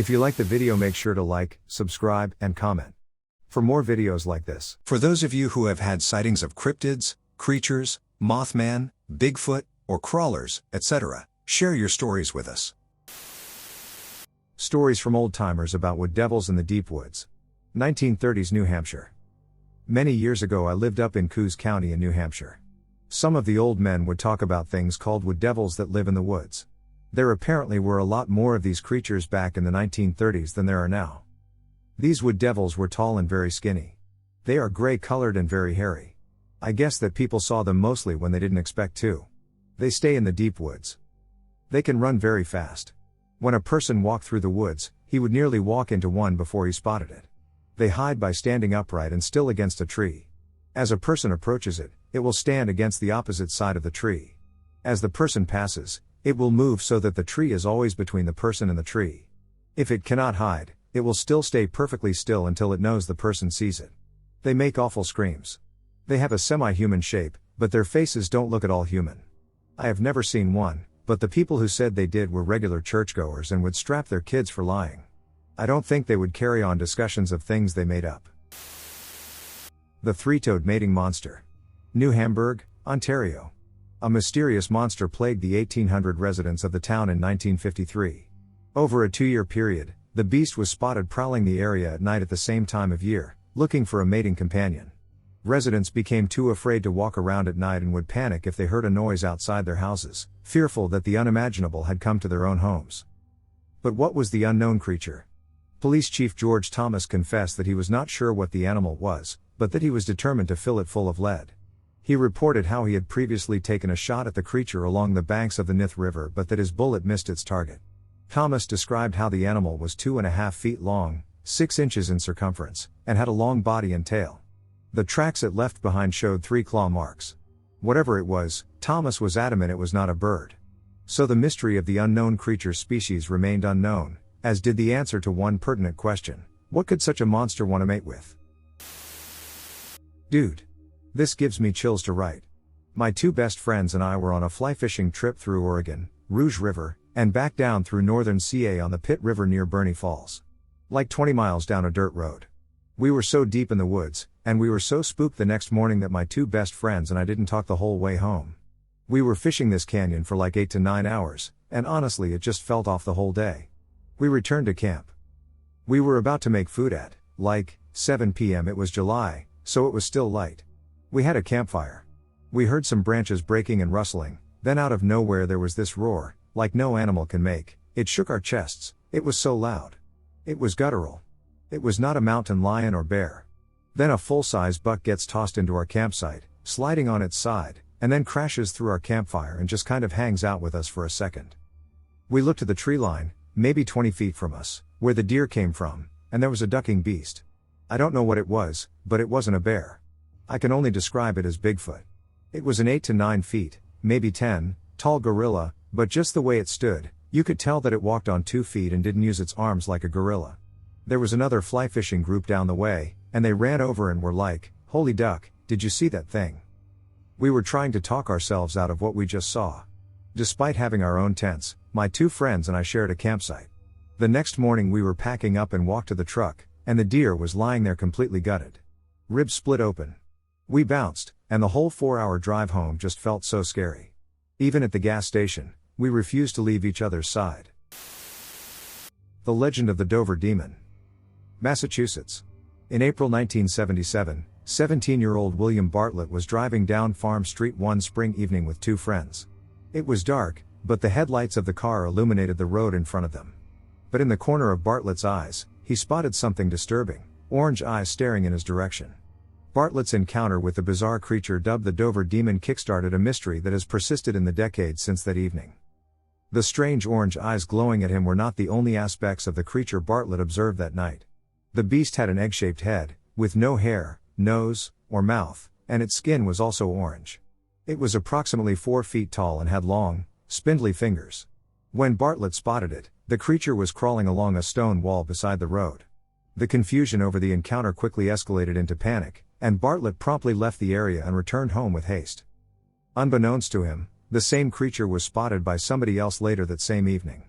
If you like the video, make sure to like, subscribe, and comment for more videos like this. For those of you who have had sightings of cryptids, creatures, Mothman, Bigfoot, or crawlers, etc., share your stories with us. Stories from old-timers about wood devils in the deep woods. 1930s New Hampshire. Many years ago I lived up in Coos County in New Hampshire. Some of the old men would talk about things called wood devils that live in the woods. There apparently were a lot more of these creatures back in the 1930s than there are now. These wood devils were tall and very skinny. They are gray-colored and very hairy. I guess that people saw them mostly when they didn't expect to. They stay in the deep woods. They can run very fast. When a person walked through the woods, he would nearly walk into one before he spotted it. They hide by standing upright and still against a tree. As a person approaches it, it will stand against the opposite side of the tree. As the person passes, it will move so that the tree is always between the person and the tree. If it cannot hide, it will still stay perfectly still until it knows the person sees it. They make awful screams. They have a semi-human shape, but their faces don't look at all human. I have never seen one, but the people who said they did were regular churchgoers and would strap their kids for lying. I don't think they would carry on discussions of things they made up. The three-toed mating monster. New Hamburg, Ontario. A mysterious monster plagued the 1800 residents of the town in 1953. Over a 2-year period, the beast was spotted prowling the area at night at the same time of year, looking for a mating companion. Residents became too afraid to walk around at night and would panic if they heard a noise outside their houses, fearful that the unimaginable had come to their own homes. But what was the unknown creature? Police Chief George Thomas confessed that he was not sure what the animal was, but that he was determined to fill it full of lead. He reported how he had previously taken a shot at the creature along the banks of the Nith River but that his bullet missed its target. Thomas described how the animal was 2.5 feet long, 6 inches in circumference, and had a long body and tail. The tracks it left behind showed 3 claw marks. Whatever it was, Thomas was adamant it was not a bird. So the mystery of the unknown creature's species remained unknown, as did the answer to one pertinent question: what could such a monster want to mate with? Dude. This gives me chills to write. My 2 best friends and I were on a fly fishing trip through Oregon, Rouge River, and back down through northern CA on the Pitt River near Burney Falls. Like 20 miles down a dirt road. We were so deep in the woods, and we were so spooked the next morning that my 2 best friends and I didn't talk the whole way home. We were fishing this canyon for like 8 to 9 hours, and honestly it just felt off the whole day. We returned to camp. We were about to make food at, like, 7 p.m. It was July, so it was still light. We had a campfire. We heard some branches breaking and rustling, then out of nowhere there was this roar, like no animal can make. It shook our chests, it was so loud. It was guttural. It was not a mountain lion or bear. Then a full-size buck gets tossed into our campsite, sliding on its side, and then crashes through our campfire and just kind of hangs out with us for a second. We looked to the tree line, maybe 20 feet from us, where the deer came from, and there was a ducking beast. I don't know what it was, but it wasn't a bear. I can only describe it as Bigfoot. It was an 8 to 9 feet, maybe 10, tall gorilla, but just the way it stood, you could tell that it walked on 2 feet and didn't use its arms like a gorilla. There was another fly fishing group down the way, and they ran over and were like, "Holy duck, did you see that thing?" We were trying to talk ourselves out of what we just saw. Despite having our own tents, my 2 friends and I shared a campsite. The next morning we were packing up and walked to the truck, and the deer was lying there completely gutted. Ribs split open. We bounced, and the whole 4-hour drive home just felt so scary. Even at the gas station, we refused to leave each other's side. The Legend of the Dover Demon. Massachusetts. In April 1977, 17-year-old William Bartlett was driving down Farm Street one spring evening with 2 friends. It was dark, but the headlights of the car illuminated the road in front of them. But in the corner of Bartlett's eyes, he spotted something disturbing: orange eyes staring in his direction. Bartlett's encounter with the bizarre creature dubbed the Dover Demon kickstarted a mystery that has persisted in the decades since that evening. The strange orange eyes glowing at him were not the only aspects of the creature Bartlett observed that night. The beast had an egg-shaped head, with no hair, nose, or mouth, and its skin was also orange. It was approximately 4 feet tall and had long, spindly fingers. When Bartlett spotted it, the creature was crawling along a stone wall beside the road. The confusion over the encounter quickly escalated into panic, and Bartlett promptly left the area and returned home with haste. Unbeknownst to him, the same creature was spotted by somebody else later that same evening.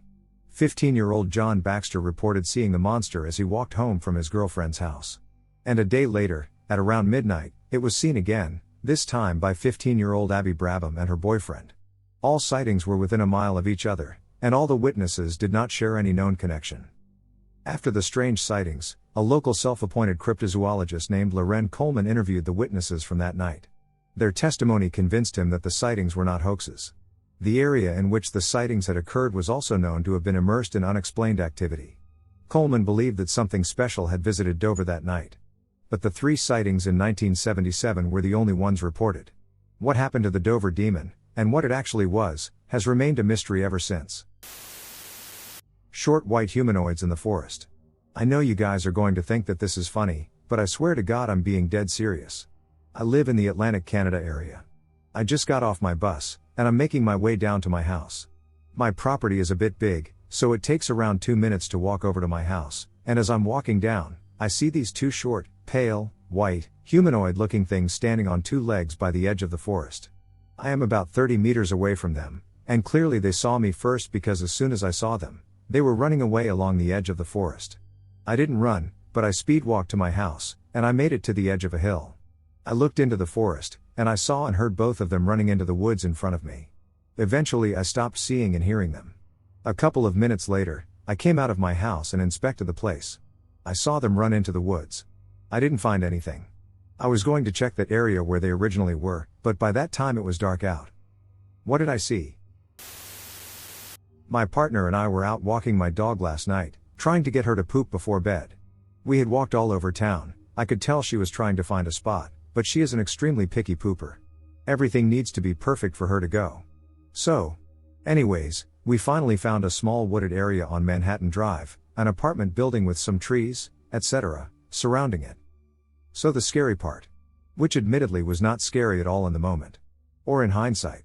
15-year-old John Baxter reported seeing the monster as he walked home from his girlfriend's house. And a day later, at around midnight, it was seen again, this time by 15-year-old Abby Brabham and her boyfriend. All sightings were within a mile of each other, and all the witnesses did not share any known connection. After the strange sightings, a local self-appointed cryptozoologist named Loren Coleman interviewed the witnesses from that night. Their testimony convinced him that the sightings were not hoaxes. The area in which the sightings had occurred was also known to have been immersed in unexplained activity. Coleman believed that something special had visited Dover that night. But the 3 sightings in 1977 were the only ones reported. What happened to the Dover demon, and what it actually was, has remained a mystery ever since. Short white humanoids in the forest. I know you guys are going to think that this is funny, but I swear to God I'm being dead serious. I live in the Atlantic Canada area. I just got off my bus, and I'm making my way down to my house. My property is a bit big, so it takes around 2 minutes to walk over to my house, and as I'm walking down, I see these 2 short, pale, white, humanoid-looking things standing on 2 legs by the edge of the forest. I am about 30 meters away from them, and clearly they saw me first because as soon as I saw them, they were running away along the edge of the forest. I didn't run, but I speed walked to my house, and I made it to the edge of a hill. I looked into the forest, and I saw and heard both of them running into the woods in front of me. Eventually I stopped seeing and hearing them. A couple of minutes later, I came out of my house and inspected the place. I saw them run into the woods. I didn't find anything. I was going to check that area where they originally were, but by that time it was dark out. What did I see? My partner and I were out walking my dog last night, trying to get her to poop before bed. We had walked all over town. I could tell she was trying to find a spot, but she is an extremely picky pooper. Everything needs to be perfect for her to go. Anyways, we finally found a small wooded area on Manhattan Drive, an apartment building with some trees, etc., surrounding it. So the scary part. Which admittedly was not scary at all in the moment. Or in hindsight.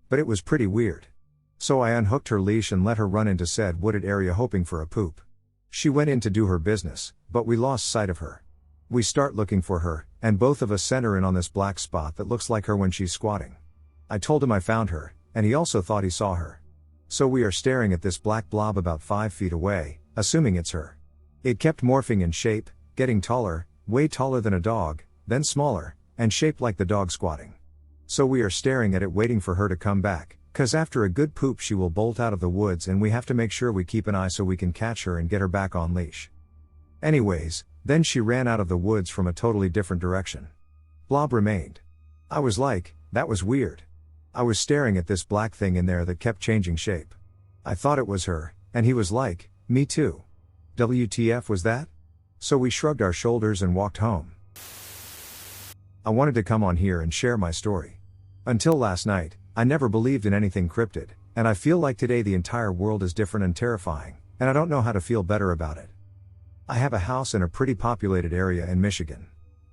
But it was pretty weird. So I unhooked her leash and let her run into said wooded area hoping for a poop. She went in to do her business, but we lost sight of her. We start looking for her, and both of us center in on this black spot that looks like her when she's squatting. I told him I found her, and he also thought he saw her. So we are staring at this black blob about 5 feet away, assuming it's her. It kept morphing in shape, getting taller, way taller than a dog, then smaller, and shaped like the dog squatting. So we are staring at it waiting for her to come back, cause after a good poop she will bolt out of the woods and we have to make sure we keep an eye so we can catch her and get her back on leash. Anyways, then she ran out of the woods from a totally different direction. Blob remained. I was like, that was weird. I was staring at this black thing in there that kept changing shape. I thought it was her, and he was like, me too. WTF was that? So we shrugged our shoulders and walked home. I wanted to come on here and share my story. Until last night, I never believed in anything cryptid, and I feel like today the entire world is different and terrifying, and I don't know how to feel better about it. I have a house in a pretty populated area in Michigan.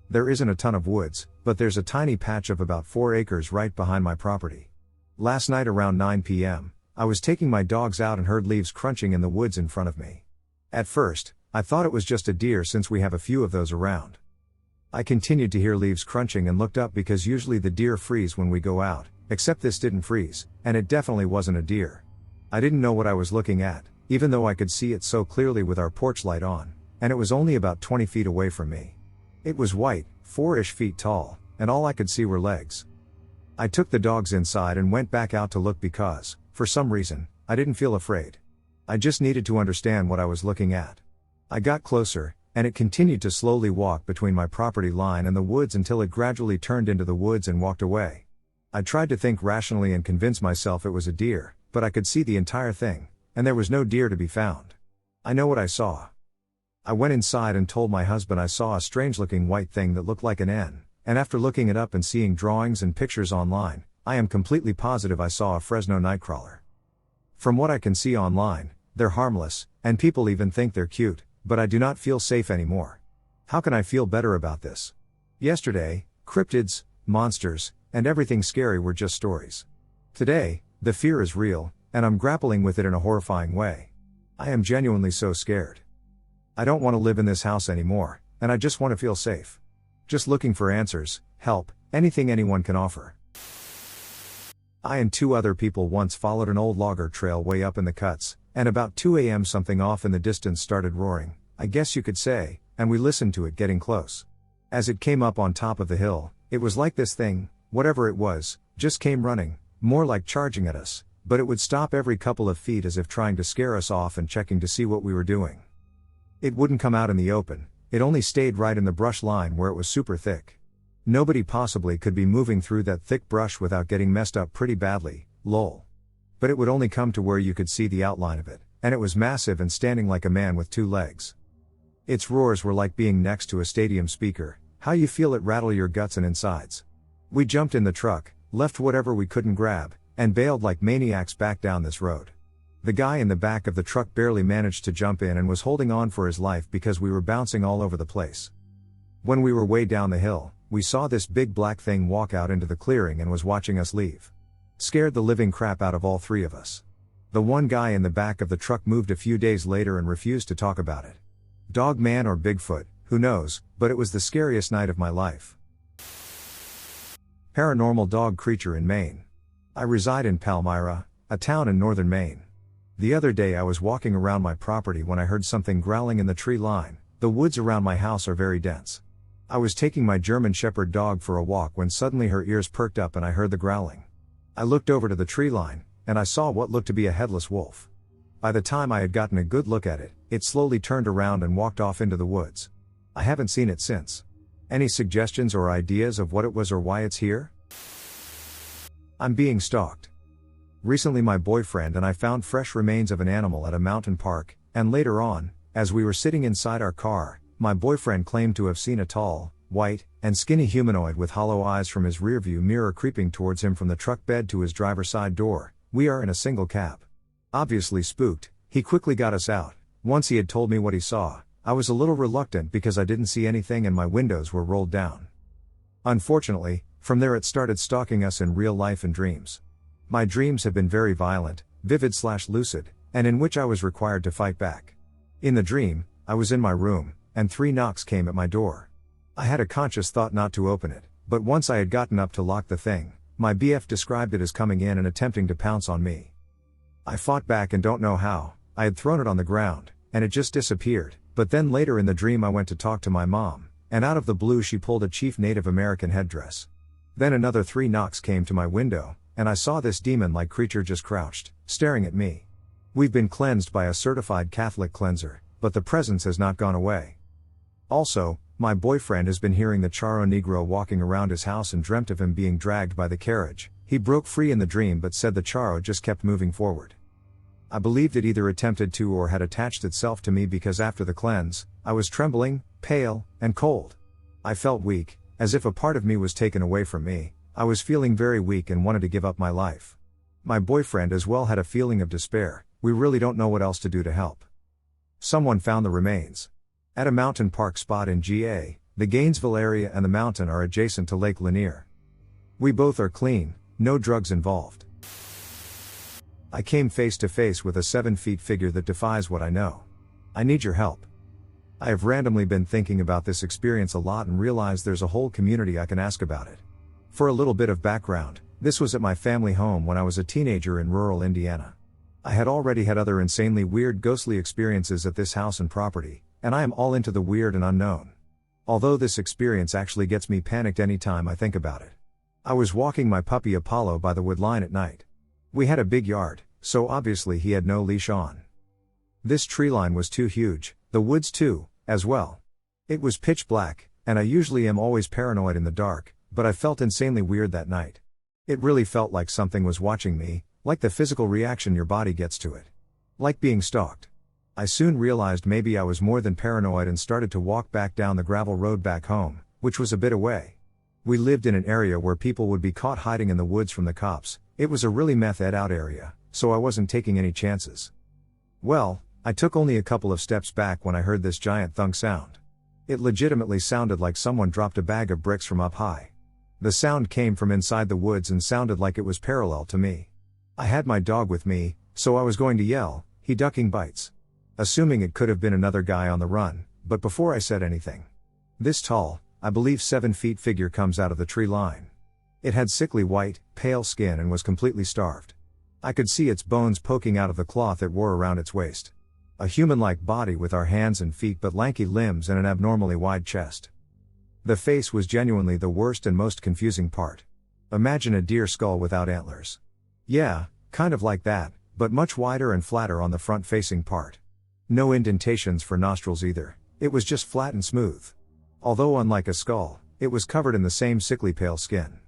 There isn't a ton of woods, but there's a tiny patch of about 4 acres right behind my property. Last night around 9 p.m., I was taking my dogs out and heard leaves crunching in the woods in front of me. At first, I thought it was just a deer since we have a few of those around. I continued to hear leaves crunching and looked up because usually the deer freeze when we go out, except this didn't freeze, and it definitely wasn't a deer. I didn't know what I was looking at, even though I could see it so clearly with our porch light on, and it was only about 20 feet away from me. It was white, 4-ish feet tall, and all I could see were legs. I took the dogs inside and went back out to look because, for some reason, I didn't feel afraid. I just needed to understand what I was looking at. I got closer, and it continued to slowly walk between my property line and the woods until it gradually turned into the woods and walked away. I tried to think rationally and convince myself it was a deer, but I could see the entire thing, and there was no deer to be found. I know what I saw. I went inside and told my husband I saw a strange-looking white thing that looked like an N, and after looking it up and seeing drawings and pictures online, I am completely positive I saw a Fresno nightcrawler. From what I can see online, they're harmless, and people even think they're cute, but I do not feel safe anymore. How can I feel better about this? Yesterday, cryptids, monsters, and everything scary were just stories. Today, the fear is real, and I'm grappling with it in a horrifying way. I am genuinely so scared. I don't want to live in this house anymore, and I just want to feel safe. Just looking for answers, help, anything anyone can offer. I and 2 other people once followed an old logger trail way up in the cuts, and about 2 a.m. something off in the distance started roaring, I guess you could say, and we listened to it getting close. As it came up on top of the hill, it was like this thing, whatever it was, just came running, more like charging at us, but it would stop every couple of feet as if trying to scare us off and checking to see what we were doing. It wouldn't come out in the open, it only stayed right in the brush line where it was super thick. Nobody possibly could be moving through that thick brush without getting messed up pretty badly, lol. But it would only come to where you could see the outline of it, and it was massive and standing like a man with 2 legs. Its roars were like being next to a stadium speaker, how you feel it rattle your guts and insides. We jumped in the truck, left whatever we couldn't grab, and bailed like maniacs back down this road. The guy in the back of the truck barely managed to jump in and was holding on for his life because we were bouncing all over the place. When we were way down the hill, we saw this big black thing walk out into the clearing and was watching us leave. Scared the living crap out of all 3 of us. The one guy in the back of the truck moved a few days later and refused to talk about it. Dog man or Bigfoot, who knows, but it was the scariest night of my life. Paranormal dog creature in Maine. I reside in Palmyra, a town in northern Maine. The other day I was walking around my property when I heard something growling in the tree line. The woods around my house are very dense. I was taking my German Shepherd dog for a walk when suddenly her ears perked up and I heard the growling. I looked over to the tree line, and I saw what looked to be a headless wolf. By the time I had gotten a good look at it, it slowly turned around and walked off into the woods. I haven't seen it since. Any suggestions or ideas of what it was or why it's here? I'm being stalked. Recently my boyfriend and I found fresh remains of an animal at a mountain park, and later on, as we were sitting inside our car, my boyfriend claimed to have seen a tall, white, and skinny humanoid with hollow eyes from his rearview mirror creeping towards him from the truck bed to his driver's side door. We are in a single cab. Obviously spooked, he quickly got us out. Once he had told me what he saw, I was a little reluctant because I didn't see anything and my windows were rolled down. Unfortunately, from there it started stalking us in real life and dreams. My dreams have been very violent, vivid/lucid, and in which I was required to fight back. In the dream, I was in my room, and 3 knocks came at my door. I had a conscious thought not to open it, but once I had gotten up to lock the thing, my BF described it as coming in and attempting to pounce on me. I fought back and don't know how. I had thrown it on the ground, and it just disappeared, but then later in the dream I went to talk to my mom, and out of the blue she pulled a chief Native American headdress. Then another 3 knocks came to my window, and I saw this demon-like creature just crouched, staring at me. We've been cleansed by a certified Catholic cleanser, but the presence has not gone away. Also, my boyfriend has been hearing the Charo Negro walking around his house and dreamt of him being dragged by the carriage. He broke free in the dream but said the Charo just kept moving forward. I believed it either attempted to or had attached itself to me because after the cleanse, I was trembling, pale, and cold. I felt weak, as if a part of me was taken away from me. I was feeling very weak and wanted to give up my life. My boyfriend as well had a feeling of despair. We really don't know what else to do to help. Someone found the remains. At a mountain park spot in GA, the Gainesville area and the mountain are adjacent to Lake Lanier. We both are clean, no drugs involved. I came face to face with a 7-foot figure that defies what I know. I need your help. I have randomly been thinking about this experience a lot and realized there's a whole community I can ask about it. For a little bit of background, this was at my family home when I was a teenager in rural Indiana. I had already had other insanely weird ghostly experiences at this house and property, and I am all into the weird and unknown. Although this experience actually gets me panicked anytime I think about it. I was walking my puppy Apollo by the wood line at night. We had a big yard, so obviously he had no leash on. This tree line was too huge, the woods too, as well. It was pitch black, and I usually am always paranoid in the dark, but I felt insanely weird that night. It really felt like something was watching me, like the physical reaction your body gets to it. Like being stalked. I soon realized maybe I was more than paranoid and started to walk back down the gravel road back home, which was a bit away. We lived in an area where people would be caught hiding in the woods from the cops. It was a really meth-ed out area, so I wasn't taking any chances. Well, I took only a couple of steps back when I heard this giant thunk sound. It legitimately sounded like someone dropped a bag of bricks from up high. The sound came from inside the woods and sounded like it was parallel to me. I had my dog with me, so I was going to yell, "He ducking bites." Assuming it could have been another guy on the run, but before I said anything. This tall, I believe 7-foot figure comes out of the tree line. It had sickly white, pale skin and was completely starved. I could see its bones poking out of the cloth it wore around its waist. A human-like body with our hands and feet but lanky limbs and an abnormally wide chest. The face was genuinely the worst and most confusing part. Imagine a deer skull without antlers. Yeah, kind of like that, but much wider and flatter on the front-facing part. No indentations for nostrils either, it was just flat and smooth. Although unlike a skull, it was covered in the same sickly pale skin.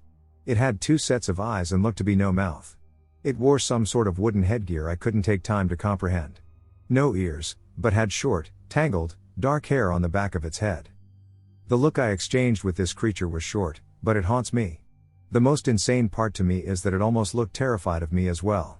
It had 2 sets of eyes and looked to be no mouth. It wore some sort of wooden headgear I couldn't take time to comprehend. No ears, but had short, tangled, dark hair on the back of its head. The look I exchanged with this creature was short, but it haunts me. The most insane part to me is that it almost looked terrified of me as well.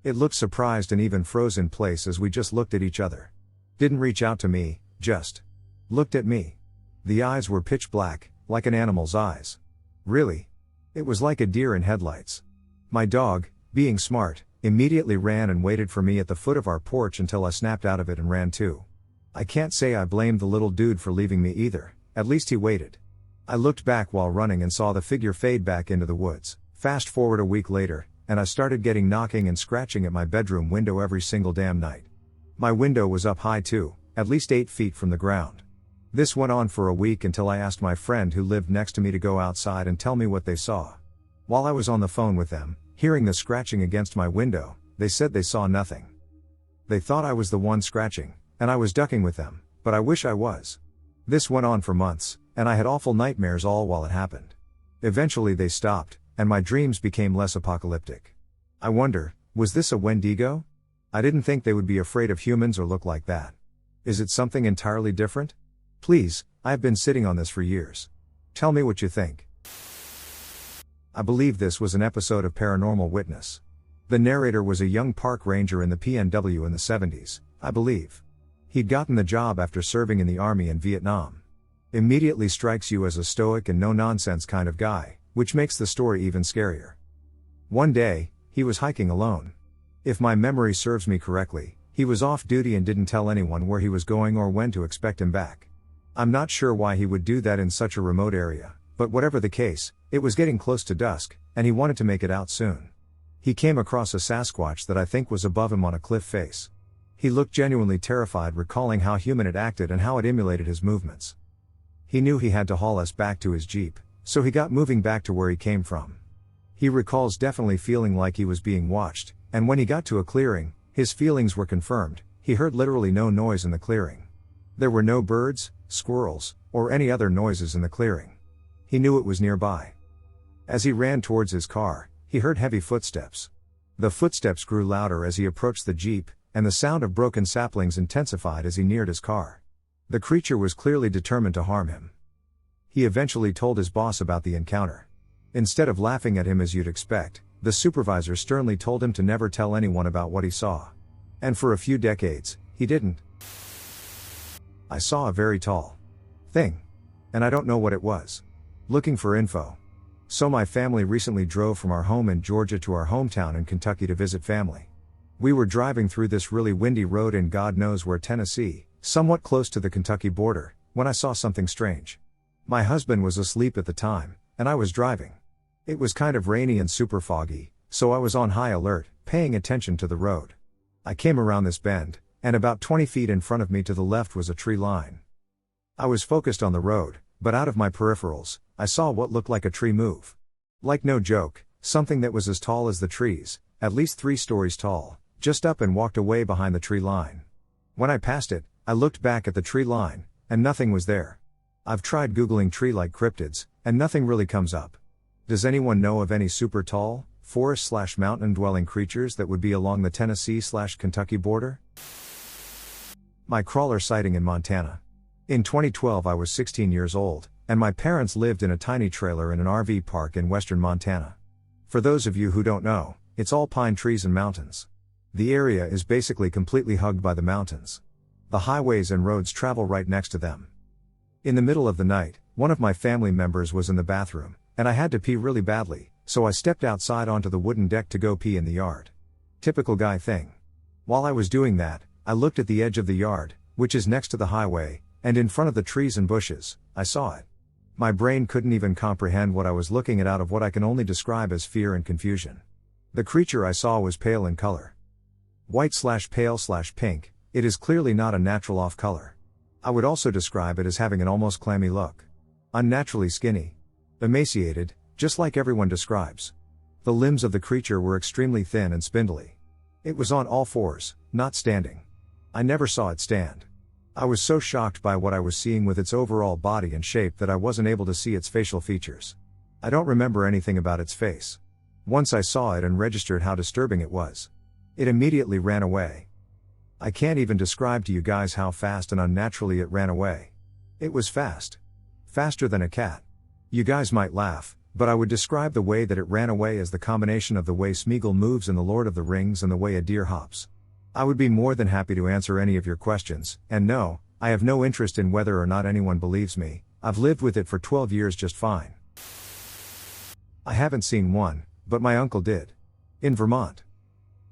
It looked surprised and even froze in place as we just looked at each other. Didn't reach out to me, just looked at me. The eyes were pitch black, like an animal's eyes. Really? It was like a deer in headlights. My dog, being smart, immediately ran and waited for me at the foot of our porch until I snapped out of it and ran too. I can't say I blamed the little dude for leaving me either, at least he waited. I looked back while running and saw the figure fade back into the woods. Fast forward a week later, and I started getting knocking and scratching at my bedroom window every single damn night. My window was up high too, at least 8 feet from the ground. This went on for a week until I asked my friend who lived next to me to go outside and tell me what they saw. While I was on the phone with them, hearing the scratching against my window, they said they saw nothing. They thought I was the one scratching, and I was ducking with them, but I wish I was. This went on for months, and I had awful nightmares all while it happened. Eventually they stopped, and my dreams became less apocalyptic. I wonder, was this a Wendigo? I didn't think they would be afraid of humans or look like that. Is it something entirely different? Please, I have been sitting on this for years. Tell me what you think. I believe this was an episode of Paranormal Witness. The narrator was a young park ranger in the PNW in the 70s, I believe. He'd gotten the job after serving in the army in Vietnam. Immediately strikes you as a stoic and no-nonsense kind of guy, which makes the story even scarier. One day, he was hiking alone. If my memory serves me correctly, he was off duty and didn't tell anyone where he was going or when to expect him back. I'm not sure why he would do that in such a remote area, but whatever the case, it was getting close to dusk, and he wanted to make it out soon. He came across a Sasquatch that I think was above him on a cliff face. He looked genuinely terrified, recalling how human it acted and how it emulated his movements. He knew he had to haul us back to his Jeep, so he got moving back to where he came from. He recalls definitely feeling like he was being watched, and when he got to a clearing, his feelings were confirmed. He heard literally no noise in the clearing. There were no birds, squirrels, or any other noises in the clearing. He knew it was nearby. As he ran towards his car, he heard heavy footsteps. The footsteps grew louder as he approached the Jeep, and the sound of broken saplings intensified as he neared his car. The creature was clearly determined to harm him. He eventually told his boss about the encounter. Instead of laughing at him as you'd expect, the supervisor sternly told him to never tell anyone about what he saw. And for a few decades, he didn't. I saw a very tall thing. And I don't know what it was. Looking for info. So my family recently drove from our home in Georgia to our hometown in Kentucky to visit family. We were driving through this really windy road in God knows where, Tennessee, somewhat close to the Kentucky border, when I saw something strange. My husband was asleep at the time, and I was driving. It was kind of rainy and super foggy, so I was on high alert, paying attention to the road. I came around this bend, and about 20 feet in front of me to the left was a tree line. I was focused on the road, but out of my peripherals, I saw what looked like a tree move. Like no joke, something that was as tall as the trees, at least 3 stories tall, just up and walked away behind the tree line. When I passed it, I looked back at the tree line, and nothing was there. I've tried Googling tree-like cryptids, and nothing really comes up. Does anyone know of any super tall, forest/mountain dwelling creatures that would be along the Tennessee/Kentucky border? My crawler sighting in Montana. In 2012 I was 16 years old, and my parents lived in a tiny trailer in an RV park in western Montana. For those of you who don't know, it's all pine trees and mountains. The area is basically completely hugged by the mountains. The highways and roads travel right next to them. In the middle of the night, one of my family members was in the bathroom, and I had to pee really badly, so I stepped outside onto the wooden deck to go pee in the yard. Typical guy thing. While I was doing that, I looked at the edge of the yard, which is next to the highway, and in front of the trees and bushes, I saw it. My brain couldn't even comprehend what I was looking at out of what I can only describe as fear and confusion. The creature I saw was pale in color. White/pale/pink, it is clearly not a natural off color. I would also describe it as having an almost clammy look. Unnaturally skinny. Emaciated, just like everyone describes. The limbs of the creature were extremely thin and spindly. It was on all fours, not standing. I never saw it stand. I was so shocked by what I was seeing with its overall body and shape that I wasn't able to see its facial features. I don't remember anything about its face. Once I saw it and registered how disturbing it was. It immediately ran away. I can't even describe to you guys how fast and unnaturally it ran away. It was fast. Faster than a cat. You guys might laugh, but I would describe the way that it ran away as the combination of the way Smeagol moves in The Lord of the Rings and the way a deer hops. I would be more than happy to answer any of your questions, and no, I have no interest in whether or not anyone believes me. I've lived with it for 12 years just fine. I haven't seen one, but my uncle did. In Vermont.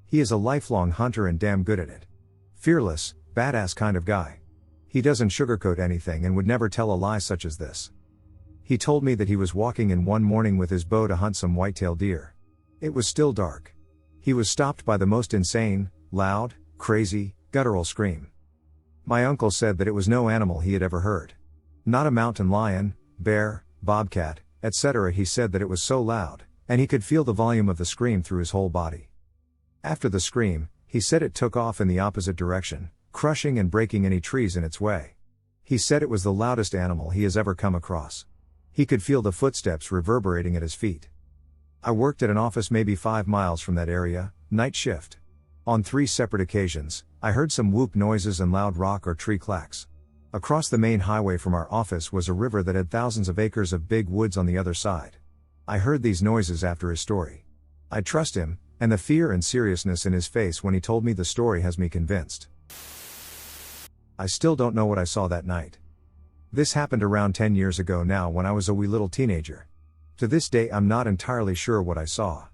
He is a lifelong hunter and damn good at it. Fearless, badass kind of guy. He doesn't sugarcoat anything and would never tell a lie such as this. He told me that he was walking in one morning with his bow to hunt some white-tailed deer. It was still dark. He was stopped by the most insane, loud, crazy, guttural scream. My uncle said that it was no animal he had ever heard. Not a mountain lion, bear, bobcat, etc. He said that it was so loud, and he could feel the volume of the scream through his whole body. After the scream, he said it took off in the opposite direction, crushing and breaking any trees in its way. He said it was the loudest animal he has ever come across. He could feel the footsteps reverberating at his feet. I worked at an office maybe 5 miles from that area, night shift. On 3 separate occasions, I heard some whoop noises and loud rock or tree clacks. Across the main highway from our office was a river that had thousands of acres of big woods on the other side. I heard these noises after his story. I trust him, and the fear and seriousness in his face when he told me the story has me convinced. I still don't know what I saw that night. This happened around 10 years ago now when I was a wee little teenager. To this day I'm not entirely sure what I saw.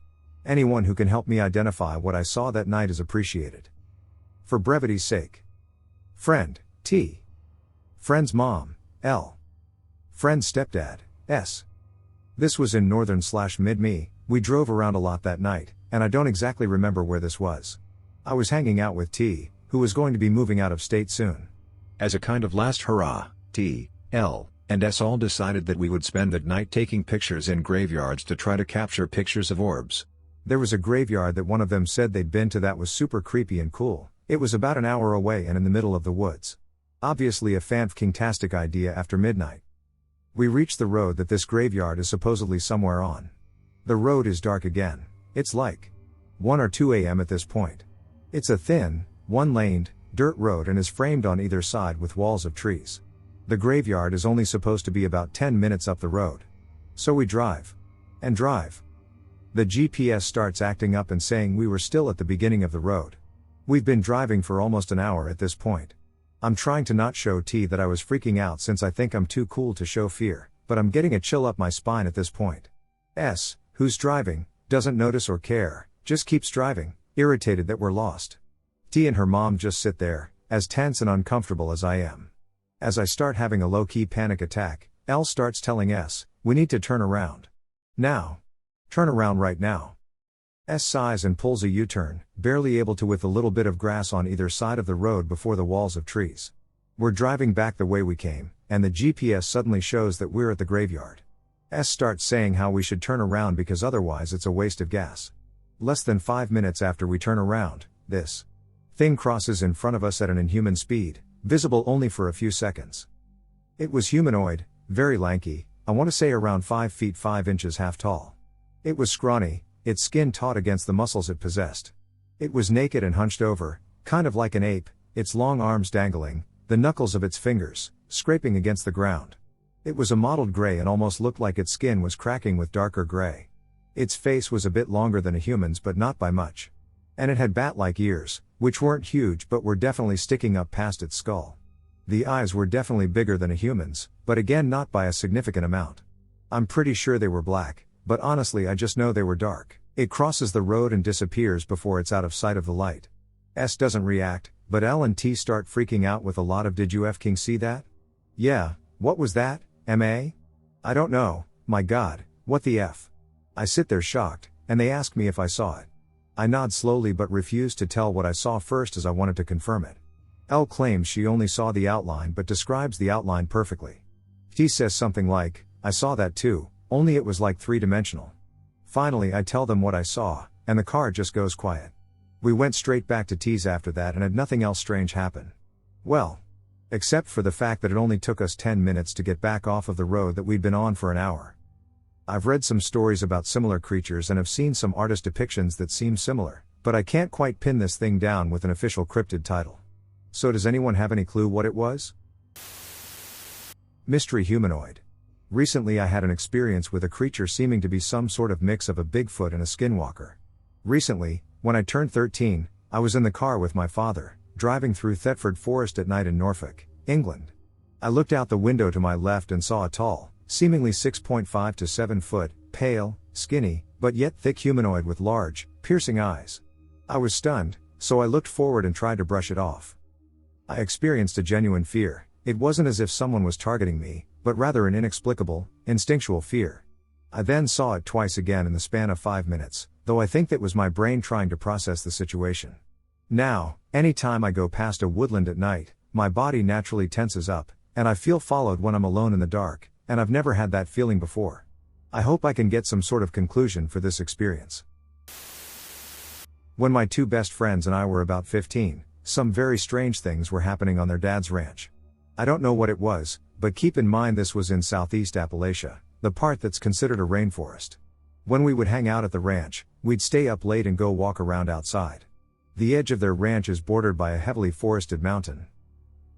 Anyone who can help me identify what I saw that night is appreciated. For brevity's sake. Friend, T. Friend's mom, L. Friend's stepdad, S. This was in northern/mid-me. We drove around a lot that night, and I don't exactly remember where this was. I was hanging out with T, who was going to be moving out of state soon. As a kind of last hurrah, T, L, and S all decided that we would spend the night taking pictures in graveyards to try to capture pictures of orbs. There was a graveyard that one of them said they'd been to that was super creepy and cool. It was about an hour away and in the middle of the woods. Obviously a fantastic idea after midnight. We reached the road that this graveyard is supposedly somewhere on. The road is dark again. It's like 1 or 2 a.m. at this point. It's a thin, one-laned, dirt road and is framed on either side with walls of trees. The graveyard is only supposed to be about 10 minutes up the road. So we drive. And drive. The GPS starts acting up and saying we were still at the beginning of the road. We've been driving for almost an hour at this point. I'm trying to not show T that I was freaking out since I think I'm too cool to show fear, but I'm getting a chill up my spine at this point. S, who's driving, doesn't notice or care, just keeps driving, irritated that we're lost. T and her mom just sit there, as tense and uncomfortable as I am. As I start having a low-key panic attack, L starts telling S, we need to turn around. Now. Turn around right now. S sighs and pulls a U-turn, barely able to with a little bit of grass on either side of the road before the walls of trees. We're driving back the way we came, and the GPS suddenly shows that we're at the graveyard. S starts saying how we should turn around because otherwise it's a waste of gas. Less than 5 minutes after we turn around, this thing crosses in front of us at an inhuman speed, visible only for a few seconds. It was humanoid, very lanky, I want to say around 5 feet 5 inches half tall. It was scrawny, its skin taut against the muscles it possessed. It was naked and hunched over, kind of like an ape, its long arms dangling, the knuckles of its fingers, scraping against the ground. It was a mottled gray and almost looked like its skin was cracking with darker gray. Its face was a bit longer than a human's but not by much. And it had bat-like ears, which weren't huge but were definitely sticking up past its skull. The eyes were definitely bigger than a human's, but again not by a significant amount. I'm pretty sure they were black, but honestly I just know they were dark. It crosses the road and disappears before it's out of sight of the light. S doesn't react, but L and T start freaking out with a lot of "Did you f***ing see that? Yeah, what was that, M.A.? I don't know, my god, what the f? I sit there shocked, and they ask me if I saw it. I nod slowly but refuse to tell what I saw first as I wanted to confirm it. Elle claims she only saw the outline but describes the outline perfectly. T says something like, I saw that too, only it was like three-dimensional. Finally I tell them what I saw, and the car just goes quiet. We went straight back to T's after that and had nothing else strange happen. Well, except for the fact that it only took us 10 minutes to get back off of the road that we'd been on for an hour. I've read some stories about similar creatures and have seen some artist depictions that seem similar, but I can't quite pin this thing down with an official cryptid title. So does anyone have any clue what it was? Mystery humanoid. Recently I had an experience with a creature seeming to be some sort of mix of a Bigfoot and a skinwalker. Recently, when I turned 13, I was in the car with my father, driving through Thetford Forest at night in Norfolk, England. I looked out the window to my left and saw a tall, seemingly 6.5 to 7 foot, pale, skinny, but yet thick humanoid with large, piercing eyes. I was stunned, so I looked forward and tried to brush it off. I experienced a genuine fear. It wasn't as if someone was targeting me, but rather an inexplicable, instinctual fear. I then saw it twice again in the span of 5 minutes, though I think that was my brain trying to process the situation. Now, anytime I go past a woodland at night, my body naturally tenses up, and I feel followed when I'm alone in the dark, and I've never had that feeling before. I hope I can get some sort of conclusion for this experience. When my two best friends and I were about 15, some very strange things were happening on their dad's ranch. I don't know what it was, but keep in mind this was in southeast Appalachia, the part that's considered a rainforest. When we would hang out at the ranch, we'd stay up late and go walk around outside. The edge of their ranch is bordered by a heavily forested mountain.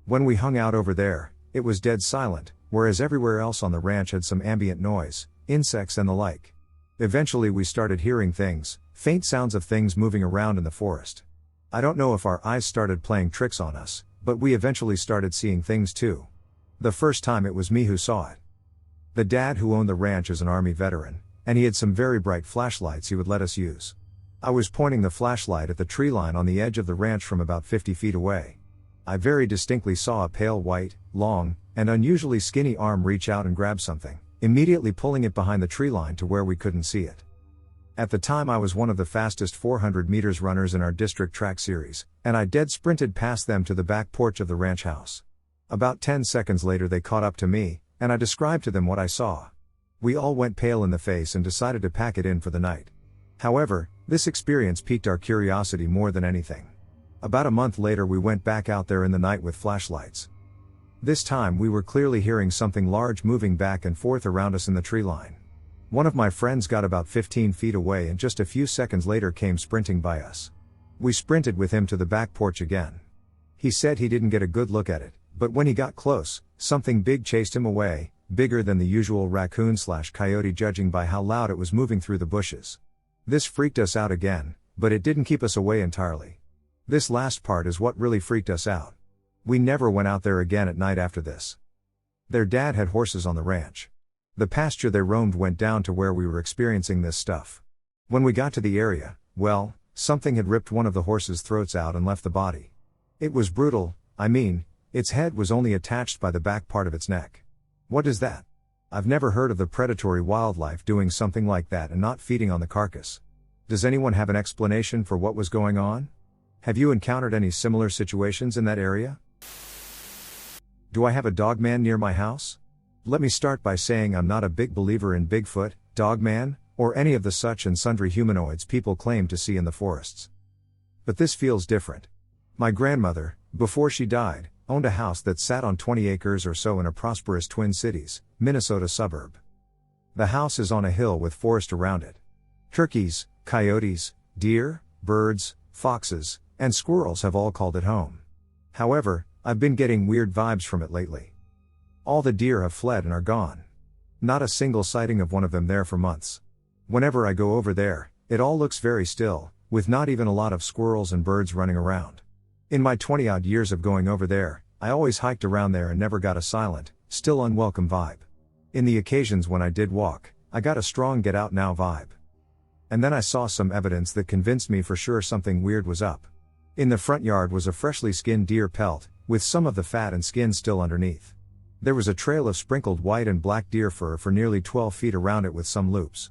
When we hung out over there, it was dead silent, whereas everywhere else on the ranch had some ambient noise, insects and the like. Eventually we started hearing things, faint sounds of things moving around in the forest. I don't know if our eyes started playing tricks on us, but we eventually started seeing things too. The first time it was me who saw it. The dad who owned the ranch is an army veteran, and he had some very bright flashlights he would let us use. I was pointing the flashlight at the tree line on the edge of the ranch from about 50 feet away. I very distinctly saw a pale white, long, and unusually skinny arm reach out and grab something, immediately pulling it behind the tree line to where we couldn't see it. At the time I was one of the fastest 400 meters runners in our district track series, and I dead sprinted past them to the back porch of the ranch house. About 10 seconds later they caught up to me, and I described to them what I saw. We all went pale in the face and decided to pack it in for the night. However, this experience piqued our curiosity more than anything. About a month later we went back out there in the night with flashlights. This time we were clearly hearing something large moving back and forth around us in the tree line. One of my friends got about 15 feet away and just a few seconds later came sprinting by us. We sprinted with him to the back porch again. He said he didn't get a good look at it, but when he got close, something big chased him away, bigger than the usual raccoon/coyote judging by how loud it was moving through the bushes. This freaked us out again, but it didn't keep us away entirely. This last part is what really freaked us out. We never went out there again at night after this. Their dad had horses on the ranch. The pasture they roamed went down to where we were experiencing this stuff. When we got to the area, well, something had ripped one of the horses' throats out and left the body. It was brutal, its head was only attached by the back part of its neck. What is that? I've never heard of the predatory wildlife doing something like that and not feeding on the carcass. Does anyone have an explanation for what was going on? Have you encountered any similar situations in that area? Do I have a dogman near my house? Let me start by saying I'm not a big believer in Bigfoot, dogman, or any of the such and sundry humanoids people claim to see in the forests. But this feels different. My grandmother, before she died, owned a house that sat on 20 acres or so in a prosperous Twin Cities, Minnesota suburb. The house is on a hill with forest around it. Turkeys, coyotes, deer, birds, foxes, and squirrels have all called it home. However, I've been getting weird vibes from it lately. All the deer have fled and are gone. Not a single sighting of one of them there for months. Whenever I go over there, it all looks very still, with not even a lot of squirrels and birds running around. In my 20-odd years of going over there, I always hiked around there and never got a silent, still unwelcome vibe. In the occasions when I did walk, I got a strong get out now vibe. And then I saw some evidence that convinced me for sure something weird was up. In the front yard was a freshly skinned deer pelt, with some of the fat and skin still underneath. There was a trail of sprinkled white and black deer fur for nearly 12 feet around it with some loops.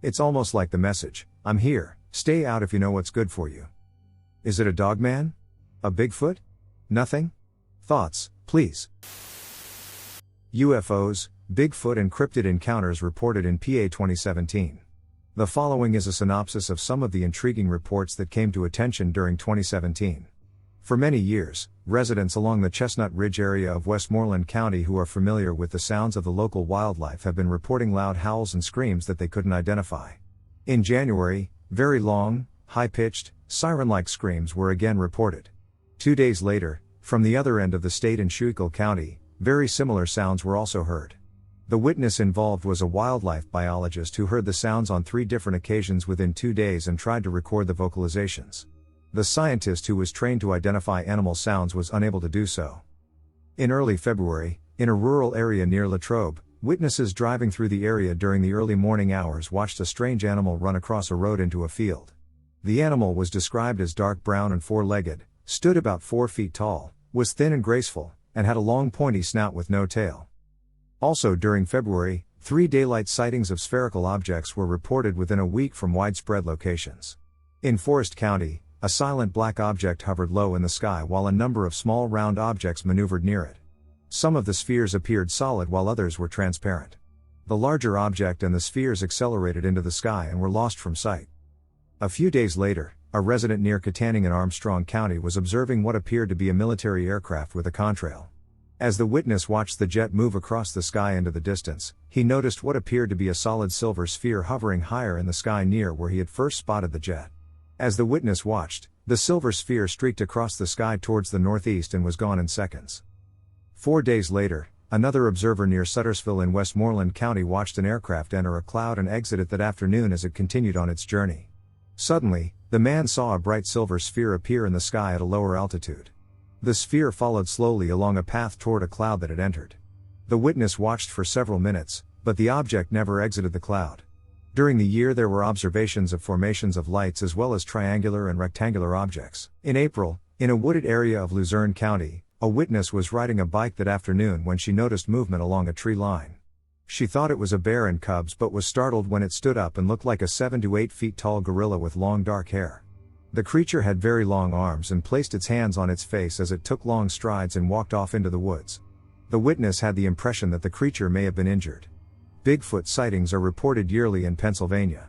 It's almost like the message, "I'm here, Stay out if you know what's good for you. Is it a dog man? A Bigfoot? Nothing? Thoughts, please. UFOs, Bigfoot and cryptid encounters reported in PA 2017. The following is a synopsis of some of the intriguing reports that came to attention during 2017. For many years, residents along the Chestnut Ridge area of Westmoreland County who are familiar with the sounds of the local wildlife have been reporting loud howls and screams that they couldn't identify. In January, very long, high-pitched, siren-like screams were again reported. 2 days later, from the other end of the state in Schuylkill County, very similar sounds were also heard. The witness involved was a wildlife biologist who heard the sounds on 3 different occasions within 2 days and tried to record the vocalizations. The scientist who was trained to identify animal sounds was unable to do so. In early February, in a rural area near Latrobe, witnesses driving through the area during the early morning hours watched a strange animal run across a road into a field. The animal was described as dark brown and 4-legged, stood about 4 feet tall, was thin and graceful, and had a long pointy snout with no tail. Also during February, 3 daylight sightings of spherical objects were reported within a week from widespread locations. In Forest County, a silent black object hovered low in the sky while a number of small round objects maneuvered near it. Some of the spheres appeared solid while others were transparent. The larger object and the spheres accelerated into the sky and were lost from sight. A few days later, a resident near Katanning in Armstrong County was observing what appeared to be a military aircraft with a contrail. As the witness watched the jet move across the sky into the distance, he noticed what appeared to be a solid silver sphere hovering higher in the sky near where he had first spotted the jet. As the witness watched, the silver sphere streaked across the sky towards the northeast and was gone in seconds. 4 days later, another observer near Suttersville in Westmoreland County watched an aircraft enter a cloud and exit it that afternoon as it continued on its journey. Suddenly, the man saw a bright silver sphere appear in the sky at a lower altitude. The sphere followed slowly along a path toward a cloud that it entered. The witness watched for several minutes, but the object never exited the cloud. During the year there were observations of formations of lights as well as triangular and rectangular objects. In April, in a wooded area of Luzerne County, a witness was riding a bike that afternoon when she noticed movement along a tree line. She thought it was a bear and cubs but was startled when it stood up and looked like a 7 to 8 feet tall gorilla with long dark hair. The creature had very long arms and placed its hands on its face as it took long strides and walked off into the woods. The witness had the impression that the creature may have been injured. Bigfoot sightings are reported yearly in Pennsylvania.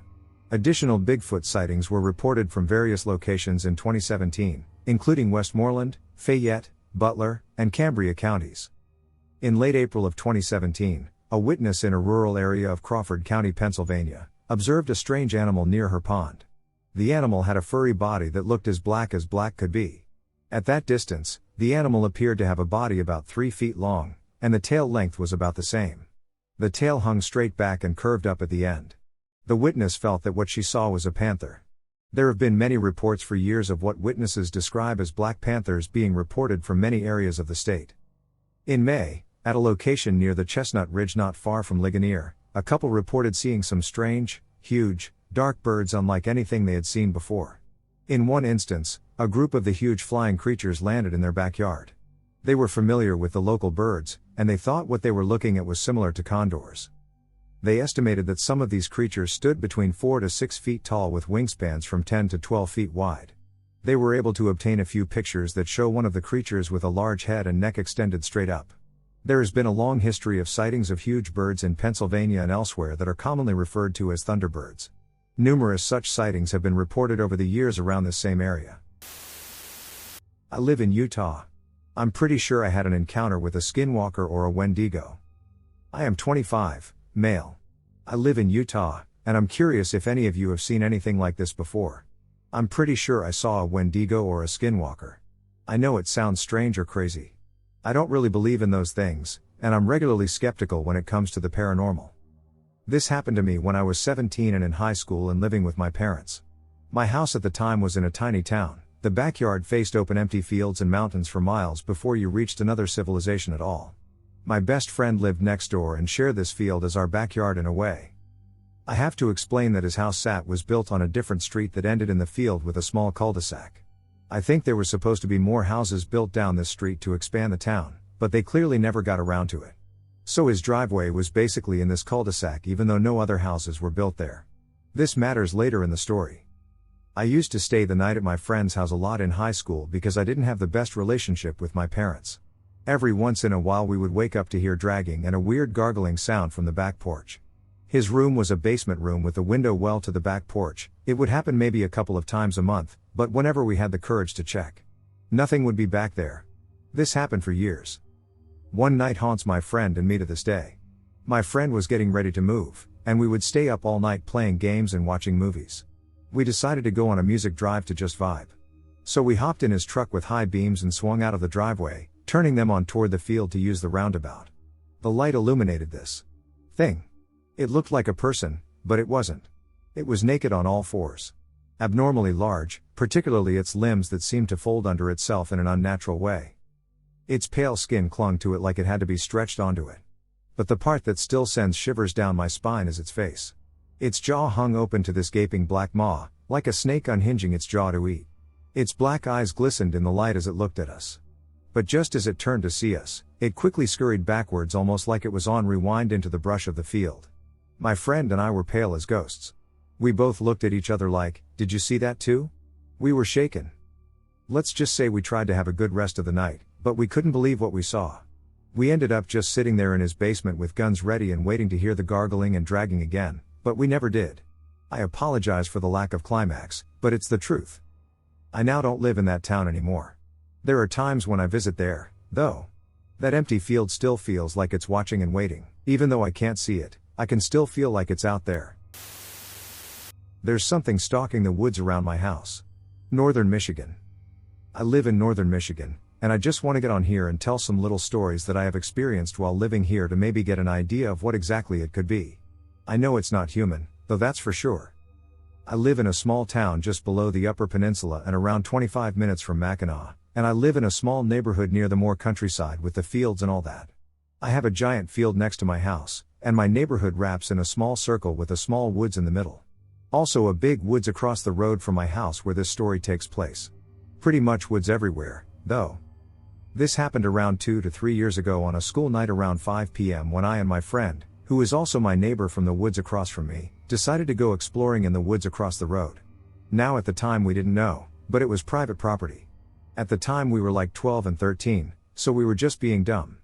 Additional Bigfoot sightings were reported from various locations in 2017, including Westmoreland, Fayette, Butler, and Cambria counties. In late April of 2017, a witness in a rural area of Crawford County, Pennsylvania, observed a strange animal near her pond. The animal had a furry body that looked as black could be. At that distance, the animal appeared to have a body about 3 feet long, and the tail length was about the same. The tail hung straight back and curved up at the end. The witness felt that what she saw was a panther. There have been many reports for years of what witnesses describe as black panthers being reported from many areas of the state. In May, at a location near the Chestnut Ridge not far from Ligonier, a couple reported seeing some strange, huge, dark birds unlike anything they had seen before. In one instance, a group of the huge flying creatures landed in their backyard. They were familiar with the local birds, and they thought what they were looking at was similar to condors. They estimated that some of these creatures stood between 4 to 6 feet tall with wingspans from 10 to 12 feet wide. They were able to obtain a few pictures that show one of the creatures with a large head and neck extended straight up. There has been a long history of sightings of huge birds in Pennsylvania and elsewhere that are commonly referred to as thunderbirds. Numerous such sightings have been reported over the years around this same area. I live in Utah. I'm pretty sure I had an encounter with a skinwalker or a Wendigo. I am 25, male. I live in Utah, and I'm curious if any of you have seen anything like this before. I'm pretty sure I saw a Wendigo or a skinwalker. I know it sounds strange or crazy. I don't really believe in those things, and I'm regularly skeptical when it comes to the paranormal. This happened to me when I was 17 and in high school and living with my parents. My house at the time was in a tiny town. The backyard faced open empty fields and mountains for miles before you reached another civilization at all. My best friend lived next door and shared this field as our backyard in a way. I have to explain that his house was built on a different street that ended in the field with a small cul-de-sac. I think there was supposed to be more houses built down this street to expand the town, but they clearly never got around to it. So his driveway was basically in this cul-de-sac even though no other houses were built there. This matters later in the story. I used to stay the night at my friend's house a lot in high school because I didn't have the best relationship with my parents. Every once in a while we would wake up to hear dragging and a weird gargling sound from the back porch. His room was a basement room with a window well to the back porch. It would happen maybe a couple of times a month, but whenever we had the courage to check, nothing would be back there. This happened for years. One night haunts my friend and me to this day. My friend was getting ready to move, and we would stay up all night playing games and watching movies. We decided to go on a music drive to just vibe. So we hopped in his truck with high beams and swung out of the driveway, turning them on toward the field to use the roundabout. The light illuminated this thing. It looked like a person, but it wasn't. It was naked on all fours. Abnormally large, particularly its limbs that seemed to fold under itself in an unnatural way. Its pale skin clung to it like it had to be stretched onto it. But the part that still sends shivers down my spine is its face. Its jaw hung open to this gaping black maw, like a snake unhinging its jaw to eat. Its black eyes glistened in the light as it looked at us. But just as it turned to see us, it quickly scurried backwards almost like it was on rewind into the brush of the field. My friend and I were pale as ghosts. We both looked at each other like, "Did you see that too?" We were shaken. Let's just say we tried to have a good rest of the night, but we couldn't believe what we saw. We ended up just sitting there in his basement with guns ready and waiting to hear the gargling and dragging again, but we never did. I apologize for the lack of climax, but it's the truth. I now don't live in that town anymore. There are times when I visit there, though. That empty field still feels like it's watching and waiting. Even though I can't see it, I can still feel like it's out there. There's something stalking the woods around my house. Northern Michigan. I live in northern Michigan, and I just want to get on here and tell some little stories that I have experienced while living here to maybe get an idea of what exactly it could be. I know it's not human, though that's for sure. I live in a small town just below the Upper Peninsula and around 25 minutes from Mackinac, and I live in a small neighborhood near the more countryside with the fields and all that. I have a giant field next to my house, and my neighborhood wraps in a small circle with a small woods in the middle. Also a big woods across the road from my house where this story takes place. Pretty much woods everywhere, though. This happened around 2 to 3 years ago on a school night around 5 p.m. when I and my friend, who is also my neighbor from the woods across from me, decided to go exploring in the woods across the road. Now at the time we didn't know, but it was private property. At the time we were like 12 and 13, so we were just being dumb.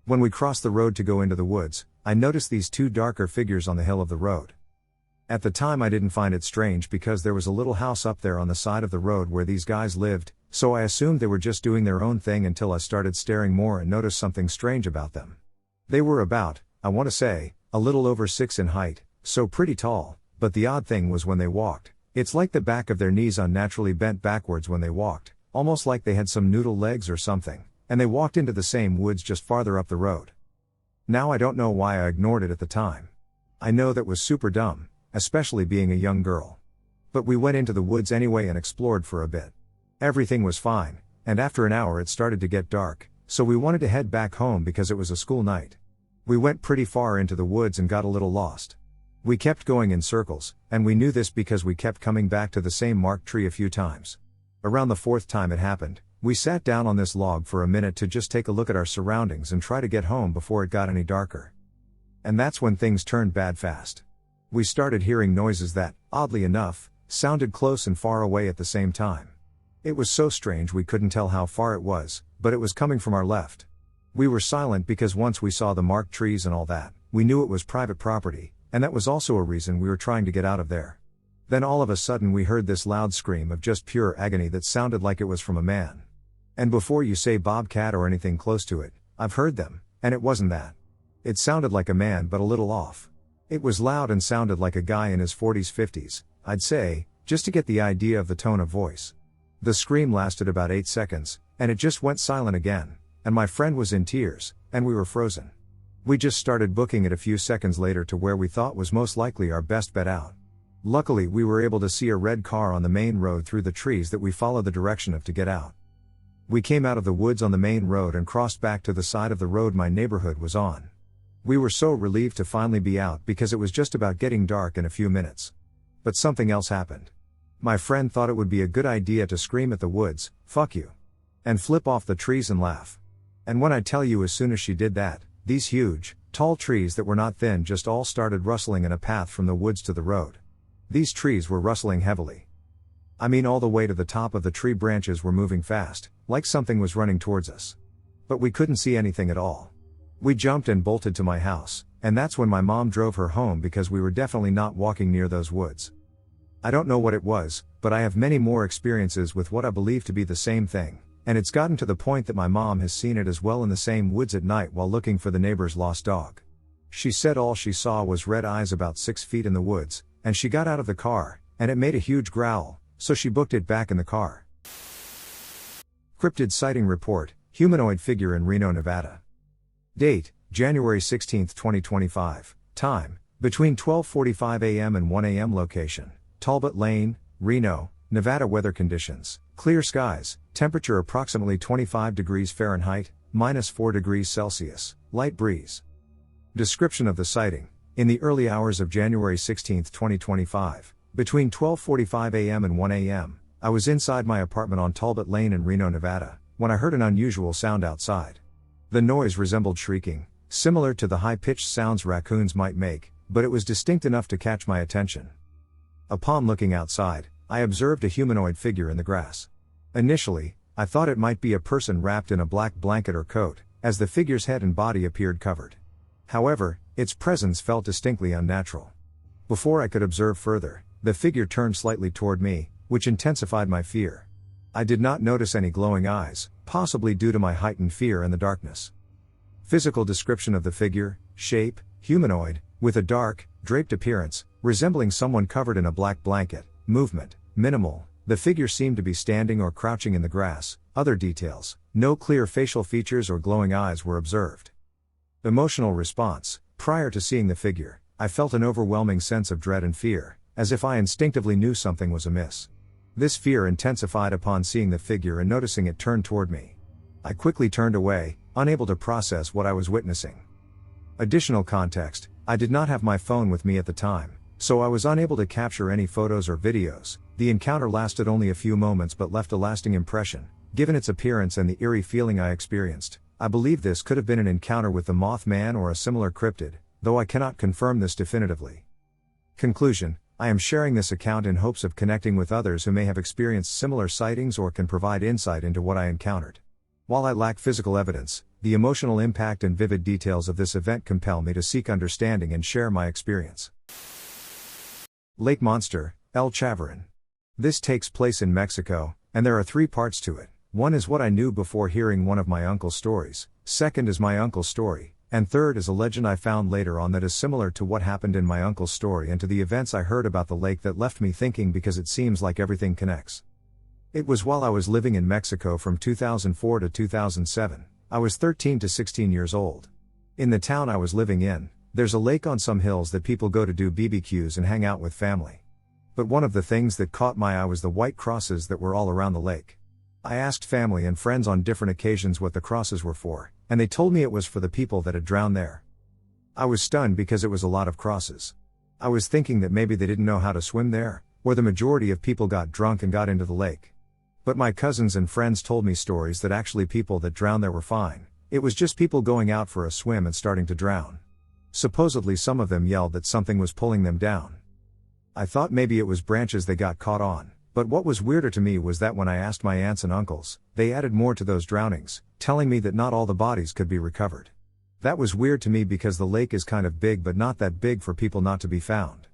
When we crossed the road to go into the woods, I noticed these two darker figures on the hill of the road. At the time I didn't find it strange because there was a little house up there on the side of the road where these guys lived, so I assumed they were just doing their own thing until I started staring more and noticed something strange about them. They were about, I want to say, a little over 6 in height, so pretty tall, but the odd thing was when they walked, it's like the back of their knees unnaturally bent backwards when they walked, almost like they had some noodle legs or something, and they walked into the same woods just farther up the road. Now I don't know why I ignored it at the time. I know that was super dumb, especially being a young girl. But we went into the woods anyway and explored for a bit. Everything was fine, and after an hour it started to get dark, so we wanted to head back home because it was a school night. We went pretty far into the woods and got a little lost. We kept going in circles, and we knew this because we kept coming back to the same marked tree a few times. Around the 4th time it happened, we sat down on this log for a minute to just take a look at our surroundings and try to get home before it got any darker. And that's when things turned bad fast. We started hearing noises that, oddly enough, sounded close and far away at the same time. It was so strange we couldn't tell how far it was, but it was coming from our left. We were silent because once we saw the marked trees and all that, we knew it was private property, and that was also a reason we were trying to get out of there. Then all of a sudden we heard this loud scream of just pure agony that sounded like it was from a man. And before you say bobcat or anything close to it, I've heard them, and it wasn't that. It sounded like a man but a little off. It was loud and sounded like a guy in his 40s 50s, I'd say, just to get the idea of the tone of voice. The scream lasted about 8 seconds, and it just went silent again, and my friend was in tears, and we were frozen. We just started booking it a few seconds later to where we thought was most likely our best bet out. Luckily we were able to see a red car on the main road through the trees that we followed the direction of to get out. We came out of the woods on the main road and crossed back to the side of the road my neighborhood was on. We were so relieved to finally be out because it was just about getting dark in a few minutes. But something else happened. My friend thought it would be a good idea to scream at the woods, "Fuck you," and flip off the trees and laugh. And when I tell you as soon as she did that, these huge, tall trees that were not thin just all started rustling in a path from the woods to the road. These trees were rustling heavily. I mean, all the way to the top of the tree. Branches were moving fast, like something was running towards us. But we couldn't see anything at all. We jumped and bolted to my house, and that's when my mom drove her home because we were definitely not walking near those woods. I don't know what it was, but I have many more experiences with what I believe to be the same thing, and it's gotten to the point that my mom has seen it as well in the same woods at night while looking for the neighbor's lost dog. She said all she saw was red eyes about 6 feet in the woods, and she got out of the car, and it made a huge growl, so she booked it back in the car. Cryptid sighting report, humanoid figure in Reno, Nevada. Date, January 16, 2025. Time, between 12:45 a.m. and 1 a.m. Location, Talbot Lane, Reno, Nevada. Weather conditions, clear skies, temperature approximately 25 degrees Fahrenheit, -4 degrees Celsius, light breeze. Description of the sighting. In the early hours of January 16, 2025, between 12:45 a.m. and 1 a.m., I was inside my apartment on Talbot Lane in Reno, Nevada, when I heard an unusual sound outside. The noise resembled shrieking, similar to the high-pitched sounds raccoons might make, but it was distinct enough to catch my attention. Upon looking outside, I observed a humanoid figure in the grass. Initially, I thought it might be a person wrapped in a black blanket or coat, as the figure's head and body appeared covered. However, its presence felt distinctly unnatural. Before I could observe further, the figure turned slightly toward me, which intensified my fear. I did not notice any glowing eyes, possibly due to my heightened fear and the darkness. Physical description of the figure: shape, humanoid, with a dark, draped appearance, resembling someone covered in a black blanket. Movement, minimal, the figure seemed to be standing or crouching in the grass. Other details: no clear facial features or glowing eyes were observed. Emotional response: prior to seeing the figure, I felt an overwhelming sense of dread and fear, as if I instinctively knew something was amiss. This fear intensified upon seeing the figure and noticing it turn toward me. I quickly turned away, unable to process what I was witnessing. Additional context: I did not have my phone with me at the time, so I was unable to capture any photos or videos. The encounter lasted only a few moments but left a lasting impression. Given its appearance and the eerie feeling I experienced, I believe this could have been an encounter with the Mothman or a similar cryptid, though I cannot confirm this definitively. Conclusion: I am sharing this account in hopes of connecting with others who may have experienced similar sightings or can provide insight into what I encountered. While I lack physical evidence, the emotional impact and vivid details of this event compel me to seek understanding and share my experience. Lake Monster, El Chavarin. This takes place in Mexico, and there are 3 parts to it. One is what I knew before hearing one of my uncle's stories, second is my uncle's story, and third is a legend I found later on that is similar to what happened in my uncle's story and to the events I heard about the lake that left me thinking, because it seems like everything connects. It was while I was living in Mexico from 2004 to 2007. I was 13 to 16 years old. In the town I was living in, there's a lake on some hills that people go to do BBQs and hang out with family. But one of the things that caught my eye was the white crosses that were all around the lake. I asked family and friends on different occasions what the crosses were for, and they told me it was for the people that had drowned there. I was stunned because it was a lot of crosses. I was thinking that maybe they didn't know how to swim there, or the majority of people got drunk and got into the lake. But my cousins and friends told me stories that actually people that drowned there were fine. It was just people going out for a swim and starting to drown. Supposedly some of them yelled that something was pulling them down. I thought maybe it was branches they got caught on, but what was weirder to me was that when I asked my aunts and uncles, they added more to those drownings, telling me that not all the bodies could be recovered. That was weird to me because the lake is kind of big but not that big for people not to be found.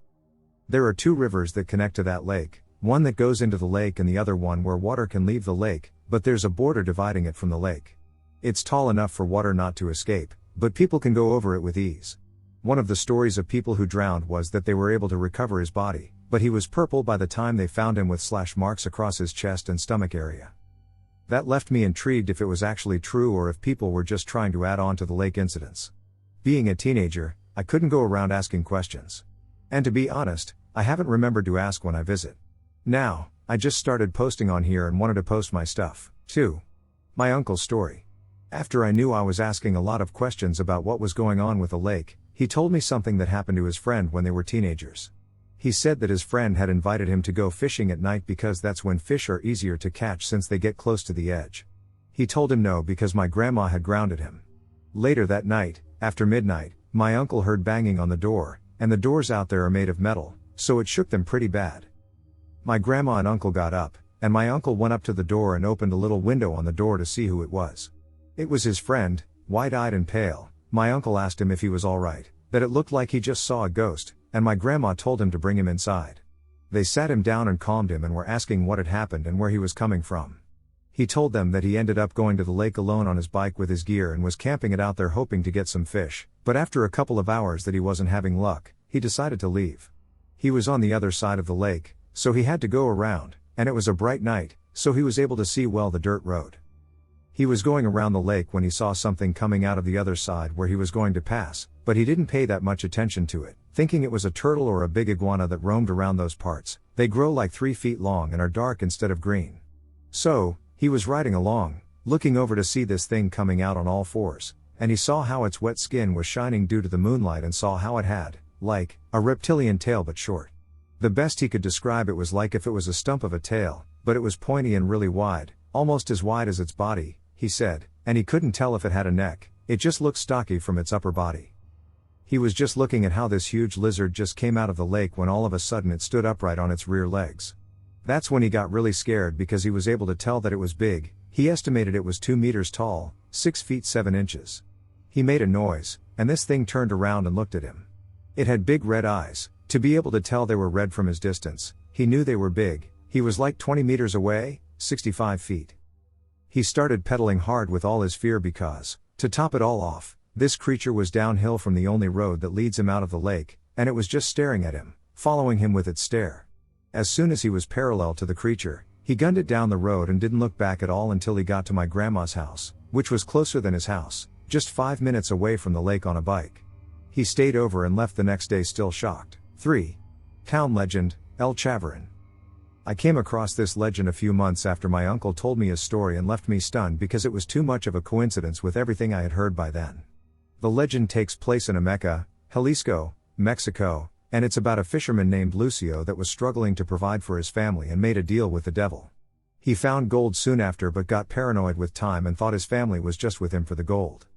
There are 2 rivers that connect to that lake, one that goes into the lake and the other one where water can leave the lake, but there's a border dividing it from the lake. It's tall enough for water not to escape, but people can go over it with ease. One of the stories of people who drowned was that they were able to recover his body, but he was purple by the time they found him with slash marks across his chest and stomach area. That left me intrigued if it was actually true or if people were just trying to add on to the lake incidents. Being a teenager, I couldn't go around asking questions. And to be honest, I haven't remembered to ask when I visit. Now, I just started posting on here and wanted to post my stuff, too. My uncle's story. After I knew I was asking a lot of questions about what was going on with the lake, he told me something that happened to his friend when they were teenagers. He said that his friend had invited him to go fishing at night because that's when fish are easier to catch since they get close to the edge. He told him no because my grandma had grounded him. Later that night, after midnight, my uncle heard banging on the door, and the doors out there are made of metal, so it shook them pretty bad. My grandma and uncle got up, and my uncle went up to the door and opened a little window on the door to see who it was. It was his friend, wide-eyed and pale. My uncle asked him if he was all right, that it looked like he just saw a ghost, and my grandma told him to bring him inside. They sat him down and calmed him and were asking what had happened and where he was coming from. He told them that he ended up going to the lake alone on his bike with his gear and was camping it out there hoping to get some fish, but after a couple of hours that he wasn't having luck, he decided to leave. He was on the other side of the lake, so he had to go around, and it was a bright night, so he was able to see well the dirt road. He was going around the lake when he saw something coming out of the other side where he was going to pass, but he didn't pay that much attention to it, thinking it was a turtle or a big iguana that roamed around those parts. They grow like 3 feet long and are dark instead of green. So, he was riding along, looking over to see this thing coming out on all fours, and he saw how its wet skin was shining due to the moonlight and saw how it had, like, a reptilian tail but short. The best he could describe it was like if it was a stump of a tail, but it was pointy and really wide, almost as wide as its body, he said, and he couldn't tell if it had a neck, it just looked stocky from its upper body. He was just looking at how this huge lizard just came out of the lake when all of a sudden it stood upright on its rear legs. That's when he got really scared because he was able to tell that it was big. He estimated it was 2 meters tall, 6 feet 7 inches. He made a noise, and this thing turned around and looked at him. It had big red eyes. To be able to tell they were red from his distance, he knew they were big. He was like 20 meters away, 65 feet. He started pedaling hard with all his fear because, to top it all off, this creature was downhill from the only road that leads him out of the lake, and it was just staring at him, following him with its stare. As soon as he was parallel to the creature, he gunned it down the road and didn't look back at all until he got to my grandma's house, which was closer than his house, just 5 minutes away from the lake on a bike. He stayed over and left the next day still shocked. 3. Town legend, El Chavarin. I came across this legend a few months after my uncle told me his story and left me stunned because it was too much of a coincidence with everything I had heard by then. The legend takes place in Ameca, Jalisco, Mexico, and it's about a fisherman named Lucio that was struggling to provide for his family and made a deal with the devil. He found gold soon after but got paranoid with time and thought his family was just with him for the gold.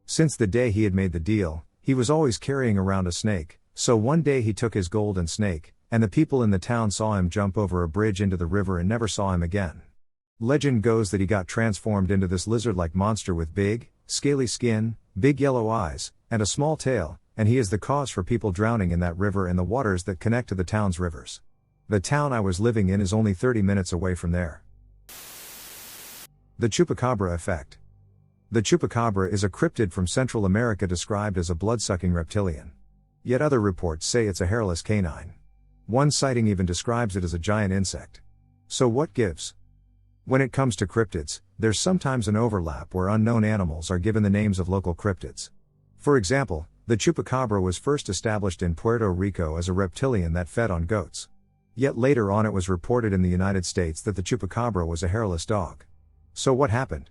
Since the day he had made the deal, he was always carrying around a snake, so one day he took his gold and snake, and the people in the town saw him jump over a bridge into the river and never saw him again. Legend goes that he got transformed into this lizard-like monster with big, scaly skin, big yellow eyes, and a small tail, and he is the cause for people drowning in that river and the waters that connect to the town's rivers. The town I was living in is only 30 minutes away from there. The Chupacabra effect. The chupacabra is a cryptid from Central America described as a blood-sucking reptilian. Yet other reports say it's a hairless canine. One sighting even describes it as a giant insect. So what gives? When it comes to cryptids, there's sometimes an overlap where unknown animals are given the names of local cryptids. For example, the chupacabra was first established in Puerto Rico as a reptilian that fed on goats. Yet later on it was reported in the United States that the chupacabra was a hairless dog. So what happened?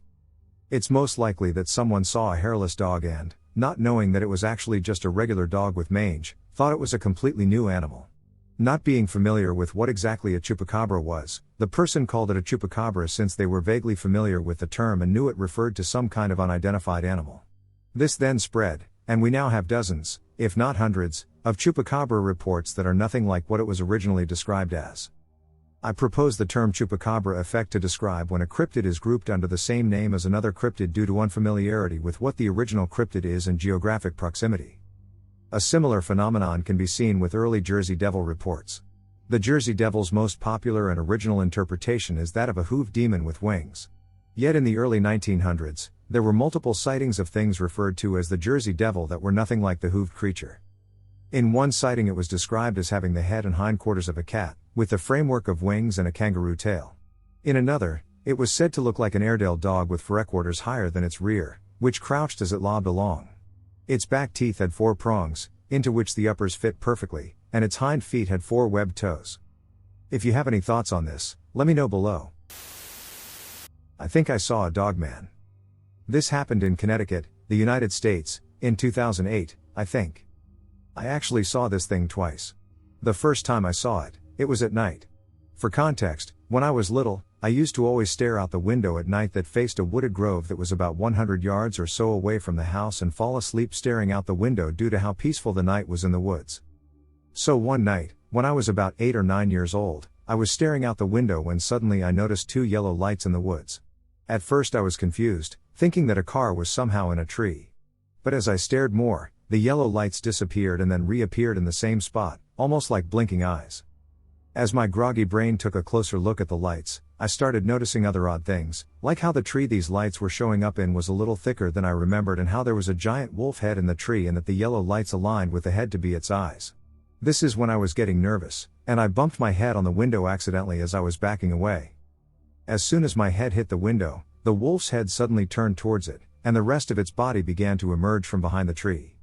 It's most likely that someone saw a hairless dog and, not knowing that it was actually just a regular dog with mange, thought it was a completely new animal. Not being familiar with what exactly a chupacabra was, the person called it a chupacabra since they were vaguely familiar with the term and knew it referred to some kind of unidentified animal. This then spread, and we now have dozens, if not hundreds, of chupacabra reports that are nothing like what it was originally described as. I propose the term chupacabra effect to describe when a cryptid is grouped under the same name as another cryptid due to unfamiliarity with what the original cryptid is and geographic proximity. A similar phenomenon can be seen with early Jersey Devil reports. The Jersey Devil's most popular and original interpretation is that of a hooved demon with wings. Yet in the early 1900s, there were multiple sightings of things referred to as the Jersey Devil that were nothing like the hooved creature. In one sighting it was described as having the head and hindquarters of a cat, with the framework of wings and a kangaroo tail. In another, it was said to look like an Airedale dog with forequarters higher than its rear, which crouched as it lobbed along. Its back teeth had 4 prongs, into which the uppers fit perfectly, and its hind feet had 4 webbed toes. If you have any thoughts on this, let me know below. I think I saw a dogman. This happened in Connecticut, the United States, in 2008, I think. I actually saw this thing twice. The first time I saw it, it was at night. For context, when I was little, I used to always stare out the window at night that faced a wooded grove that was about 100 yards or so away from the house and fall asleep staring out the window due to how peaceful the night was in the woods. So one night, when I was about 8 or 9 years old, I was staring out the window when suddenly I noticed two yellow lights in the woods. At first I was confused, thinking that a car was somehow in a tree. But as I stared more, the yellow lights disappeared and then reappeared in the same spot, almost like blinking eyes. As my groggy brain took a closer look at the lights, I started noticing other odd things, like how the tree these lights were showing up in was a little thicker than I remembered, and how there was a giant wolf head in the tree and that the yellow lights aligned with the head to be its eyes. This is when I was getting nervous, and I bumped my head on the window accidentally as I was backing away. As soon as my head hit the window, the wolf's head suddenly turned towards it, and the rest of its body began to emerge from behind the tree.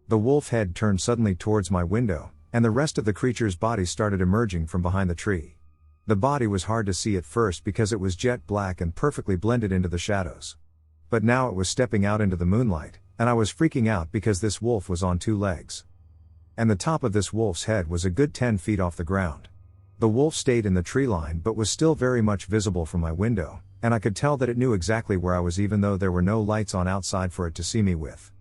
The wolf head turned suddenly towards my window, and the rest of the creature's body started emerging from behind the tree. The body was hard to see at first because it was jet black and perfectly blended into the shadows. But now it was stepping out into the moonlight, and I was freaking out because this wolf was on two legs. And the top of this wolf's head was a good 10 feet off the ground. The wolf stayed in the tree line but was still very much visible from my window, and I could tell that it knew exactly where I was even though there were no lights on outside for it to see me with.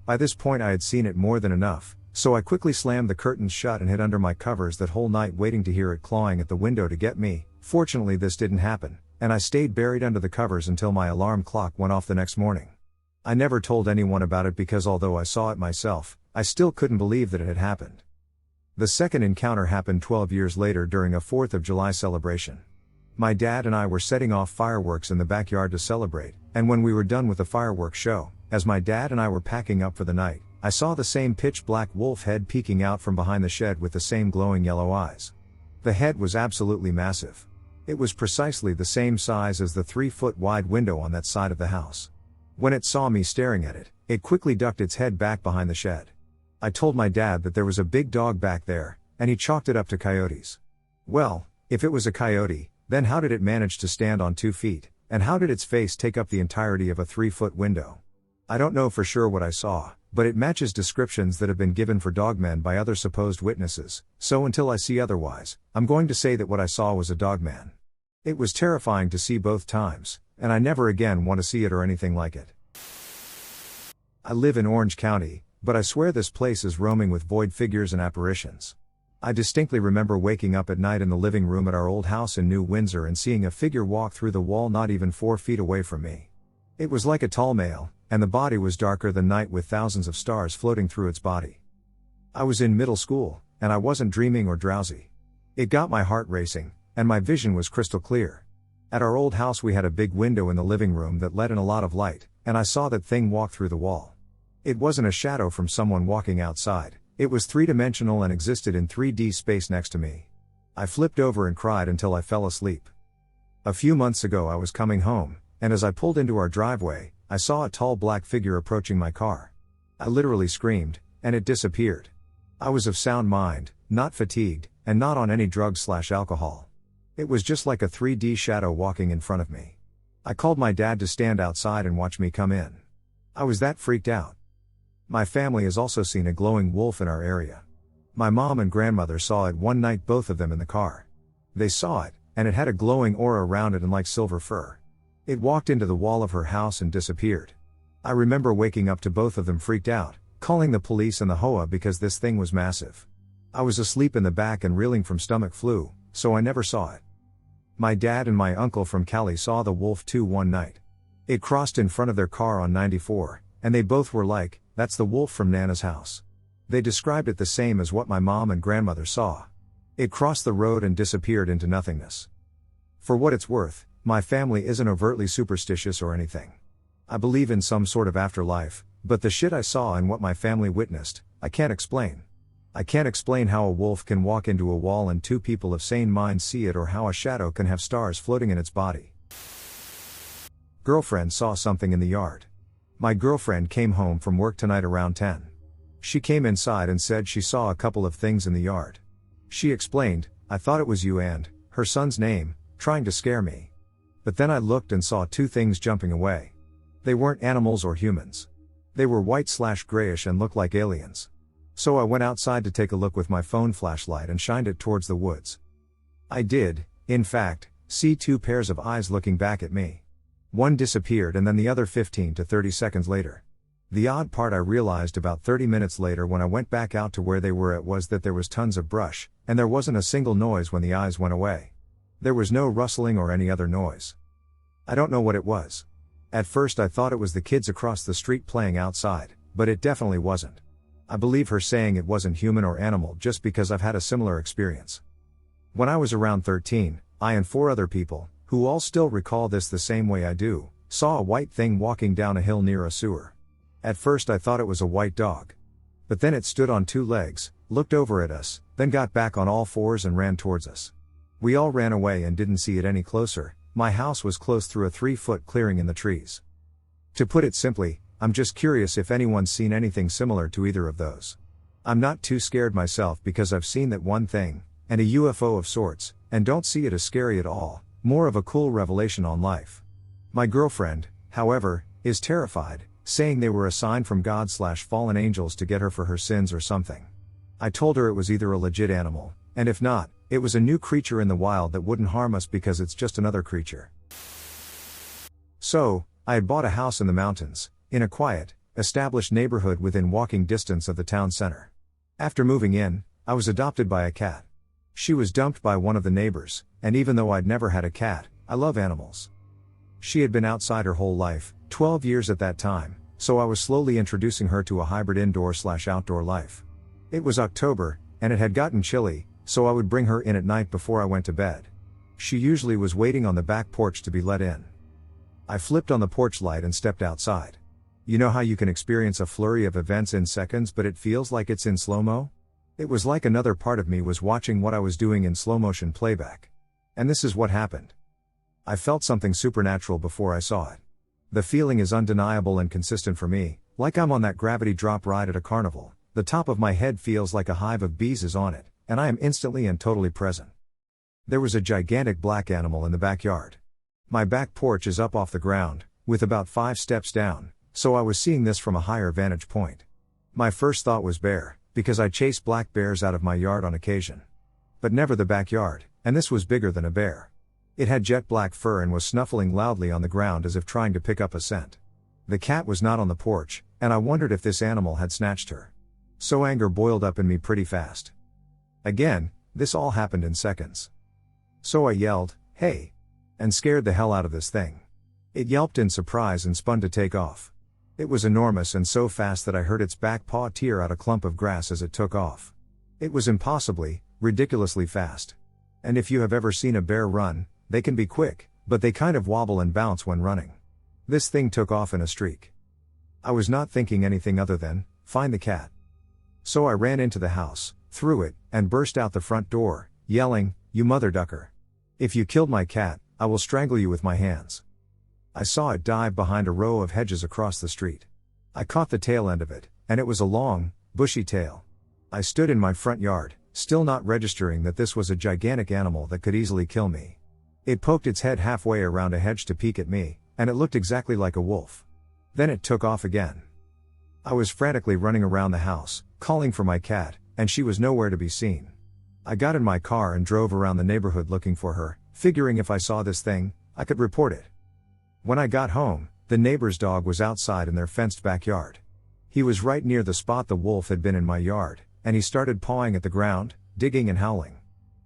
By this point I had seen it more than enough, so I quickly slammed the curtains shut and hid under my covers that whole night waiting to hear it clawing at the window to get me. Fortunately this didn't happen, and I stayed buried under the covers until my alarm clock went off the next morning. I never told anyone about it because although I saw it myself, I still couldn't believe that it had happened. The second encounter happened 12 years later during a 4th of July celebration. My dad and I were setting off fireworks in the backyard to celebrate, and when we were done with the fireworks show, as my dad and I were packing up for the night, I saw the same pitch black wolf head peeking out from behind the shed with the same glowing yellow eyes. The head was absolutely massive. It was precisely the same size as the 3-foot wide window on that side of the house. When it saw me staring at it, it quickly ducked its head back behind the shed. I told my dad that there was a big dog back there, and he chalked it up to coyotes. Well, if it was a coyote, then how did it manage to stand on 2 feet, and how did its face take up the entirety of a 3-foot window? I don't know for sure what I saw, but it matches descriptions that have been given for dogmen by other supposed witnesses, so until I see otherwise, I'm going to say that what I saw was a dogman. It was terrifying to see both times, and I never again want to see it or anything like it. I live in Orange County, but I swear this place is roaming with void figures and apparitions. I distinctly remember waking up at night in the living room at our old house in New Windsor and seeing a figure walk through the wall not even 4 feet away from me. It was like a tall male, and the body was darker than night with thousands of stars floating through its body. I was in middle school, and I wasn't dreaming or drowsy. It got my heart racing, and my vision was crystal clear. At our old house we had a big window in the living room that let in a lot of light, and I saw that thing walk through the wall. It wasn't a shadow from someone walking outside, it was three-dimensional and existed in 3D space next to me. I flipped over and cried until I fell asleep. A few months ago I was coming home, and as I pulled into our driveway, I saw a tall black figure approaching my car. I literally screamed, and it disappeared. I was of sound mind, not fatigued, and not on any drugs/alcohol. It was just like a 3D shadow walking in front of me. I called my dad to stand outside and watch me come in. I was that freaked out. My family has also seen a glowing wolf in our area. My mom and grandmother saw it one night, both of them in the car. They saw it, and it had a glowing aura around it and like silver fur. It walked into the wall of her house and disappeared. I remember waking up to both of them freaked out, calling the police and the HOA because this thing was massive. I was asleep in the back and reeling from stomach flu, so I never saw it. My dad and my uncle from Cali saw the wolf too one night. It crossed in front of their car on 94, and they both were like, "That's the wolf from Nana's house." They described it the same as what my mom and grandmother saw. It crossed the road and disappeared into nothingness. For what it's worth, my family isn't overtly superstitious or anything. I believe in some sort of afterlife, but the shit I saw and what my family witnessed, I can't explain. I can't explain how a wolf can walk into a wall and two people of sane minds see it, or how a shadow can have stars floating in its body. Girlfriend saw something in the yard. My girlfriend came home from work tonight around 10. She came inside and said she saw a couple of things in the yard. She explained, "I thought it was you and her son's name, trying to scare me. But then I looked and saw two things jumping away. They weren't animals or humans. They were white/grayish and looked like aliens. So I went outside to take a look with my phone flashlight and shined it towards the woods. I did, in fact, see two pairs of eyes looking back at me. One disappeared and then the other 15 to 30 seconds later. The odd part I realized about 30 minutes later when I went back out to where they were at was that there was tons of brush, and there wasn't a single noise when the eyes went away. There was no rustling or any other noise. I don't know what it was. At first I thought it was the kids across the street playing outside, but it definitely wasn't. I believe her saying it wasn't human or animal just because I've had a similar experience. When I was around 13, I and 4 other people, who all still recall this the same way I do, saw a white thing walking down a hill near a sewer. At first I thought it was a white dog. But then it stood on 2 legs, looked over at us, then got back on all 4s and ran towards us. We all ran away and didn't see it any closer. My house was close through a 3-foot clearing in the trees. To put it simply, I'm just curious if anyone's seen anything similar to either of those. I'm not too scared myself because I've seen that one thing, and a UFO of sorts, and don't see it as scary at all, more of a cool revelation on life. My girlfriend, however, is terrified, saying they were a sign from God/fallen angels to get her for her sins or something. I told her it was either a legit animal, and if not, it was a new creature in the wild that wouldn't harm us because it's just another creature. So, I had bought a house in the mountains, in a quiet, established neighborhood within walking distance of the town center. After moving in, I was adopted by a cat. She was dumped by one of the neighbors, and even though I'd never had a cat, I love animals. She had been outside her whole life, 12 years at that time, so I was slowly introducing her to a hybrid indoor/outdoor life. It was October, and it had gotten chilly, so I would bring her in at night before I went to bed. She usually was waiting on the back porch to be let in. I flipped on the porch light and stepped outside. You know how you can experience a flurry of events in seconds but it feels like it's in slow-mo? It was like another part of me was watching what I was doing in slow-motion playback. And this is what happened. I felt something supernatural before I saw it. The feeling is undeniable and consistent for me, like I'm on that gravity drop ride at a carnival. The top of my head feels like a hive of bees is on it, and I am instantly and totally present. There was a gigantic black animal in the backyard. My back porch is up off the ground, with about 5 steps down, so I was seeing this from a higher vantage point. My first thought was bear, because I chase black bears out of my yard on occasion. But never the backyard, and this was bigger than a bear. It had jet black fur and was snuffling loudly on the ground as if trying to pick up a scent. The cat was not on the porch, and I wondered if this animal had snatched her. So anger boiled up in me pretty fast. Again, this all happened in seconds. So I yelled, "Hey!" and scared the hell out of this thing. It yelped in surprise and spun to take off. It was enormous and so fast that I heard its back paw tear out a clump of grass as it took off. It was impossibly, ridiculously fast. And if you have ever seen a bear run, they can be quick, but they kind of wobble and bounce when running. This thing took off in a streak. I was not thinking anything other than, find the cat. So I ran into the house, through it, and burst out the front door, yelling, "You mother ducker. If you killed my cat, I will strangle you with my hands." I saw it dive behind a row of hedges across the street. I caught the tail end of it, and it was a long, bushy tail. I stood in my front yard, still not registering that this was a gigantic animal that could easily kill me. It poked its head halfway around a hedge to peek at me, and it looked exactly like a wolf. Then it took off again. I was frantically running around the house, calling for my cat, and she was nowhere to be seen. I got in my car and drove around the neighborhood looking for her, figuring if I saw this thing, I could report it. When I got home, the neighbor's dog was outside in their fenced backyard. He was right near the spot the wolf had been in my yard, and he started pawing at the ground, digging and howling.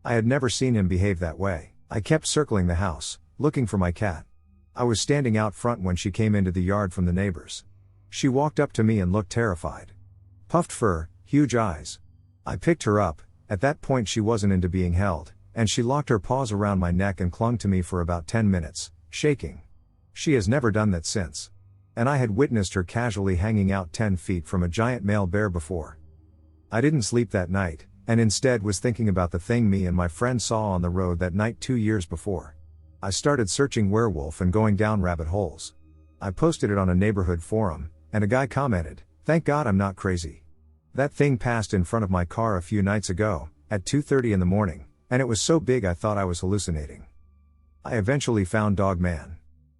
I had never seen him behave that way. I kept circling the house, looking for my cat. I was standing out front when she came into the yard from the neighbors. She walked up to me and looked terrified. Puffed fur, huge eyes. I picked her up. At that point she wasn't into being held, and she locked her paws around my neck and clung to me for about 10 minutes, shaking. She has never done that since. And I had witnessed her casually hanging out 10 feet from a giant male bear before. I didn't sleep that night, and instead was thinking about the thing me and my friend saw on the road that night 2 years before. I started searching werewolf and going down rabbit holes. I posted it on a neighborhood forum, and a guy commented, "Thank God I'm not crazy. That thing passed in front of my car a few nights ago, at 2:30 in the morning, and it was so big I thought I was hallucinating." I eventually found Dog Man.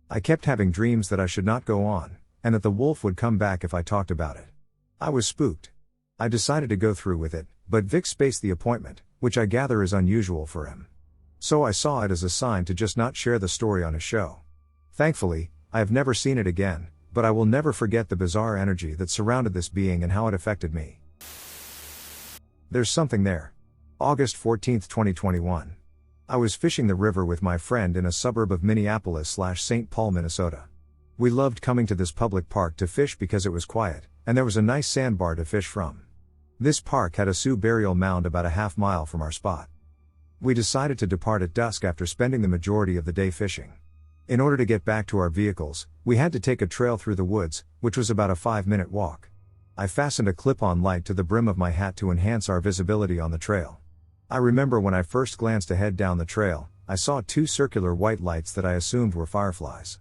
I kept having dreams that I should not go on, and that the wolf would come back if I talked about it. I was spooked. I decided to go through with it, but Vic spaced the appointment, which I gather is unusual for him. So I saw it as a sign to just not share the story on his show. Thankfully, I have never seen it again, but I will never forget the bizarre energy that surrounded this being and how it affected me. There's something there. August 14, 2021. I was fishing the river with my friend in a suburb of Minneapolis/St. Paul, Minnesota. We loved coming to this public park to fish because it was quiet, and there was a nice sandbar to fish from. This park had a Sioux burial mound about a half-mile from our spot. We decided to depart at dusk after spending the majority of the day fishing. In order to get back to our vehicles, we had to take a trail through the woods, which was about a 5-minute walk. I fastened a clip-on light to the brim of my hat to enhance our visibility on the trail. I remember when I first glanced ahead down the trail, I saw 2 circular white lights that I assumed were fireflies.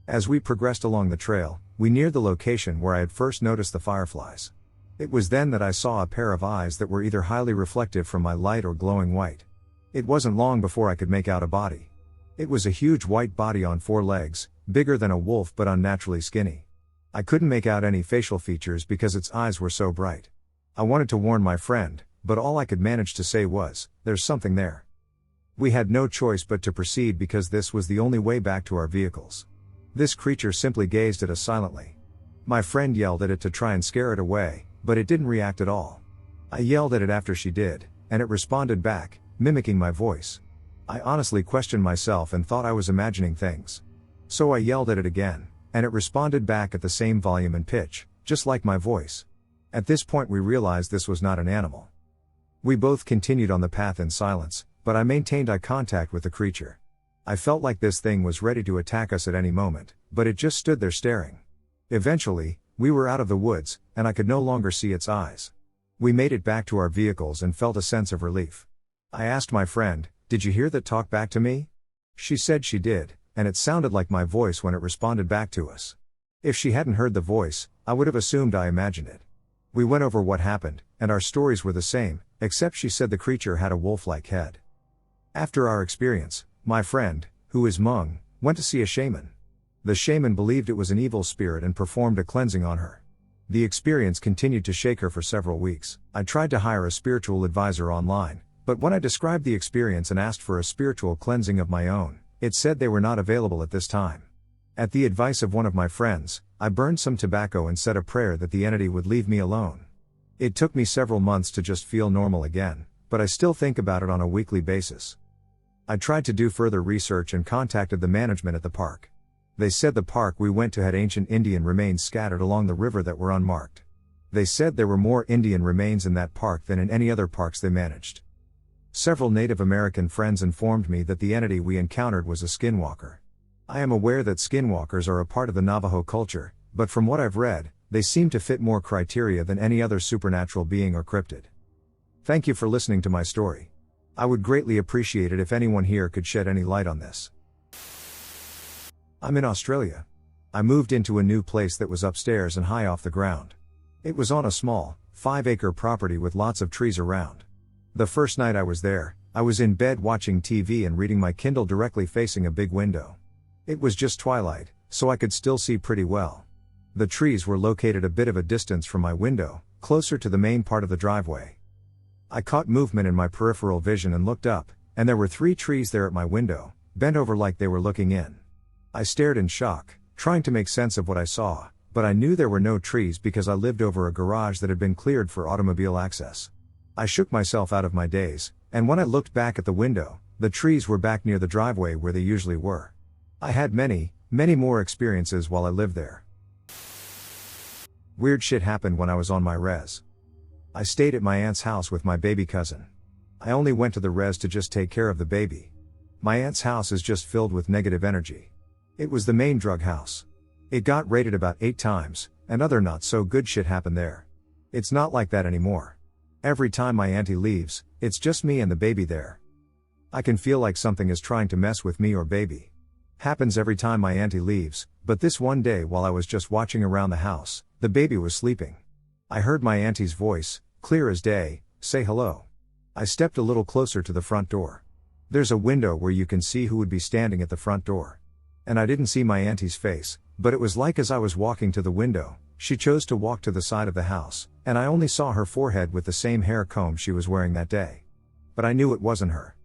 As we progressed along the trail, we neared the location where I had first noticed the fireflies. It was then that I saw a pair of eyes that were either highly reflective from my light or glowing white. It wasn't long before I could make out a body. It was a huge white body on 4 legs, bigger than a wolf but unnaturally skinny. I couldn't make out any facial features because its eyes were so bright. I wanted to warn my friend, but all I could manage to say was, "There's something there." We had no choice but to proceed because this was the only way back to our vehicles. This creature simply gazed at us silently. My friend yelled at it to try and scare it away, but it didn't react at all. I yelled at it after she did, and it responded back, mimicking my voice. I honestly questioned myself and thought I was imagining things. So I yelled at it again, and it responded back at the same volume and pitch, just like my voice. At this point we realized this was not an animal. We both continued on the path in silence, but I maintained eye contact with the creature. I felt like this thing was ready to attack us at any moment, but it just stood there staring. Eventually, we were out of the woods, and I could no longer see its eyes. We made it back to our vehicles and felt a sense of relief. I asked my friend, "Did you hear that talk back to me?" She said she did, and it sounded like my voice when it responded back to us. If she hadn't heard the voice, I would have assumed I imagined it. We went over what happened, and our stories were the same, except she said the creature had a wolf-like head. After our experience, my friend, who is Hmong, went to see a shaman. The shaman believed it was an evil spirit and performed a cleansing on her. The experience continued to shake her for several weeks. I tried to hire a spiritual advisor online, but when I described the experience and asked for a spiritual cleansing of my own, it said they were not available at this time. At the advice of one of my friends, I burned some tobacco and said a prayer that the entity would leave me alone. It took me several months to just feel normal again, but I still think about it on a weekly basis. I tried to do further research and contacted the management at the park. They said the park we went to had ancient Indian remains scattered along the river that were unmarked. They said there were more Indian remains in that park than in any other parks they managed. Several Native American friends informed me that the entity we encountered was a skinwalker. I am aware that skinwalkers are a part of the Navajo culture, but from what I've read, they seem to fit more criteria than any other supernatural being or cryptid. Thank you for listening to my story. I would greatly appreciate it if anyone here could shed any light on this. I'm in Australia. I moved into a new place that was upstairs and high off the ground. It was on a small, 5-acre property with lots of trees around. The first night I was there, I was in bed watching TV and reading my Kindle directly facing a big window. It was just twilight, so I could still see pretty well. The trees were located a bit of a distance from my window, closer to the main part of the driveway. I caught movement in my peripheral vision and looked up, and there were 3 trees there at my window, bent over like they were looking in. I stared in shock, trying to make sense of what I saw, but I knew there were no trees because I lived over a garage that had been cleared for automobile access. I shook myself out of my daze, and when I looked back at the window, the trees were back near the driveway where they usually were. I had many more experiences while I lived there. Weird shit happened when I was on my res. I stayed at my aunt's house with my baby cousin. I only went to the res to just take care of the baby. My aunt's house is just filled with negative energy. It was the main drug house. It got raided about 8 times, and other not so good shit happened there. It's not like that anymore. Every time my auntie leaves, it's just me and the baby there. I can feel like something is trying to mess with me or baby. Happens every time my auntie leaves, but this one day while I was just watching around the house, the baby was sleeping. I heard my auntie's voice, clear as day, say hello. I stepped a little closer to the front door. There's a window where you can see who would be standing at the front door. And I didn't see my auntie's face, but it was like as I was walking to the window, she chose to walk to the side of the house, and I only saw her forehead with the same hair comb she was wearing that day. But I knew it wasn't her.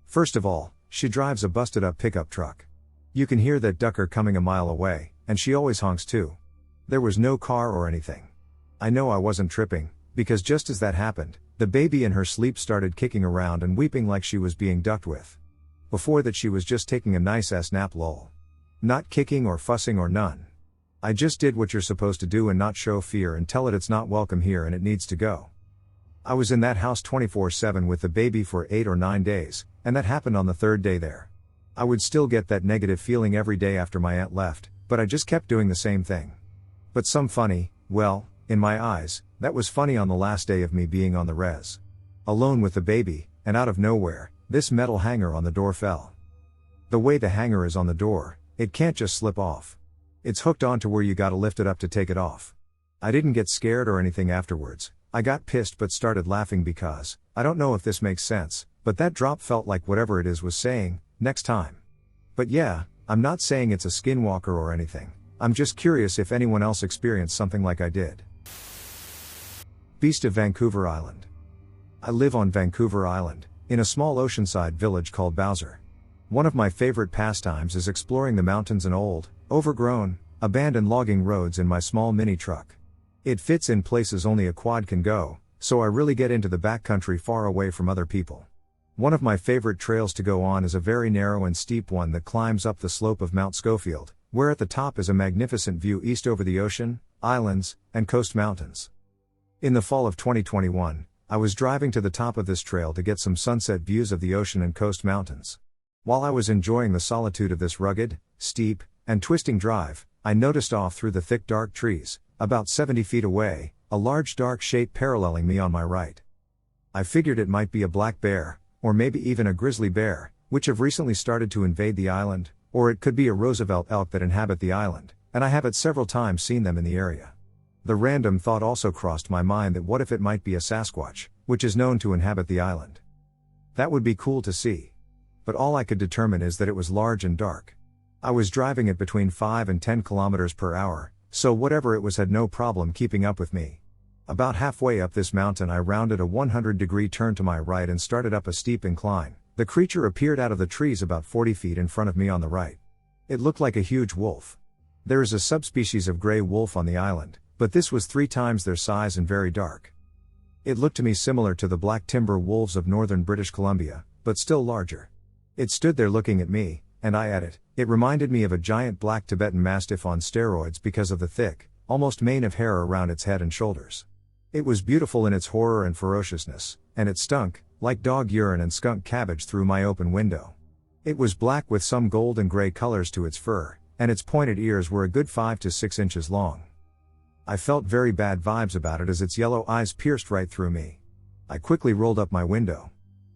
First of all, she drives a busted up pickup truck. You can hear that ducker coming a mile away, and she always honks too. There was no car or anything. I know I wasn't tripping, because just as that happened, the baby in her sleep started kicking around and weeping like she was being ducked with. Before that she was just taking a nice ass nap lol. Not kicking or fussing or none. I just did what you're supposed to do and not show fear and tell it it's not welcome here and it needs to go. I was in that house 24/7 with the baby for 8 or 9 days, and that happened on the 3rd day there. I would still get that negative feeling every day after my aunt left, but I just kept doing the same thing. But some funny, well, in my eyes, that was funny on the last day of me being on the res. Alone with the baby, and out of nowhere, this metal hanger on the door fell. The way the hanger is on the door, it can't just slip off. It's hooked onto where you gotta lift it up to take it off. I didn't get scared or anything afterwards. I got pissed but started laughing because, I don't know if this makes sense, but that drop felt like whatever it is was saying, next time. But yeah, I'm not saying it's a skinwalker or anything. I'm just curious if anyone else experienced something like I did. Beast of Vancouver Island. I live on Vancouver Island, in a small oceanside village called Bowser. One of my favorite pastimes is exploring the mountains and old, overgrown, abandoned logging roads in my small mini truck. It fits in places only a quad can go, so I really get into the backcountry far away from other people. One of my favorite trails to go on is a very narrow and steep one that climbs up the slope of Mount Schofield, where at the top is a magnificent view east over the ocean, islands, and coast mountains. In the fall of 2021, I was driving to the top of this trail to get some sunset views of the ocean and coast mountains. While I was enjoying the solitude of this rugged, steep, and twisting drive, I noticed off through the thick dark trees, about 70 feet away, a large dark shape paralleling me on my right. I figured it might be a black bear, or maybe even a grizzly bear, which have recently started to invade the island, or it could be a Roosevelt elk that inhabit the island, and I have at several times seen them in the area. The random thought also crossed my mind that what if it might be a Sasquatch, which is known to inhabit the island. That would be cool to see. But all I could determine is that it was large and dark. I was driving it between 5 and 10 kilometers per hour, so whatever it was had no problem keeping up with me. About halfway up this mountain I rounded a 100-degree turn to my right and started up a steep incline. The creature appeared out of the trees about 40 feet in front of me on the right. It looked like a huge wolf. There is a subspecies of gray wolf on the island, but this was 3 times their size and very dark. It looked to me similar to the black timber wolves of northern British Columbia, but still larger. It stood there looking at me, and I at it. It reminded me of a giant black Tibetan Mastiff on steroids because of the thick, almost mane of hair around its head and shoulders. It was beautiful in its horror and ferociousness, and it stunk, like dog urine and skunk cabbage through my open window. It was black with some gold and gray colors to its fur, and its pointed ears were a good 5 to 6 inches long. I felt very bad vibes about it as its yellow eyes pierced right through me. I quickly rolled up my window.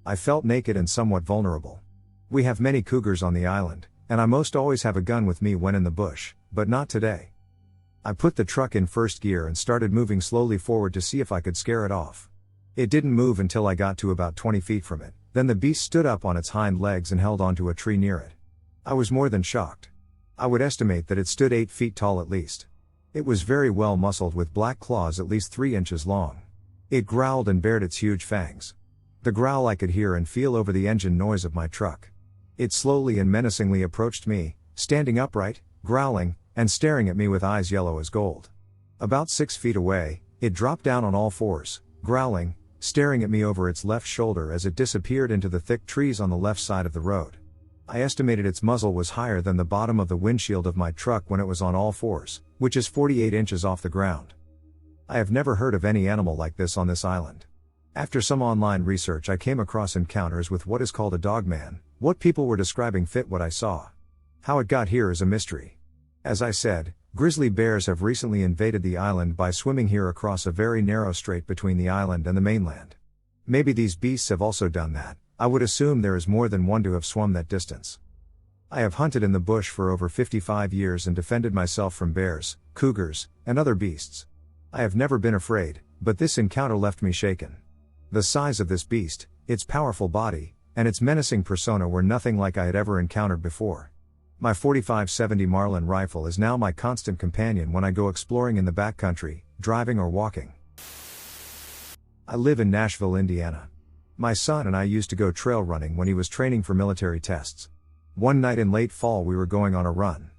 I felt naked and somewhat vulnerable. We have many cougars on the island, and I most always have a gun with me when in the bush, but not today. I put the truck in first gear and started moving slowly forward to see if I could scare it off. It didn't move until I got to about 20 feet from it, then the beast stood up on its hind legs and held onto a tree near it. I was more than shocked. I would estimate that it stood 8 feet tall at least. It was very well muscled with black claws at least 3 inches long. It growled and bared its huge fangs. The growl I could hear and feel over the engine noise of my truck. It slowly and menacingly approached me, standing upright, growling, and staring at me with eyes yellow as gold. About 6 feet away, it dropped down on all fours, growling, staring at me over its left shoulder as it disappeared into the thick trees on the left side of the road. I estimated its muzzle was higher than the bottom of the windshield of my truck when it was on all fours, which is 48 inches off the ground. I have never heard of any animal like this on this island. After some online research I came across encounters with what is called a dogman. What people were describing fit what I saw. How it got here is a mystery. As I said, grizzly bears have recently invaded the island by swimming here across a very narrow strait between the island and the mainland. Maybe these beasts have also done that. I would assume there is more than one to have swum that distance. I have hunted in the bush for over 55 years and defended myself from bears, cougars, and other beasts. I have never been afraid, but this encounter left me shaken. The size of this beast, its powerful body, and its menacing persona were nothing like I had ever encountered before. My 45-70 Marlin rifle is now my constant companion when I go exploring in the backcountry, driving or walking. I live in Nashville, Indiana. My son and I used to go trail running when he was training for military tests. One night in late fall we were going on a run.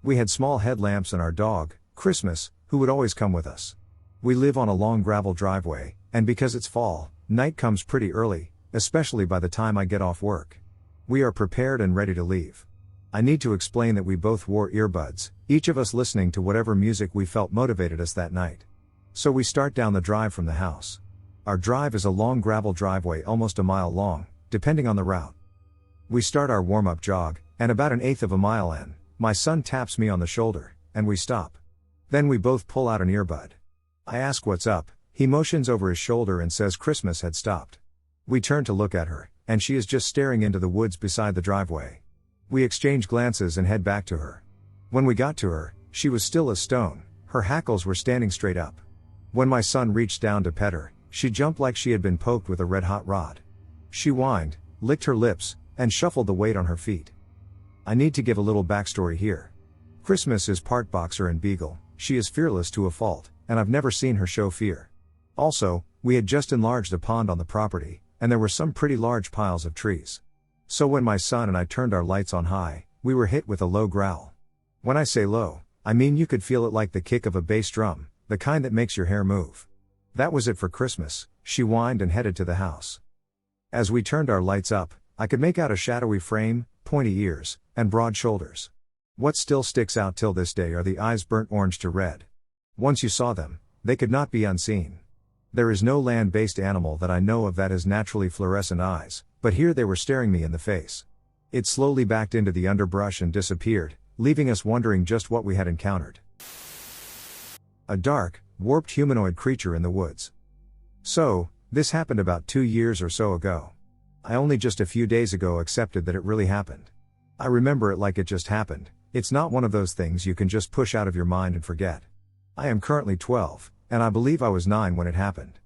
We had small headlamps and our dog, Christmas, who would always come with us. We live on a long gravel driveway, and because it's fall, night comes pretty early, especially by the time I get off work. We are prepared and ready to leave. I need to explain that we both wore earbuds, each of us listening to whatever music we felt motivated us that night. So we start down the drive from the house. Our drive is a long gravel driveway almost a mile long, depending on the route. We start our warm-up jog, and about 1/8 of a mile in, my son taps me on the shoulder, and we stop. Then we both pull out an earbud. I ask what's up, he motions over his shoulder and says Christmas had stopped. We turn to look at her, and she is just staring into the woods beside the driveway. We exchange glances and head back to her. When we got to her, she was still as stone, her hackles were standing straight up. When my son reached down to pet her, she jumped like she had been poked with a red-hot rod. She whined, licked her lips, and shuffled the weight on her feet. I need to give a little backstory here. Christmas is part boxer and beagle, she is fearless to a fault, and I've never seen her show fear. Also, we had just enlarged a pond on the property, and there were some pretty large piles of trees. So when my son and I turned our lights on high, we were hit with a low growl. When I say low, I mean you could feel it like the kick of a bass drum, the kind that makes your hair move. That was it for Christmas, she whined and headed to the house. As we turned our lights up, I could make out a shadowy frame, pointy ears, and broad shoulders. What still sticks out till this day are the eyes burnt orange to red. Once you saw them, they could not be unseen. There is no land-based animal that I know of that has naturally fluorescent eyes, but here they were staring me in the face. It slowly backed into the underbrush and disappeared, leaving us wondering just what we had encountered. A dark, warped humanoid creature in the woods. So, this happened about 2 years or so ago. I only just a few days ago accepted that it really happened. I remember it like it just happened. It's not one of those things you can just push out of your mind and forget. I am currently 12, and I believe I was 9 when it happened.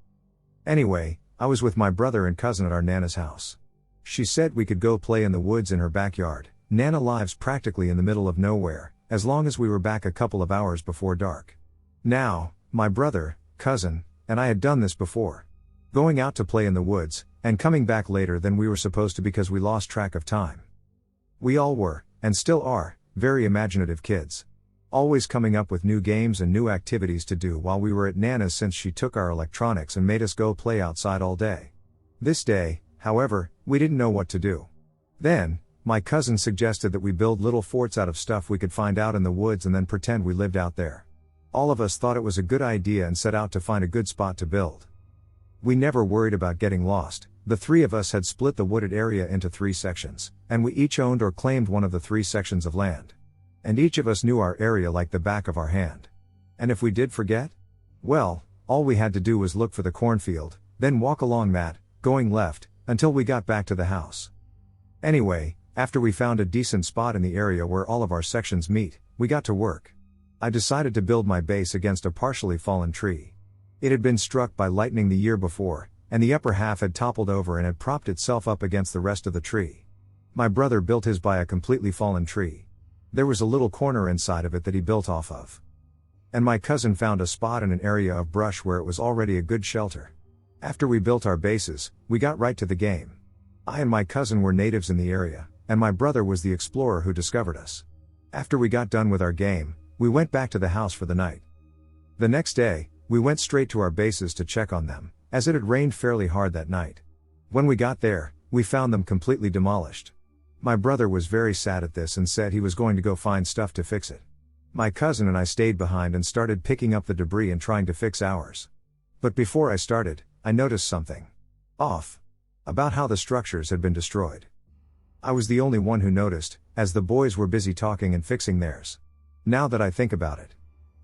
Anyway, I was with my brother and cousin at our Nana's house. She said we could go play in the woods in her backyard. Nana lives practically in the middle of nowhere, as long as we were back a couple of hours before dark. Now, my brother, cousin, and I had done this before. Going out to play in the woods, and coming back later than we were supposed to because we lost track of time. We all were, and still are, very imaginative kids. Always coming up with new games and new activities to do while we were at Nana's since she took our electronics and made us go play outside all day. This day, however, we didn't know what to do. Then, my cousin suggested that we build little forts out of stuff we could find out in the woods and then pretend we lived out there. All of us thought it was a good idea and set out to find a good spot to build. We never worried about getting lost. The 3 of us had split the wooded area into 3 sections, and we each owned or claimed one of the 3 sections of land. And each of us knew our area like the back of our hand. And if we did forget? Well, all we had to do was look for the cornfield, then walk along that, going left, until we got back to the house. Anyway, after we found a decent spot in the area where all of our sections meet, we got to work. I decided to build my base against a partially fallen tree. It had been struck by lightning the year before, and the upper half had toppled over and had propped itself up against the rest of the tree. My brother built his by a completely fallen tree. There was a little corner inside of it that he built off of. And my cousin found a spot in an area of brush where it was already a good shelter. After we built our bases, we got right to the game. I and my cousin were natives in the area, and my brother was the explorer who discovered us. After we got done with our game, we went back to the house for the night. The next day, we went straight to our bases to check on them, as it had rained fairly hard that night. When we got there, we found them completely demolished. My brother was very sad at this and said he was going to go find stuff to fix it. My cousin and I stayed behind and started picking up the debris and trying to fix ours. But before I started, I noticed something off about how the structures had been destroyed. I was the only one who noticed, as the boys were busy talking and fixing theirs. Now that I think about it,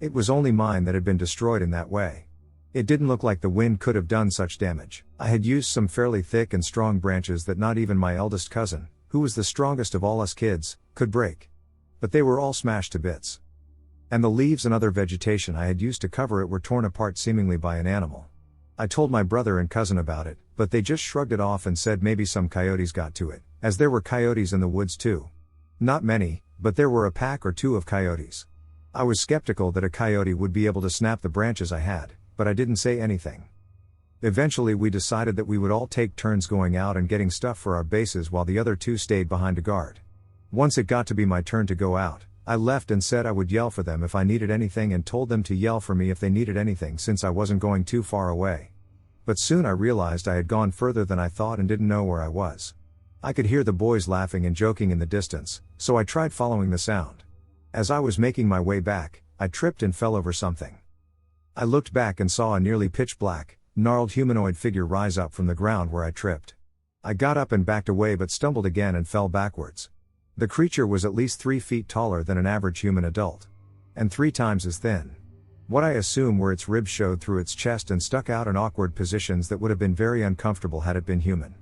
it was only mine that had been destroyed in that way. It didn't look like the wind could have done such damage. I had used some fairly thick and strong branches that not even my eldest cousin, who was the strongest of all us kids, could break. But they were all smashed to bits. And the leaves and other vegetation I had used to cover it were torn apart seemingly by an animal. I told my brother and cousin about it, but they just shrugged it off and said maybe some coyotes got to it, as there were coyotes in the woods too. Not many, but there were a pack or 2 of coyotes. I was skeptical that a coyote would be able to snap the branches I had, but I didn't say anything. Eventually we decided that we would all take turns going out and getting stuff for our bases while the other 2 stayed behind to guard. Once it got to be my turn to go out, I left and said I would yell for them if I needed anything and told them to yell for me if they needed anything since I wasn't going too far away. But soon I realized I had gone further than I thought and didn't know where I was. I could hear the boys laughing and joking in the distance, so I tried following the sound. As I was making my way back, I tripped and fell over something. I looked back and saw a nearly pitch black, gnarled humanoid figure rise up from the ground where I tripped. I got up and backed away but stumbled again and fell backwards. The creature was at least 3 feet taller than an average human adult. And 3 times as thin. What I assume were its ribs showed through its chest and stuck out in awkward positions that would have been very uncomfortable had it been human.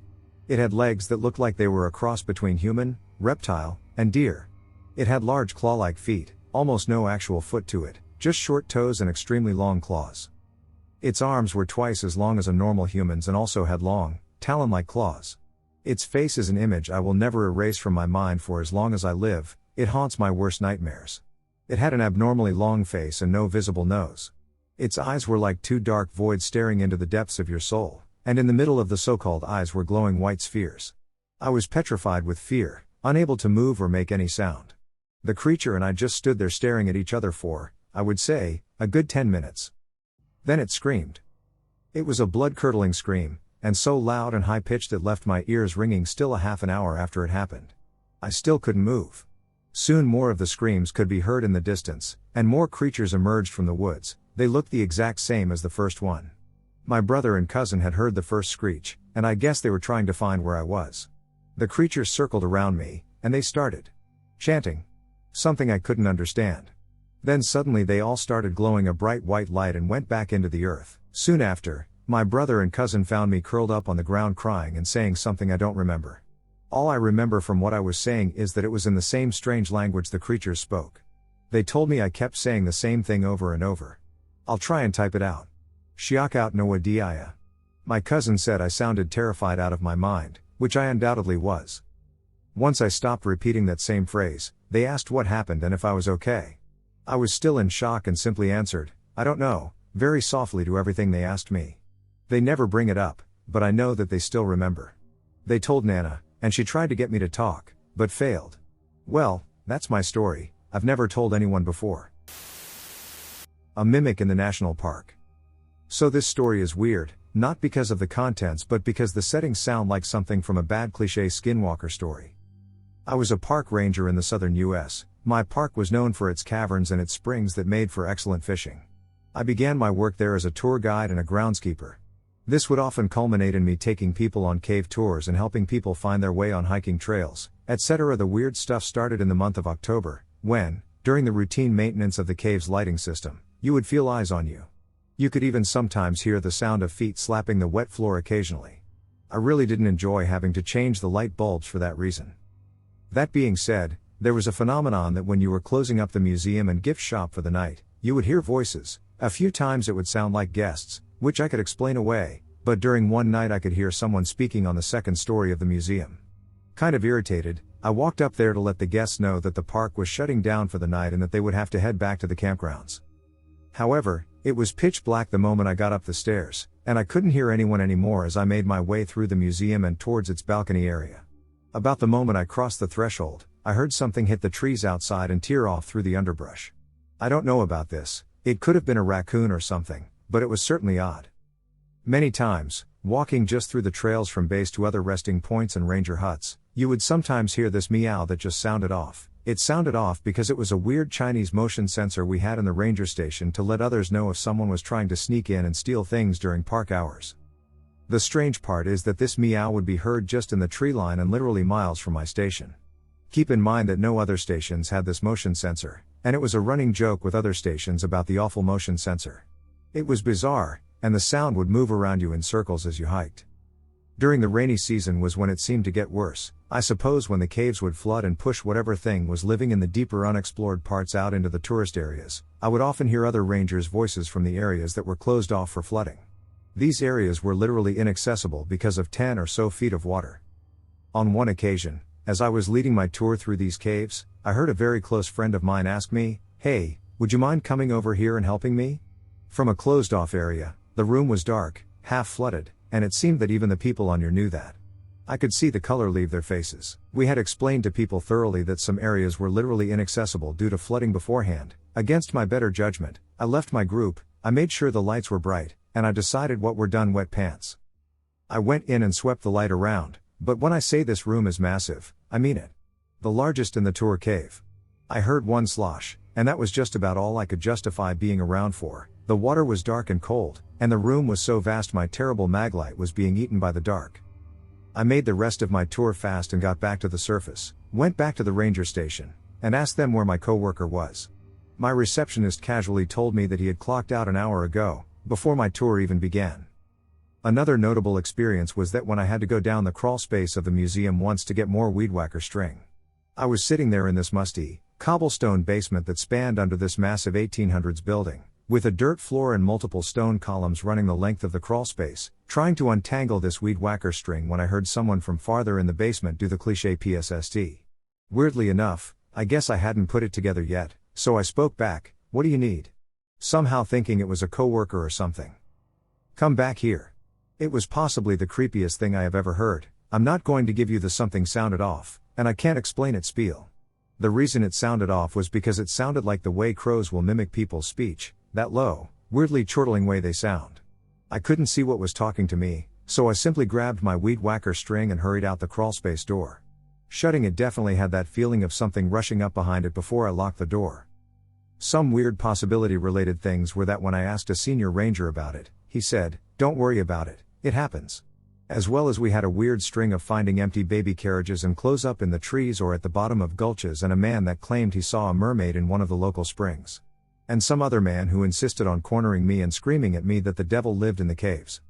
It had legs that looked like they were a cross between human, reptile, and deer. It had large claw-like feet, almost no actual foot to it, just short toes and extremely long claws. Its arms were twice as long as a normal human's and also had long, talon-like claws. Its face is an image I will never erase from my mind for as long as I live. It haunts my worst nightmares. It had an abnormally long face and no visible nose. Its eyes were like 2 dark voids staring into the depths of your soul, and in the middle of the so-called eyes were glowing white spheres. I was petrified with fear, unable to move or make any sound. The creature and I just stood there staring at each other for, I would say, a good 10 minutes. Then it screamed. It was a blood-curdling scream, and so loud and high-pitched it left my ears ringing still a half an hour after it happened. I still couldn't move. Soon more of the screams could be heard in the distance, and more creatures emerged from the woods. They looked the exact same as the first one. My brother and cousin had heard the first screech, and I guess they were trying to find where I was. The creatures circled around me, and they started chanting something I couldn't understand. Then suddenly they all started glowing a bright white light and went back into the earth. Soon after, my brother and cousin found me curled up on the ground crying and saying something I don't remember. All I remember from what I was saying is that it was in the same strange language the creatures spoke. They told me I kept saying the same thing over and over. I'll try and type it out. Shiakout Noa Dia. My cousin said I sounded terrified out of my mind, which I undoubtedly was. Once I stopped repeating that same phrase, they asked what happened and if I was okay. I was still in shock and simply answered, I don't know, very softly to everything they asked me. They never bring it up, but I know that they still remember. They told Nana, and she tried to get me to talk, but failed. Well, that's my story. I've never told anyone before. A mimic in the national park. So this story is weird, not because of the contents but because the settings sound like something from a bad cliché skinwalker story. I was a park ranger in the southern US. My park was known for its caverns and its springs that made for excellent fishing. I began my work there as a tour guide and a groundskeeper. This would often culminate in me taking people on cave tours and helping people find their way on hiking trails, etc. The weird stuff started in the month of October, when, during the routine maintenance of the cave's lighting system, you would feel eyes on you. You could even sometimes hear the sound of feet slapping the wet floor occasionally. I really didn't enjoy having to change the light bulbs for that reason. That being said, there was a phenomenon that when you were closing up the museum and gift shop for the night, you would hear voices. A few times it would sound like guests, which I could explain away, but during one night I could hear someone speaking on the second story of the museum. Kind of irritated, I walked up there to let the guests know that the park was shutting down for the night and that they would have to head back to the campgrounds. However, it was pitch black the moment I got up the stairs, and I couldn't hear anyone anymore as I made my way through the museum and towards its balcony area. About the moment I crossed the threshold, I heard something hit the trees outside and tear off through the underbrush. I don't know about this, it could have been a raccoon or something, but it was certainly odd. Many times, walking just through the trails from base to other resting points and ranger huts, you would sometimes hear this meow that just sounded off. It sounded off because it was a weird Chinese motion sensor we had in the ranger station to let others know if someone was trying to sneak in and steal things during park hours. The strange part is that this meow would be heard just in the tree line and literally miles from my station. Keep in mind that no other stations had this motion sensor, and it was a running joke with other stations about the awful motion sensor. It was bizarre, and the sound would move around you in circles as you hiked. During the rainy season was when it seemed to get worse, I suppose when the caves would flood and push whatever thing was living in the deeper unexplored parts out into the tourist areas. I would often hear other rangers' voices from the areas that were closed off for flooding. These areas were literally inaccessible because of 10 or so feet of water. On one occasion, as I was leading my tour through these caves, I heard a very close friend of mine ask me, "Hey, would you mind coming over here and helping me?" From a closed-off area, the room was dark, half flooded, and it seemed that even the people on your knew that. I could see the color leave their faces. We had explained to people thoroughly that some areas were literally inaccessible due to flooding beforehand. Against my better judgment, I left my group, I made sure the lights were bright, and I decided what were done wet pants. I went in and swept the light around, but when I say this room is massive, I mean it. The largest in the tour cave. I heard one slosh, and that was just about all I could justify being around for. The water was dark and cold, and the room was so vast my terrible maglite was being eaten by the dark. I made the rest of my tour fast and got back to the surface, went back to the ranger station, and asked them where my coworker was. My receptionist casually told me that he had clocked out an hour ago, before my tour even began. Another notable experience was that when I had to go down the crawl space of the museum once to get more weed whacker string. I was sitting there in this musty, cobblestone basement that spanned under this massive 1800s building, with a dirt floor and multiple stone columns running the length of the crawl space, trying to untangle this weed whacker string when I heard someone from farther in the basement do the cliché PSST. Weirdly enough, I guess I hadn't put it together yet, so I spoke back, "What do you need?" Somehow thinking it was a coworker or something. "Come back here." It was possibly the creepiest thing I have ever heard. I'm not going to give you the something sounded off, and I can't explain its spiel. The reason it sounded off was because it sounded like the way crows will mimic people's speech, that low, weirdly chortling way they sound. I couldn't see what was talking to me, so I simply grabbed my weed whacker string and hurried out the crawlspace door. Shutting it definitely had that feeling of something rushing up behind it before I locked the door. Some weird possibility related things were that when I asked a senior ranger about it, he said, "Don't worry about it, it happens." As well as we had a weird string of finding empty baby carriages and clothes up in the trees or at the bottom of gulches, and a man that claimed he saw a mermaid in one of the local springs. And some other man who insisted on cornering me and screaming at me that the devil lived in the caves.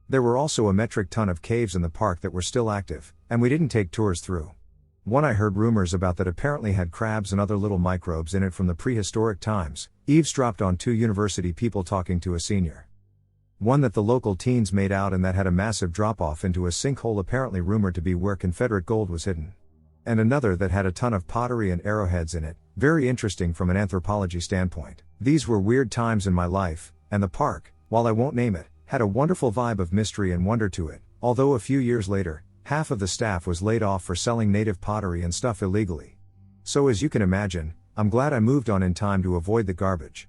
There were also a metric ton of caves in the park that were still active, and we didn't take tours through. One I heard rumors about that apparently had crabs and other little microbes in it from the prehistoric times, eavesdropped on two university people talking to a senior. One that the local teens made out and that had a massive drop-off into a sinkhole apparently rumored to be where Confederate gold was hidden. And another that had a ton of pottery and arrowheads in it, very interesting from an anthropology standpoint. These were weird times in my life, and the park, while I won't name it, had a wonderful vibe of mystery and wonder to it, although a few years later, half of the staff was laid off for selling native pottery and stuff illegally. So as you can imagine, I'm glad I moved on in time to avoid the garbage.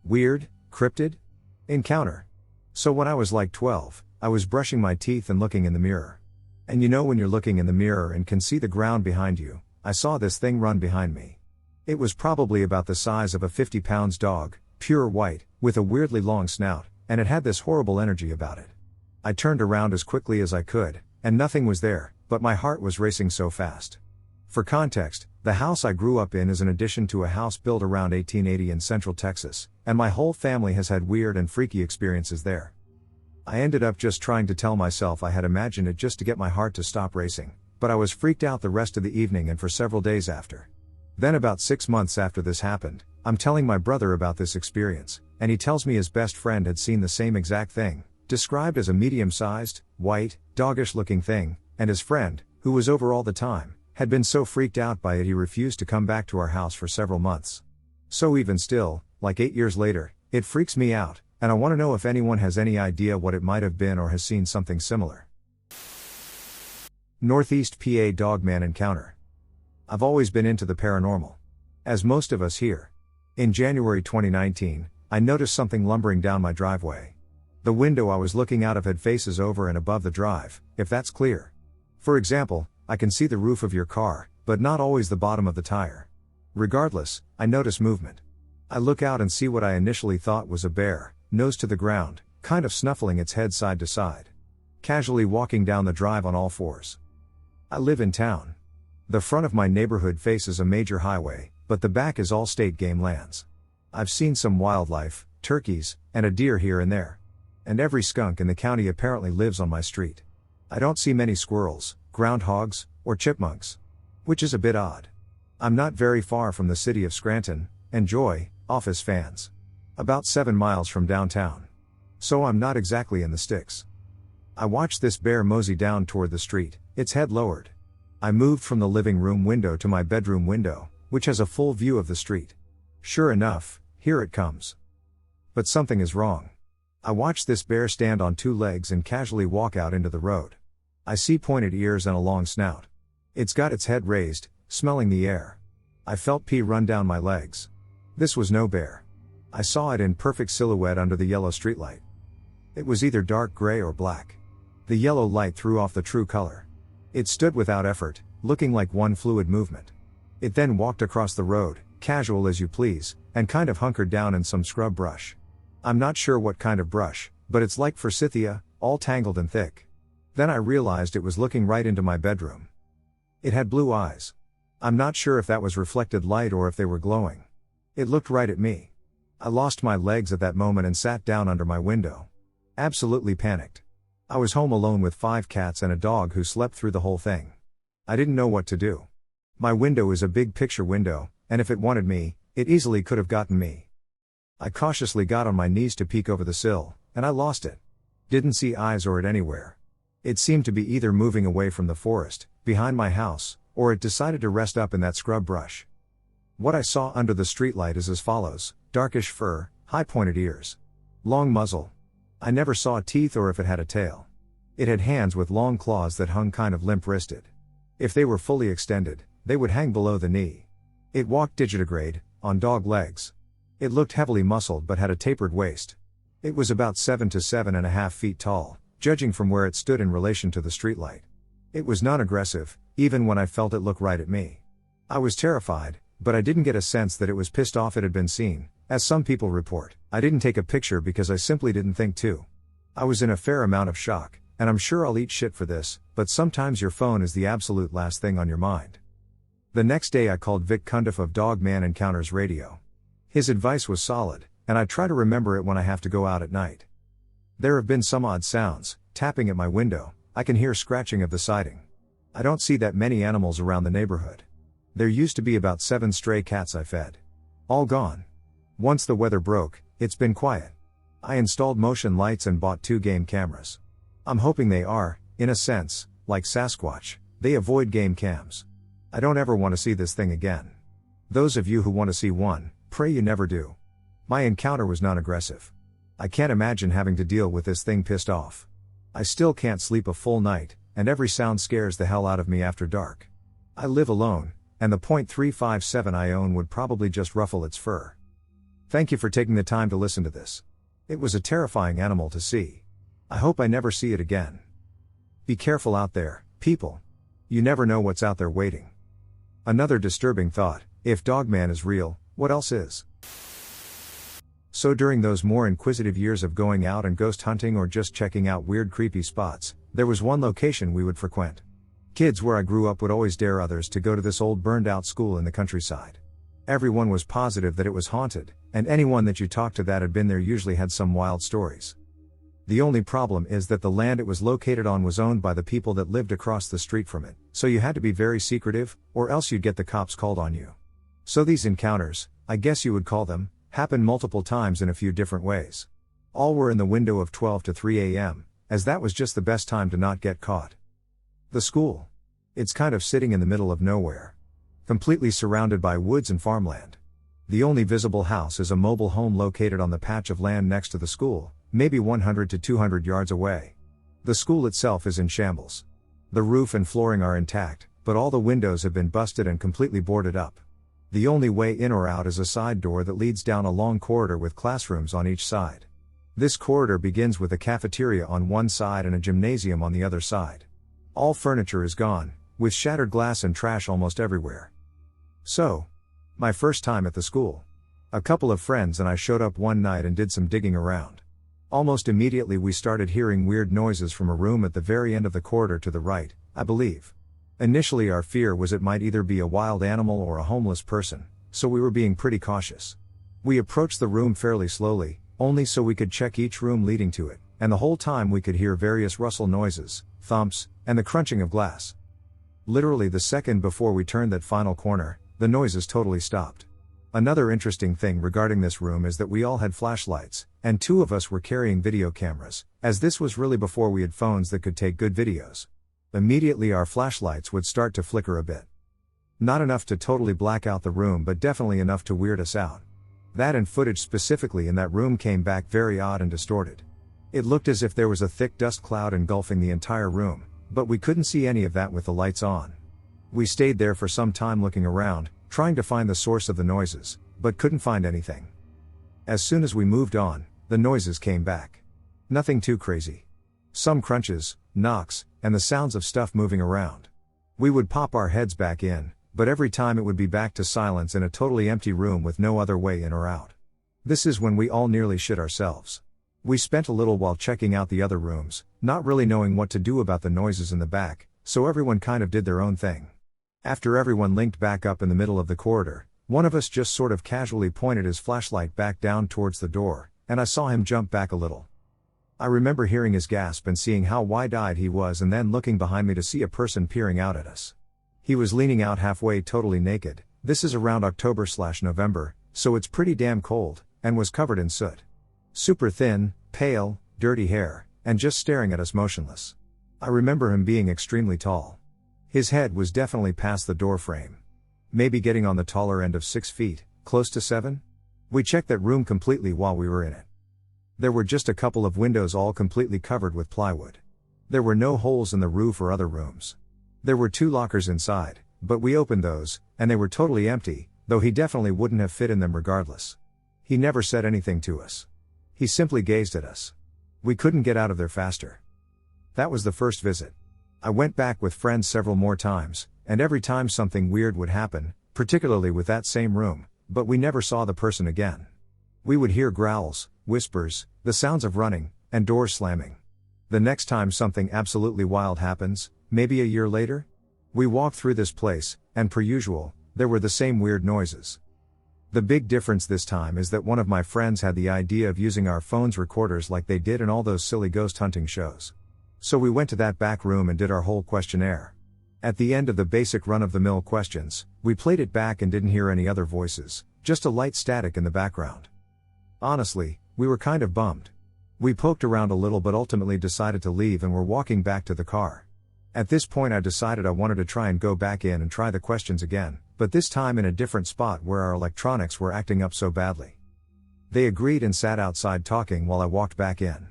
Weird, cryptid encounter. So when I was like 12, I was brushing my teeth and looking in the mirror. And you know when you're looking in the mirror and can see the ground behind you, I saw this thing run behind me. It was probably about the size of a 50-pound dog, pure white, with a weirdly long snout, and it had this horrible energy about it. I turned around as quickly as I could, and nothing was there, but my heart was racing so fast. For context, the house I grew up in is an addition to a house built around 1880 in Central Texas, and my whole family has had weird and freaky experiences there. I ended up just trying to tell myself I had imagined it just to get my heart to stop racing, but I was freaked out the rest of the evening and for several days after. Then about 6 months after this happened, I'm telling my brother about this experience, and he tells me his best friend had seen the same exact thing, described as a medium-sized, white, doggish-looking thing, and his friend, who was over all the time, had been so freaked out by it he refused to come back to our house for several months. So even still, like 8 years later, it freaks me out, and I want to know if anyone has any idea what it might have been or has seen something similar. Northeast PA Dogman encounter. I've always been into the paranormal. As most of us here. In January 2019, I noticed something lumbering down my driveway. The window I was looking out of had faces over and above the drive, if that's clear. For example, I can see the roof of your car, but not always the bottom of the tire. Regardless, I notice movement. I look out and see what I initially thought was a bear, nose to the ground, kind of snuffling its head side to side. Casually walking down the drive on all fours. I live in town. The front of my neighborhood faces a major highway, but the back is all state game lands. I've seen some wildlife, turkeys, and a deer here and there. And every skunk in the county apparently lives on my street. I don't see many squirrels, groundhogs, or chipmunks. Which is a bit odd. I'm not very far from the city of Scranton, enjoy, Office fans. About 7 miles from downtown. So I'm not exactly in the sticks. I watched this bear mosey down toward the street, its head lowered. I moved from the living room window to my bedroom window, which has a full view of the street. Sure enough, here it comes. But something is wrong. I watched this bear stand on 2 legs and casually walk out into the road. I see pointed ears and a long snout. It's got its head raised, smelling the air. I felt pee run down my legs. This was no bear. I saw it in perfect silhouette under the yellow streetlight. It was either dark gray or black. The yellow light threw off the true color. It stood without effort, looking like one fluid movement. It then walked across the road, casual as you please, and kind of hunkered down in some scrub brush. I'm not sure what kind of brush, but it's like forsythia, all tangled and thick. Then I realized it was looking right into my bedroom. It had blue eyes. I'm not sure if that was reflected light or if they were glowing. It looked right at me. I lost my legs at that moment and sat down under my window. Absolutely panicked. I was home alone with 5 cats and a dog who slept through the whole thing. I didn't know what to do. My window is a big picture window, and if it wanted me, it easily could have gotten me. I cautiously got on my knees to peek over the sill, and I lost it. Didn't see eyes or it anywhere. It seemed to be either moving away from the forest, behind my house, or it decided to rest up in that scrub brush. What I saw under the streetlight is as follows: darkish fur, high pointed ears, long muzzle. I never saw teeth or if it had a tail. It had hands with long claws that hung kind of limp-wristed. If they were fully extended, they would hang below the knee. It walked digitigrade, on dog legs. It looked heavily muscled but had a tapered waist. It was about 7 to 7.5 feet tall, judging from where it stood in relation to the streetlight. It was non-aggressive, even when I felt it look right at me. I was terrified, but I didn't get a sense that it was pissed off it had been seen, as some people report. I didn't take a picture because I simply didn't think to. I was in a fair amount of shock, and I'm sure I'll eat shit for this, but sometimes your phone is the absolute last thing on your mind. The next day I called Vic Cundiff of Dog Man Encounters Radio. His advice was solid, and I try to remember it when I have to go out at night. There have been some odd sounds, tapping at my window. I can hear scratching of the siding. I don't see that many animals around the neighborhood. There used to be about 7 stray cats I fed. All gone. Once the weather broke, it's been quiet. I installed motion lights and bought 2 game cameras. I'm hoping they are, in a sense, like Sasquatch, they avoid game cams. I don't ever want to see this thing again. Those of you who want to see one, pray you never do. My encounter was non-aggressive. I can't imagine having to deal with this thing pissed off. I still can't sleep a full night, and every sound scares the hell out of me after dark. I live alone, and the .357 I own would probably just ruffle its fur. Thank you for taking the time to listen to this. It was a terrifying animal to see. I hope I never see it again. Be careful out there, people. You never know what's out there waiting. Another disturbing thought: if Dogman is real, what else is? So during those more inquisitive years of going out and ghost hunting or just checking out weird creepy spots, there was one location we would frequent. Kids where I grew up would always dare others to go to this old burned out school in the countryside. Everyone was positive that it was haunted, and anyone that you talked to that had been there usually had some wild stories. The only problem is that the land it was located on was owned by the people that lived across the street from it, so you had to be very secretive, or else you'd get the cops called on you. So these encounters, I guess you would call them, happened multiple times in a few different ways. All were in the window of 12 to 3 a.m., as that was just the best time to not get caught. The school. It's kind of sitting in the middle of nowhere. Completely surrounded by woods and farmland. The only visible house is a mobile home located on the patch of land next to the school, maybe 100 to 200 yards away. The school itself is in shambles. The roof and flooring are intact, but all the windows have been busted and completely boarded up. The only way in or out is a side door that leads down a long corridor with classrooms on each side. This corridor begins with a cafeteria on one side and a gymnasium on the other side. All furniture is gone, with shattered glass and trash almost everywhere. So, my first time at the school. A couple of friends and I showed up one night and did some digging around. Almost immediately we started hearing weird noises from a room at the very end of the corridor to the right, I believe. Initially our fear was it might either be a wild animal or a homeless person, so we were being pretty cautious. We approached the room fairly slowly, only so we could check each room leading to it, and the whole time we could hear various rustle noises, thumps, and the crunching of glass. Literally the second before we turned that final corner, the noises totally stopped. Another interesting thing regarding this room is that we all had flashlights, and 2 of us were carrying video cameras, as this was really before we had phones that could take good videos. Immediately our flashlights would start to flicker a bit. Not enough to totally black out the room, but definitely enough to weird us out. That and footage specifically in that room came back very odd and distorted. It looked as if there was a thick dust cloud engulfing the entire room, but we couldn't see any of that with the lights on. We stayed there for some time looking around, trying to find the source of the noises, but couldn't find anything. As soon as we moved on, the noises came back. Nothing too crazy. Some crunches, knocks, and the sounds of stuff moving around. We would pop our heads back in, but every time it would be back to silence in a totally empty room with no other way in or out. This is when we all nearly shit ourselves. We spent a little while checking out the other rooms, not really knowing what to do about the noises in the back, so everyone kind of did their own thing. After everyone linked back up in the middle of the corridor, one of us just sort of casually pointed his flashlight back down towards the door, and I saw him jump back a little. I remember hearing his gasp and seeing how wide-eyed he was, and then looking behind me to see a person peering out at us. He was leaning out halfway totally naked. This is around October/November, so it's pretty damn cold, and was covered in soot. Super thin, pale, dirty hair, and just staring at us motionless. I remember him being extremely tall. His head was definitely past the door frame. Maybe getting on the taller end of 6 feet, close to 7? We checked that room completely while we were in it. There were just a couple of windows all completely covered with plywood. There were no holes in the roof or other rooms. There were 2 lockers inside, but we opened those, and they were totally empty, though he definitely wouldn't have fit in them regardless. He never said anything to us. He simply gazed at us. We couldn't get out of there faster. That was the first visit. I went back with friends several more times, and every time something weird would happen, particularly with that same room, but we never saw the person again. We would hear growls, whispers, the sounds of running, and doors slamming. The next time something absolutely wild happens, maybe a year later, we walked through this place, and per usual, there were the same weird noises. The big difference this time is that one of my friends had the idea of using our phone's recorders like they did in all those silly ghost hunting shows. So we went to that back room and did our whole questionnaire. At the end of the basic run-of-the-mill questions, we played it back and didn't hear any other voices, just a light static in the background. Honestly, we were kind of bummed. We poked around a little but ultimately decided to leave and were walking back to the car. At this point I decided I wanted to try and go back in and try the questions again, but this time in a different spot where our electronics were acting up so badly. They agreed and sat outside talking while I walked back in.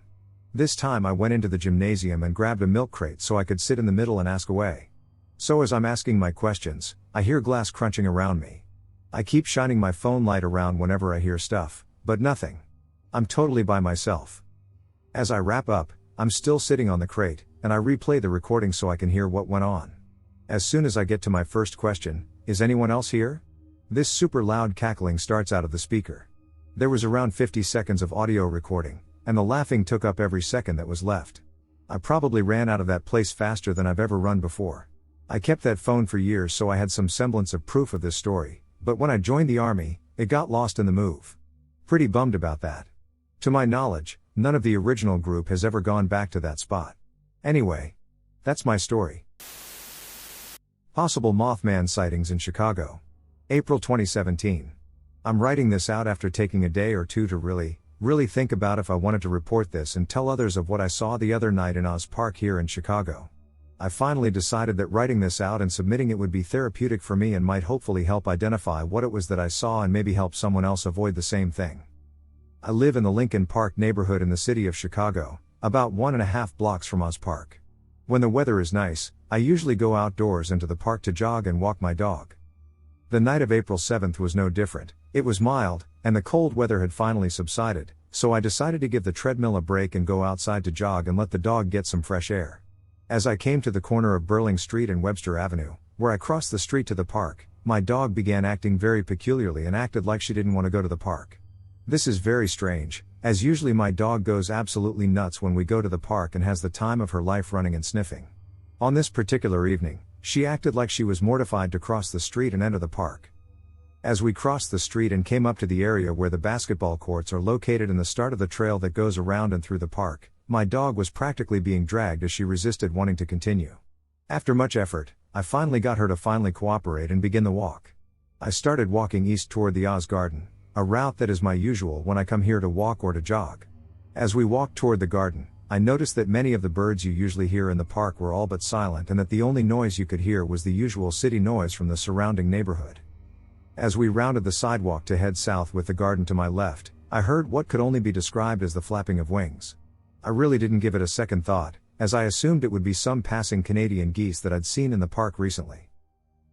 This time I went into the gymnasium and grabbed a milk crate so I could sit in the middle and ask away. So as I'm asking my questions, I hear glass crunching around me. I keep shining my phone light around whenever I hear stuff, but nothing. I'm totally by myself. As I wrap up, I'm still sitting on the crate, and I replay the recording so I can hear what went on. As soon as I get to my first question, is anyone else here? This super loud cackling starts out of the speaker. There was around 50 seconds of audio recording, and the laughing took up every second that was left. I probably ran out of that place faster than I've ever run before. I kept that phone for years so I had some semblance of proof of this story, but when I joined the army, it got lost in the move. Pretty bummed about that. To my knowledge, none of the original group has ever gone back to that spot. Anyway, that's my story. Possible Mothman sightings in Chicago. April 2017. I'm writing this out after taking a day or two to really think about if I wanted to report this and tell others of what I saw the other night in Oz Park here in Chicago. I finally decided that writing this out and submitting it would be therapeutic for me and might hopefully help identify what it was that I saw and maybe help someone else avoid the same thing. I live in the Lincoln Park neighborhood in the city of Chicago, about 1.5 blocks from Oz Park. When the weather is nice, I usually go outdoors into the park to jog and walk my dog. The night of April 7th was no different. It was mild, and the cold weather had finally subsided, so I decided to give the treadmill a break and go outside to jog and let the dog get some fresh air. As I came to the corner of Burling Street and Webster Avenue, where I crossed the street to the park, my dog began acting very peculiarly and acted like she didn't want to go to the park. This is very strange, as usually my dog goes absolutely nuts when we go to the park and has the time of her life running and sniffing. On this particular evening, she acted like she was mortified to cross the street and enter the park. As we crossed the street and came up to the area where the basketball courts are located and the start of the trail that goes around and through the park, my dog was practically being dragged as she resisted wanting to continue. After much effort, I finally got her to finally cooperate and begin the walk. I started walking east toward the Oz Garden, a route that is my usual when I come here to walk or to jog. As we walked toward the garden, I noticed that many of the birds you usually hear in the park were all but silent and that the only noise you could hear was the usual city noise from the surrounding neighborhood. As we rounded the sidewalk to head south with the garden to my left, I heard what could only be described as the flapping of wings. I really didn't give it a second thought, as I assumed it would be some passing Canadian geese that I'd seen in the park recently.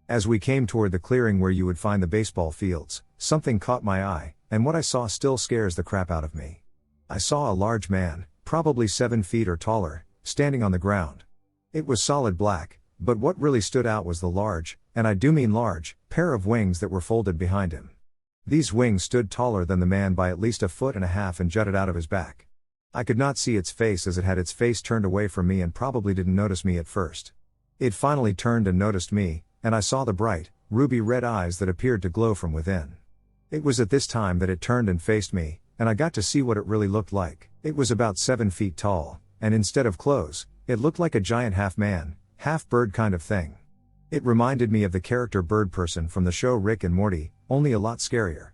As we came toward the clearing where you would find the baseball fields, something caught my eye, and what I saw still scares the crap out of me. I saw a large man, probably 7 feet or taller, standing on the ground. It was solid black, but what really stood out was the large, and I do mean large, pair of wings that were folded behind him. These wings stood taller than the man by at least 1.5 feet and jutted out of his back. I could not see its face as it had its face turned away from me and probably didn't notice me at first. It finally turned and noticed me, and I saw the bright, ruby red eyes that appeared to glow from within. It was at this time that it turned and faced me, and I got to see what it really looked like. It was about 7 feet tall, and instead of clothes, it looked like a giant half-man, half-bird kind of thing. It reminded me of the character Bird Person from the show Rick and Morty, only a lot scarier.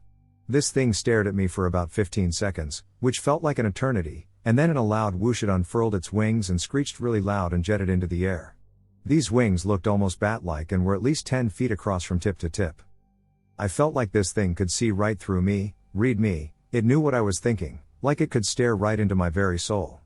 This thing stared at me for about 15 seconds, which felt like an eternity, and then in a loud whoosh it unfurled its wings and screeched really loud and jetted into the air. These wings looked almost bat-like and were at least 10 feet across from tip to tip. I felt like this thing could see right through me, read me, it knew what I was thinking, like it could stare right into my very soul.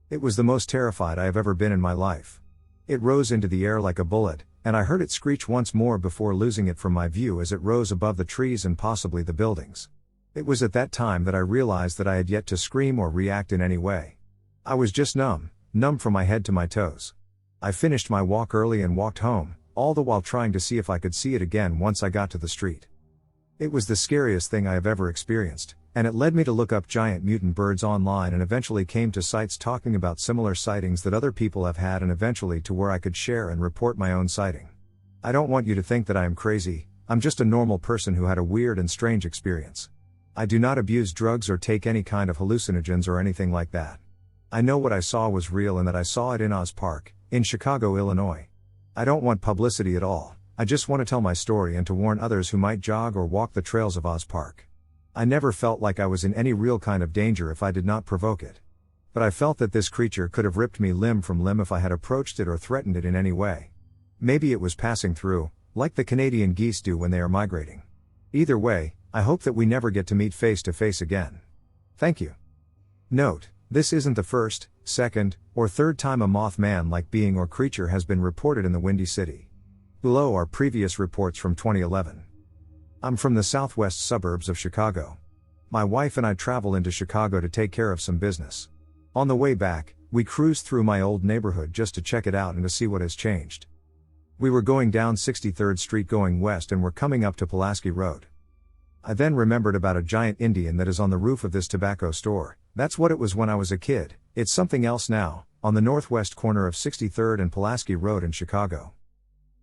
It was the most terrified I have ever been in my life. It rose into the air like a bullet, and I heard it screech once more before losing it from my view as it rose above the trees and possibly the buildings. It was at that time that I realized that I had yet to scream or react in any way. I was just numb from my head to my toes. I finished my walk early and walked home, all the while trying to see if I could see it again once I got to the street. It was the scariest thing I have ever experienced, and it led me to look up giant mutant birds online and eventually came to sites talking about similar sightings that other people have had and eventually to where I could share and report my own sighting. I don't want you to think that I am crazy, I'm just a normal person who had a weird and strange experience. I do not abuse drugs or take any kind of hallucinogens or anything like that. I know what I saw was real and that I saw it in Oz Park, in Chicago, Illinois. I don't want publicity at all, I just want to tell my story and to warn others who might jog or walk the trails of Oz Park. I never felt like I was in any real kind of danger if I did not provoke it. But I felt that this creature could have ripped me limb from limb if I had approached it or threatened it in any way. Maybe it was passing through, like the Canadian geese do when they are migrating. Either way, I hope that we never get to meet face to face again. Thank you. Note, this isn't the first, second, or third time a Mothman-like being or creature has been reported in the Windy City. Below are previous reports from 2011. I'm from the southwest suburbs of Chicago. My wife and I travel into Chicago to take care of some business. On the way back, we cruised through my old neighborhood just to check it out and to see what has changed. We were going down 63rd Street going west and were coming up to Pulaski Road. I then remembered about a giant Indian that is on the roof of this tobacco store. That's what it was when I was a kid, it's something else now, on the northwest corner of 63rd and Pulaski Road in Chicago.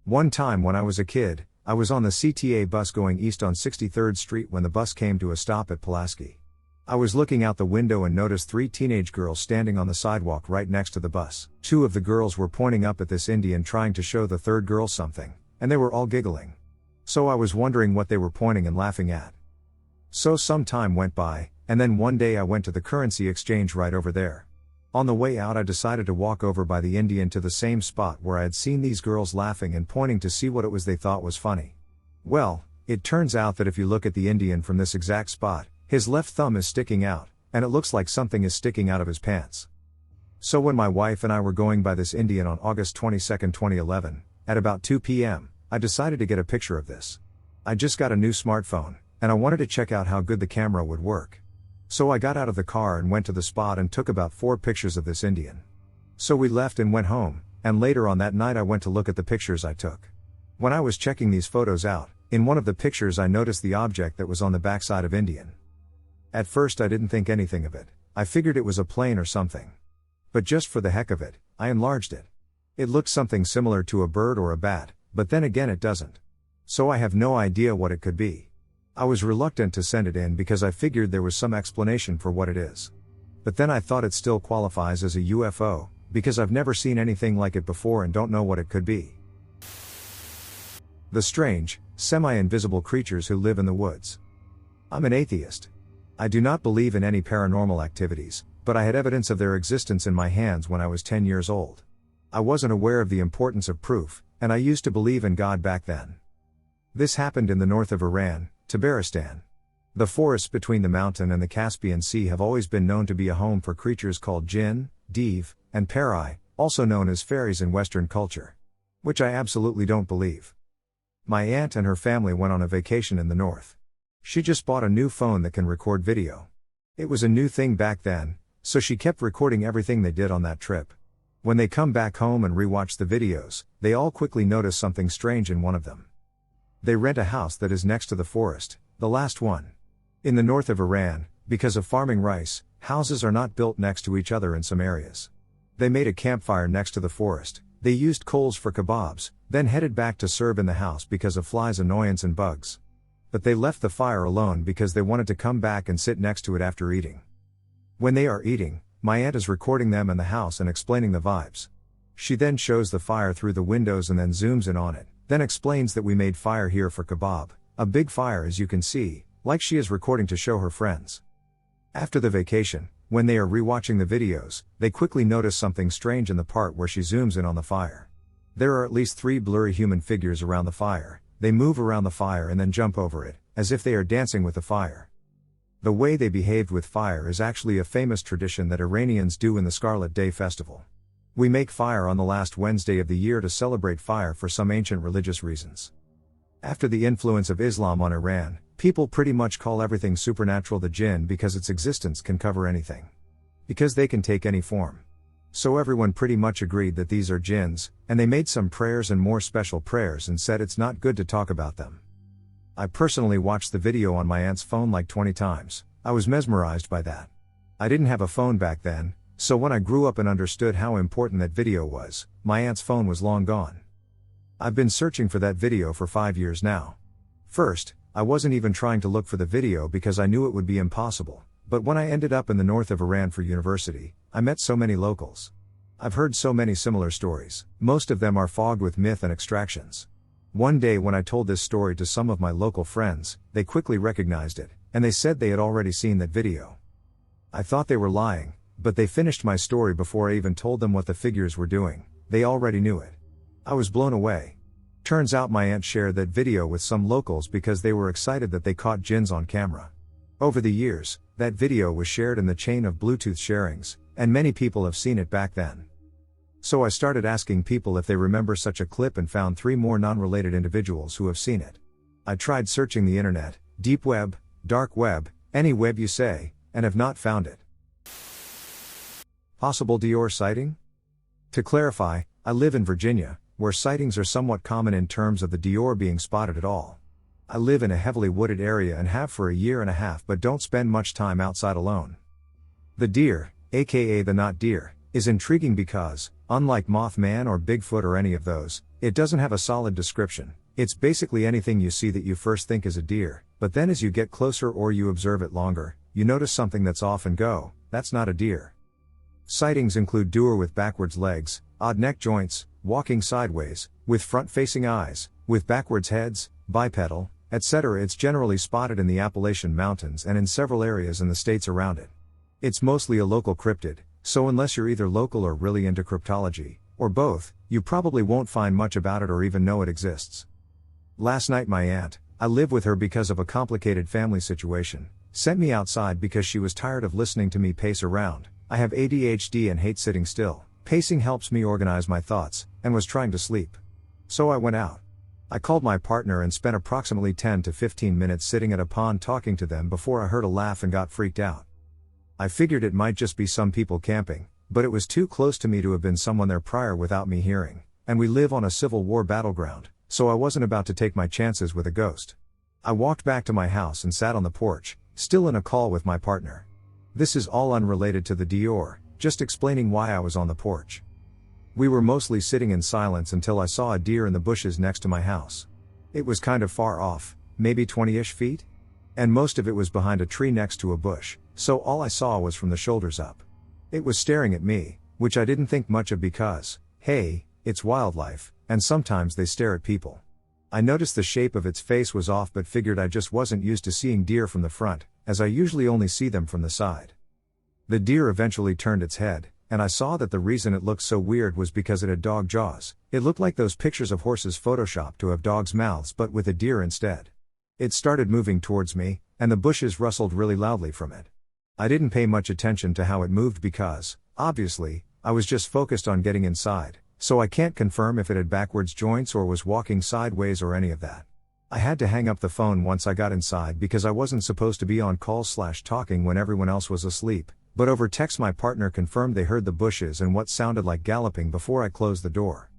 One time when I was a kid, I was on the CTA bus going east on 63rd Street when the bus came to a stop at Pulaski. I was looking out the window and noticed 3 teenage girls standing on the sidewalk right next to the bus. 2 of the girls were pointing up at this Indian trying to show the third girl something, and they were all giggling. So I was wondering what they were pointing and laughing at. So some time went by, and then one day I went to the currency exchange right over there. On the way out I decided to walk over by the Indian to the same spot where I had seen these girls laughing and pointing to see what it was they thought was funny. Well, it turns out that if you look at the Indian from this exact spot, his left thumb is sticking out, and it looks like something is sticking out of his pants. So when my wife and I were going by this Indian on August 22, 2011, at about 2 p.m., I decided to get a picture of this. I just got a new smartphone, and I wanted to check out how good the camera would work. So I got out of the car and went to the spot and took about 4 pictures of this Indian. So we left and went home, and later on that night I went to look at the pictures I took. When I was checking these photos out, in one of the pictures I noticed the object that was on the backside of Indian. At first I didn't think anything of it, I figured it was a plane or something. But just for the heck of it, I enlarged it. It looked something similar to a bird or a bat, but then again it doesn't. So I have no idea what it could be. I was reluctant to send it in because I figured there was some explanation for what it is. But then I thought it still qualifies as a UFO, because I've never seen anything like it before and don't know what it could be. The strange, semi-invisible creatures who live in the woods. I'm an atheist. I do not believe in any paranormal activities, but I had evidence of their existence in my hands when I was 10 years old. I wasn't aware of the importance of proof, and I used to believe in God back then. This happened in the north of Iran, Tabaristan. The forests between the mountain and the Caspian Sea have always been known to be a home for creatures called jinn, div, and peri, also known as fairies in Western culture. Which I absolutely don't believe. My aunt and her family went on a vacation in the north. She just bought a new phone that can record video. It was a new thing back then, so she kept recording everything they did on that trip. When they come back home and rewatch the videos, they all quickly notice something strange in one of them. They rent a house that is next to the forest, the last one. In the north of Iran, because of farming rice, houses are not built next to each other in some areas. They made a campfire next to the forest, they used coals for kebabs, then headed back to serve in the house because of flies' annoyance and bugs. But they left the fire alone because they wanted to come back and sit next to it after eating. When they are eating, my aunt is recording them in the house and explaining the vibes. She then shows the fire through the windows and then zooms in on it, then explains that we made fire here for kebab, a big fire as you can see, like she is recording to show her friends. After the vacation, when they are rewatching the videos, they quickly notice something strange in the part where she zooms in on the fire. There are at least 3 blurry human figures around the fire, they move around the fire and then jump over it, as if they are dancing with the fire. The way they behaved with fire is actually a famous tradition that Iranians do in the Scarlet Day festival. We make fire on the last Wednesday of the year to celebrate fire for some ancient religious reasons. After the influence of Islam on Iran, people pretty much call everything supernatural the jinn because its existence can cover anything. Because they can take any form. So everyone pretty much agreed that these are jinns, and they made some prayers and more special prayers and said it's not good to talk about them. I personally watched the video on my aunt's phone like 20 times, I was mesmerized by that. I didn't have a phone back then, so when I grew up and understood how important that video was, my aunt's phone was long gone. I've been searching for that video for 5 years now. First, I wasn't even trying to look for the video because I knew it would be impossible, but when I ended up in the north of Iran for university, I met so many locals. I've heard so many similar stories, most of them are fogged with myth and extractions. One day when I told this story to some of my local friends, they quickly recognized it, and they said they had already seen that video. I thought they were lying, but they finished my story before I even told them what the figures were doing, they already knew it. I was blown away. Turns out my aunt shared that video with some locals because they were excited that they caught jinns on camera. Over the years, that video was shared in the chain of Bluetooth sharings, and many people have seen it back then. So I started asking people if they remember such a clip and found 3 more non-related individuals who have seen it. I tried searching the internet, deep web, dark web, any web you say, and have not found it. Possible Dior sighting? To clarify, I live in Virginia, where sightings are somewhat common in terms of the Dior being spotted at all. I live in a heavily wooded area and have for a year and a half but don't spend much time outside alone. The deer, aka the not deer, is intriguing because, unlike Mothman or Bigfoot or any of those, it doesn't have a solid description. It's basically anything you see that you first think is a deer, but then as you get closer or you observe it longer, you notice something that's off and go, that's not a deer. Sightings include deer with backwards legs, odd neck joints, walking sideways, with front-facing eyes, with backwards heads, bipedal, etc. It's generally spotted in the Appalachian Mountains and in several areas in the states around it. It's mostly a local cryptid, so unless you're either local or really into cryptology, or both, you probably won't find much about it or even know it exists. Last night my aunt, I live with her because of a complicated family situation, sent me outside because she was tired of listening to me pace around. I have ADHD and hate sitting still. Pacing helps me organize my thoughts, and was trying to sleep. So I went out. I called my partner and spent approximately 10 to 15 minutes sitting at a pond talking to them before I heard a laugh and got freaked out. I figured it might just be some people camping, but it was too close to me to have been someone there prior without me hearing, and we live on a Civil War battleground, so I wasn't about to take my chances with a ghost. I walked back to my house and sat on the porch, still in a call with my partner. This is all unrelated to the Dior, just explaining why I was on the porch. We were mostly sitting in silence until I saw a deer in the bushes next to my house. It was kind of far off, maybe 20-ish feet? And most of it was behind a tree next to a bush, so all I saw was from the shoulders up. It was staring at me, which I didn't think much of because, hey, it's wildlife, and sometimes they stare at people. I noticed the shape of its face was off but figured I just wasn't used to seeing deer from the front, as I usually only see them from the side. The deer eventually turned its head, and I saw that the reason it looked so weird was because it had dog jaws. It looked like those pictures of horses photoshopped to have dogs' mouths but with a deer instead. It started moving towards me, and the bushes rustled really loudly from it. I didn't pay much attention to how it moved because, obviously, I was just focused on getting inside, so I can't confirm if it had backwards joints or was walking sideways or any of that. I had to hang up the phone once I got inside because I wasn't supposed to be on calls/talking when everyone else was asleep, but over text my partner confirmed they heard the bushes and what sounded like galloping before I closed the door.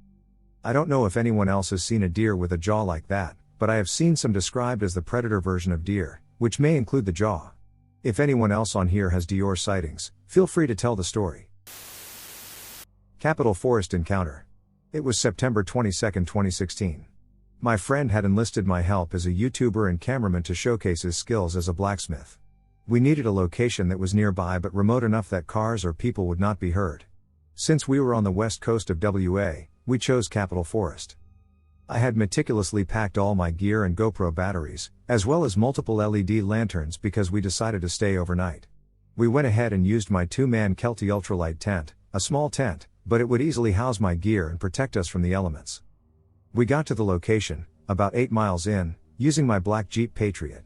I don't know if anyone else has seen a deer with a jaw like that, but I have seen some described as the predator version of deer, which may include the jaw. If anyone else on here has deer sightings, feel free to tell the story. Capitol Forest Encounter. It was September 22, 2016. My friend had enlisted my help as a YouTuber and cameraman to showcase his skills as a blacksmith. We needed a location that was nearby but remote enough that cars or people would not be heard. Since we were on the west coast of WA, we chose Capitol Forest. I had meticulously packed all my gear and GoPro batteries, as well as multiple LED lanterns because we decided to stay overnight. We went ahead and used my 2-man Kelty ultralight tent, a small tent, but it would easily house my gear and protect us from the elements. We got to the location, about 8 miles in, using my black Jeep Patriot.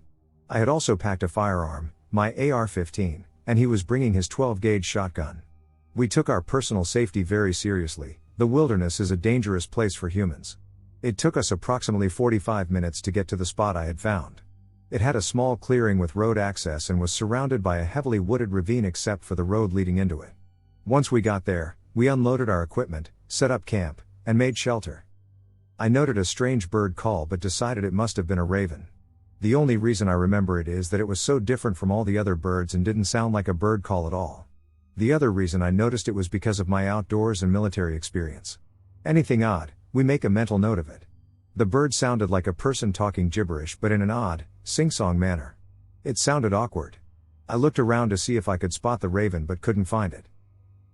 I had also packed a firearm, my AR-15, and he was bringing his 12-gauge shotgun. We took our personal safety very seriously. The wilderness is a dangerous place for humans. It took us approximately 45 minutes to get to the spot I had found. It had a small clearing with road access and was surrounded by a heavily wooded ravine except for the road leading into it. Once we got there, we unloaded our equipment, set up camp, and made shelter. I noted a strange bird call but decided it must have been a raven. The only reason I remember it is that it was so different from all the other birds and didn't sound like a bird call at all. The other reason I noticed it was because of my outdoors and military experience. Anything odd, we make a mental note of it. The bird sounded like a person talking gibberish but in an odd, sing-song manner. It sounded awkward. I looked around to see if I could spot the raven but couldn't find it.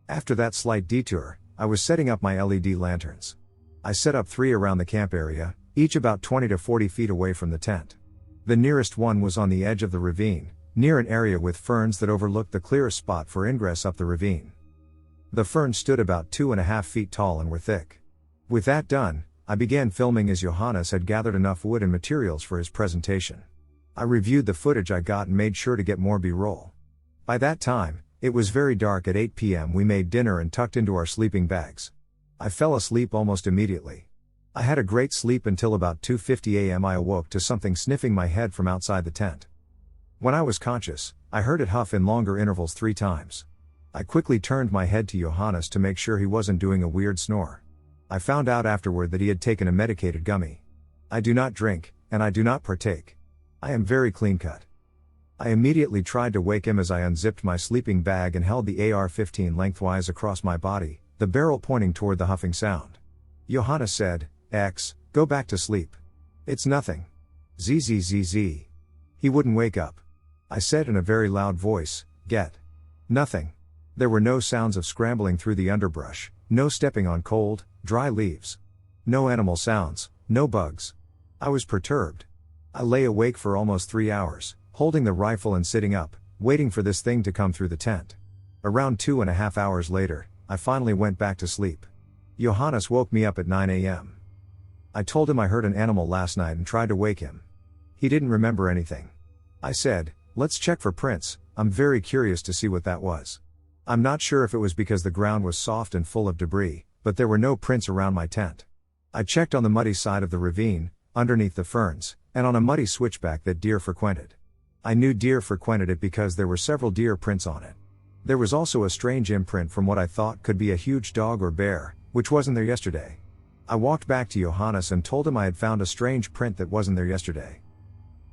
After that slight detour, I was setting up my LED lanterns. I set up 3 around the camp area, each about 20 to 40 feet away from the tent. The nearest one was on the edge of the ravine, near an area with ferns that overlooked the clearest spot for ingress up the ravine. The ferns stood about 2.5 feet tall and were thick. With that done, I began filming as Johannes had gathered enough wood and materials for his presentation. I reviewed the footage I got and made sure to get more B-roll. By that time, it was very dark. At 8 p.m. we made dinner and tucked into our sleeping bags. I fell asleep almost immediately. I had a great sleep until about 2:50 a.m. I awoke to something sniffing my head from outside the tent. When I was conscious, I heard it huff in longer intervals 3 times. I quickly turned my head to Johannes to make sure he wasn't doing a weird snore. I found out afterward that he had taken a medicated gummy. I do not drink, and I do not partake. I am very clean-cut. I immediately tried to wake him as I unzipped my sleeping bag and held the AR-15 lengthwise across my body, the barrel pointing toward the huffing sound. Johannes said, "Go back to sleep. It's nothing. Zzz." He wouldn't wake up. I said in a very loud voice, "Get." Nothing. There were no sounds of scrambling through the underbrush, no stepping on cold, dry leaves. No animal sounds, no bugs. I was perturbed. I lay awake for almost 3 hours, holding the rifle and sitting up, waiting for this thing to come through the tent. Around 2.5 hours later, I finally went back to sleep. Johannes woke me up at 9 a.m. I told him I heard an animal last night and tried to wake him. He didn't remember anything. I said, "Let's check for prints, I'm very curious to see what that was." I'm not sure if it was because the ground was soft and full of debris, but there were no prints around my tent. I checked on the muddy side of the ravine, underneath the ferns, and on a muddy switchback that deer frequented. I knew deer frequented it because there were several deer prints on it. There was also a strange imprint from what I thought could be a huge dog or bear, which wasn't there yesterday. I walked back to Johannes and told him I had found a strange print that wasn't there yesterday.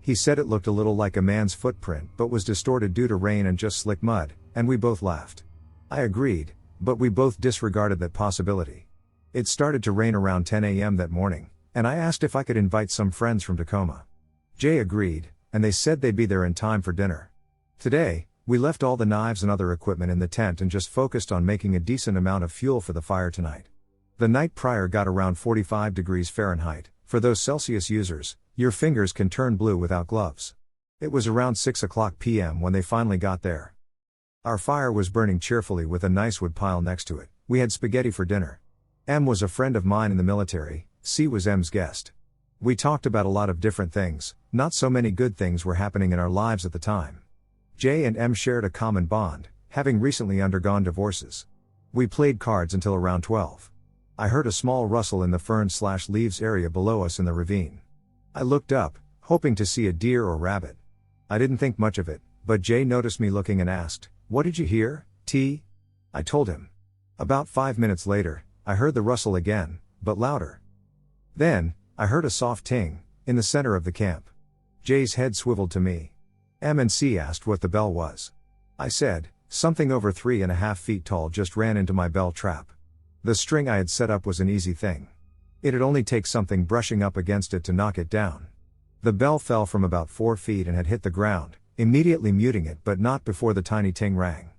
He said it looked a little like a man's footprint but was distorted due to rain and just slick mud, and we both laughed. I agreed, but we both disregarded that possibility. It started to rain around 10 a.m. that morning, and I asked if I could invite some friends from Tacoma. Jay agreed, and they said they'd be there in time for dinner. Today, we left all the knives and other equipment in the tent and just focused on making a decent amount of fuel for the fire tonight. The night prior got around 45 degrees Fahrenheit. For those Celsius users, your fingers can turn blue without gloves. It was around 6 p.m. when they finally got there. Our fire was burning cheerfully with a nice wood pile next to it. We had spaghetti for dinner. M was a friend of mine in the military, C was M's guest. We talked about a lot of different things, not so many good things were happening in our lives at the time. J and M shared a common bond, having recently undergone divorces. We played cards until around 12. I heard a small rustle in the fern/leaves area below us in the ravine. I looked up, hoping to see a deer or rabbit. I didn't think much of it, but Jay noticed me looking and asked, "What did you hear, T?" I told him. About 5 minutes later, I heard the rustle again, but louder. Then, I heard a soft ting, in the center of the camp. Jay's head swiveled to me. M&C asked what the bell was. I said, something over 3.5 feet tall just ran into my bell trap. The string I had set up was an easy thing. It'd only take something brushing up against it to knock it down. The bell fell from about 4 feet and had hit the ground, immediately muting it but not before the tiny ting rang.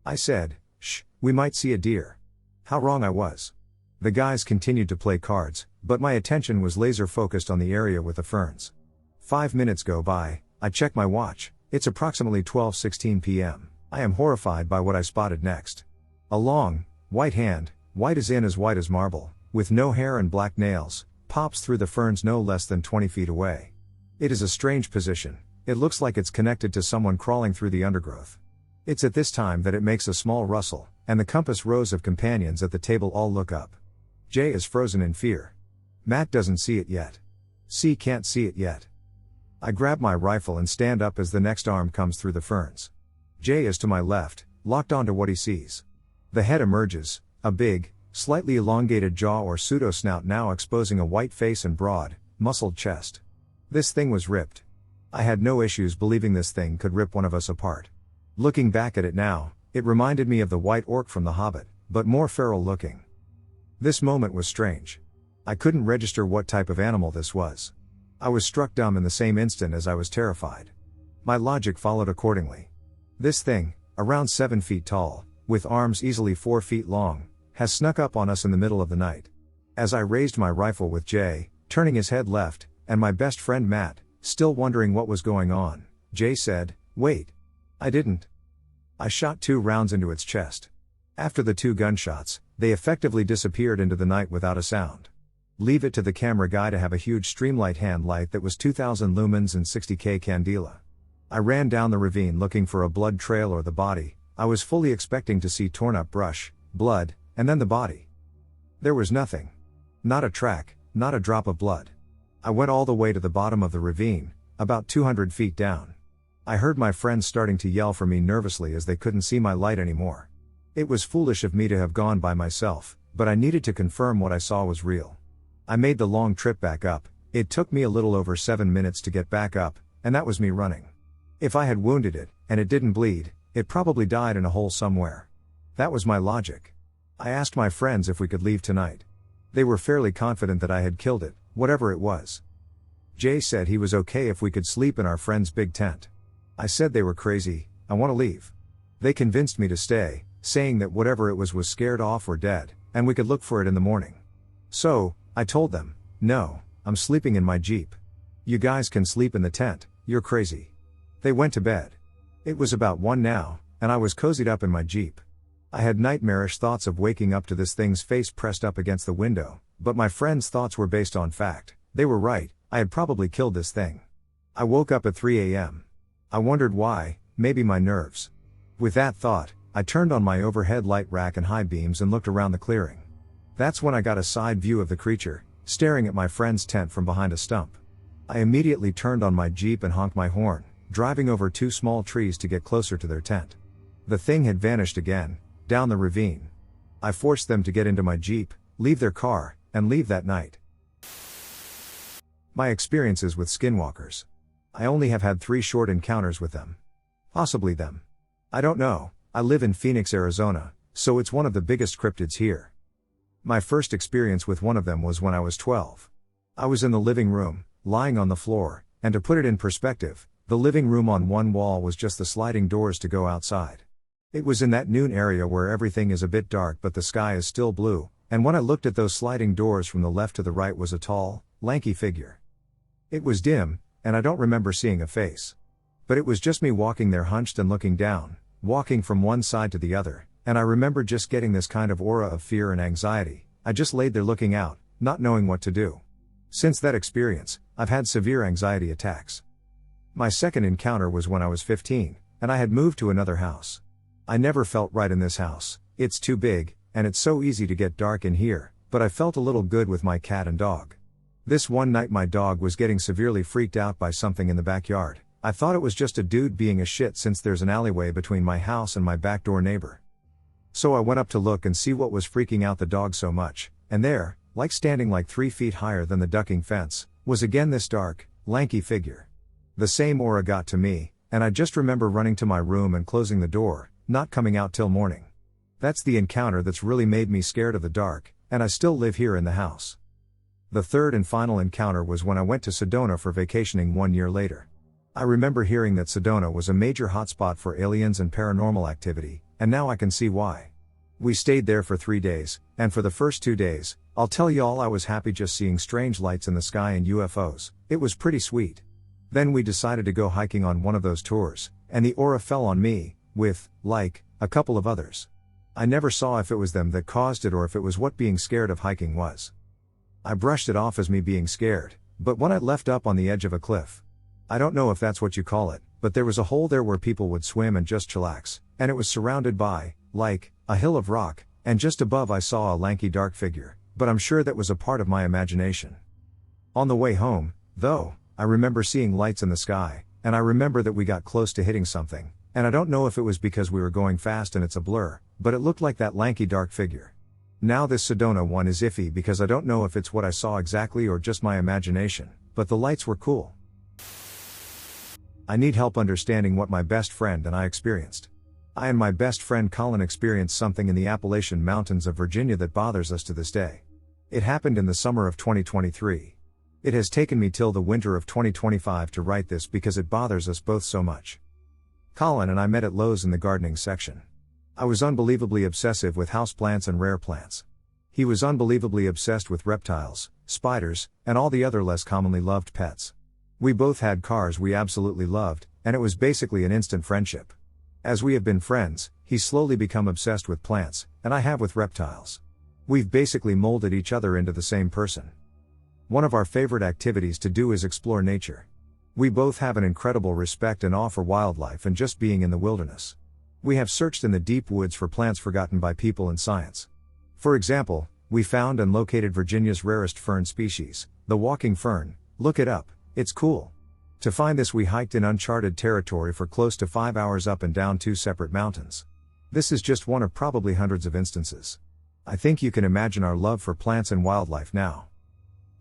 I said, "Shh, we might see a deer." How wrong I was. The guys continued to play cards, but my attention was laser focused on the area with the ferns. 5 minutes go by, I check my watch, it's approximately 12:16 p.m. I am horrified by what I spotted next. A long, white hand, white as white as marble, with no hair and black nails, pops through the ferns no less than 20 feet away. It is a strange position, it looks like it's connected to someone crawling through the undergrowth. It's at this time that it makes a small rustle, and the compass rows of companions at the table all look up. Jay is frozen in fear. Matt doesn't see it yet. C can't see it yet. I grab my rifle and stand up as the next arm comes through the ferns. Jay is to my left, locked onto what he sees. The head emerges, a big, slightly elongated jaw or pseudo-snout now exposing a white face and broad, muscled chest. This thing was ripped. I had no issues believing this thing could rip one of us apart. Looking back at it now, it reminded me of the white orc from The Hobbit, but more feral looking. This moment was strange. I couldn't register what type of animal this was. I was struck dumb in the same instant as I was terrified. My logic followed accordingly. This thing, around 7 feet tall, with arms easily 4 feet long, has snuck up on us in the middle of the night. As I raised my rifle with Jay, turning his head left, and my best friend Matt, still wondering what was going on, Jay said, "Wait." I didn't. I shot 2 rounds into its chest. After the 2 gunshots, they effectively disappeared into the night without a sound. Leave it to the camera guy to have a huge streamlight hand light that was 2000 lumens and 60K candela. I ran down the ravine looking for a blood trail or the body. I was fully expecting to see torn up brush, blood, and then the body. There was nothing. Not a track, not a drop of blood. I went all the way to the bottom of the ravine, about 200 feet down. I heard my friends starting to yell for me nervously as they couldn't see my light anymore. It was foolish of me to have gone by myself, but I needed to confirm what I saw was real. I made the long trip back up. It took me a little over 7 minutes to get back up, and that was me running. If I had wounded it, and it didn't bleed, it probably died in a hole somewhere. That was my logic. I asked my friends if we could leave tonight. They were fairly confident that I had killed it, whatever it was. Jay said he was okay if we could sleep in our friend's big tent. I said they were crazy, I want to leave. They convinced me to stay, saying that whatever it was scared off or dead, and we could look for it in the morning. So, I told them, "No, I'm sleeping in my Jeep. You guys can sleep in the tent, you're crazy." They went to bed. It was about 1 now, and I was cozied up in my Jeep. I had nightmarish thoughts of waking up to this thing's face pressed up against the window, but my friends' thoughts were based on fact. They were right, I had probably killed this thing. I woke up at 3 a.m. I wondered why, maybe my nerves. With that thought, I turned on my overhead light rack and high beams and looked around the clearing. That's when I got a side view of the creature, staring at my friend's tent from behind a stump. I immediately turned on my Jeep and honked my horn, driving over 2 small trees to get closer to their tent. The thing had vanished again, down the ravine. I forced them to get into my Jeep, leave their car, and leave that night. My experiences with skinwalkers. I only have had 3 short encounters with them. Possibly them. I don't know. I live in Phoenix, Arizona, so it's one of the biggest cryptids here. My first experience with one of them was when I was 12. I was in the living room, lying on the floor, and to put it in perspective, the living room on one wall was just the sliding doors to go outside. It was in that noon area where everything is a bit dark but the sky is still blue, and when I looked at those sliding doors from the left to the right was a tall, lanky figure. It was dim, and I don't remember seeing a face. But it was just me walking there hunched and looking down, walking from one side to the other, and I remember just getting this kind of aura of fear and anxiety. I just laid there looking out, not knowing what to do. Since that experience, I've had severe anxiety attacks. My second encounter was when I was 15, and I had moved to another house. I never felt right in this house. It's too big, and it's so easy to get dark in here, but I felt a little good with my cat and dog. This one night my dog was getting severely freaked out by something in the backyard. I thought it was just a dude being a shit since there's an alleyway between my house and my backdoor neighbor. So I went up to look and see what was freaking out the dog so much, and there, like standing like 3 feet higher than the ducking fence, was again this dark, lanky figure. The same aura got to me, and I just remember running to my room and closing the door, not coming out till morning. That's the encounter that's really made me scared of the dark, and I still live here in the house. The third and final encounter was when I went to Sedona for vacationing 1 year later. I remember hearing that Sedona was a major hotspot for aliens and paranormal activity, and now I can see why. We stayed there for 3 days, and for the first 2 days, I'll tell y'all I was happy just seeing strange lights in the sky and UFOs. It was pretty sweet. Then we decided to go hiking on one of those tours, and the aura fell on me, with, like, a couple of others. I never saw if it was them that caused it or if it was what being scared of hiking was. I brushed it off as me being scared, but when I left up on the edge of a cliff. I don't know if that's what you call it, but there was a hole there where people would swim and just chillax, and it was surrounded by, like, a hill of rock, and just above I saw a lanky dark figure, but I'm sure that was a part of my imagination. On the way home, though, I remember seeing lights in the sky, and I remember that we got close to hitting something, and I don't know if it was because we were going fast and it's a blur, but it looked like that lanky dark figure. Now this Sedona one is iffy because I don't know if it's what I saw exactly or just my imagination, but the lights were cool. I need help understanding what my best friend and I experienced. I and my best friend Colin experienced something in the Appalachian Mountains of Virginia that bothers us to this day. It happened in the summer of 2023. It has taken me till the winter of 2025 to write this because it bothers us both so much. Colin and I met at Lowe's in the gardening section. I was unbelievably obsessive with houseplants and rare plants. He was unbelievably obsessed with reptiles, spiders, and all the other less commonly loved pets. We both had cars we absolutely loved, and it was basically an instant friendship. As we have been friends, he's slowly become obsessed with plants, and I have with reptiles. We've basically molded each other into the same person. One of our favorite activities to do is explore nature. We both have an incredible respect and awe for wildlife and just being in the wilderness. We have searched in the deep woods for plants forgotten by people and science. For example, we found and located Virginia's rarest fern species, the walking fern. Look it up, it's cool. To find this we hiked in uncharted territory for close to 5 hours up and down 2 separate mountains. This is just one of probably hundreds of instances. I think you can imagine our love for plants and wildlife now.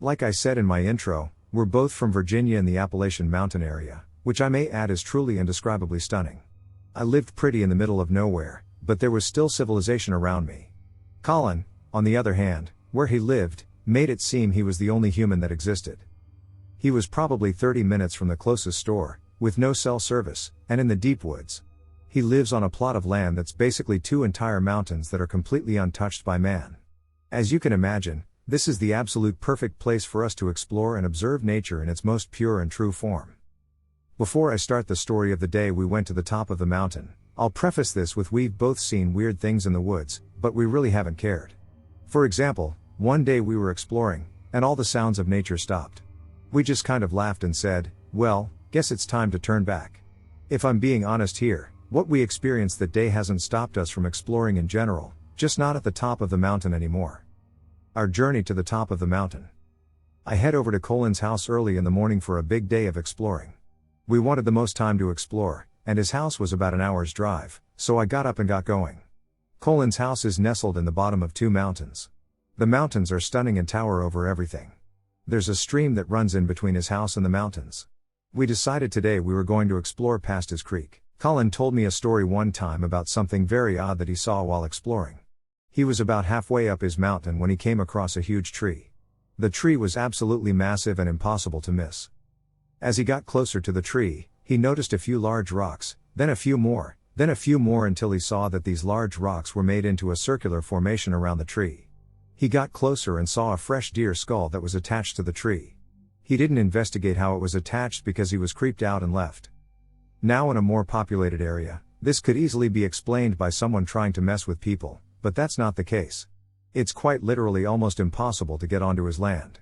Like I said in my intro, we're both from Virginia in the Appalachian Mountain area, which I may add is truly indescribably stunning. I lived pretty in the middle of nowhere, but there was still civilization around me. Colin, on the other hand, where he lived, made it seem he was the only human that existed. He was probably 30 minutes from the closest store, with no cell service, and in the deep woods. He lives on a plot of land that's basically 2 entire mountains that are completely untouched by man. As you can imagine, this is the absolute perfect place for us to explore and observe nature in its most pure and true form. Before I start the story of the day we went to the top of the mountain, I'll preface this with we've both seen weird things in the woods, but we really haven't cared. For example, one day we were exploring, and all the sounds of nature stopped. We just kind of laughed and said, well, guess it's time to turn back. If I'm being honest here, what we experienced that day hasn't stopped us from exploring in general, just not at the top of the mountain anymore. Our journey to the top of the mountain. I head over to Colin's house early in the morning for a big day of exploring. We wanted the most time to explore, and his house was about an hour's drive, so I got up and got going. Colin's house is nestled in the bottom of 2 mountains. The mountains are stunning and tower over everything. There's a stream that runs in between his house and the mountains. We decided today we were going to explore past his creek. Colin told me a story one time about something very odd that he saw while exploring. He was about halfway up his mountain when he came across a huge tree. The tree was absolutely massive and impossible to miss. As he got closer to the tree, he noticed a few large rocks, then a few more until he saw that these large rocks were made into a circular formation around the tree. He got closer and saw a fresh deer skull that was attached to the tree. He didn't investigate how it was attached because he was creeped out and left. Now in a more populated area, this could easily be explained by someone trying to mess with people, but that's not the case. It's quite literally almost impossible to get onto his land.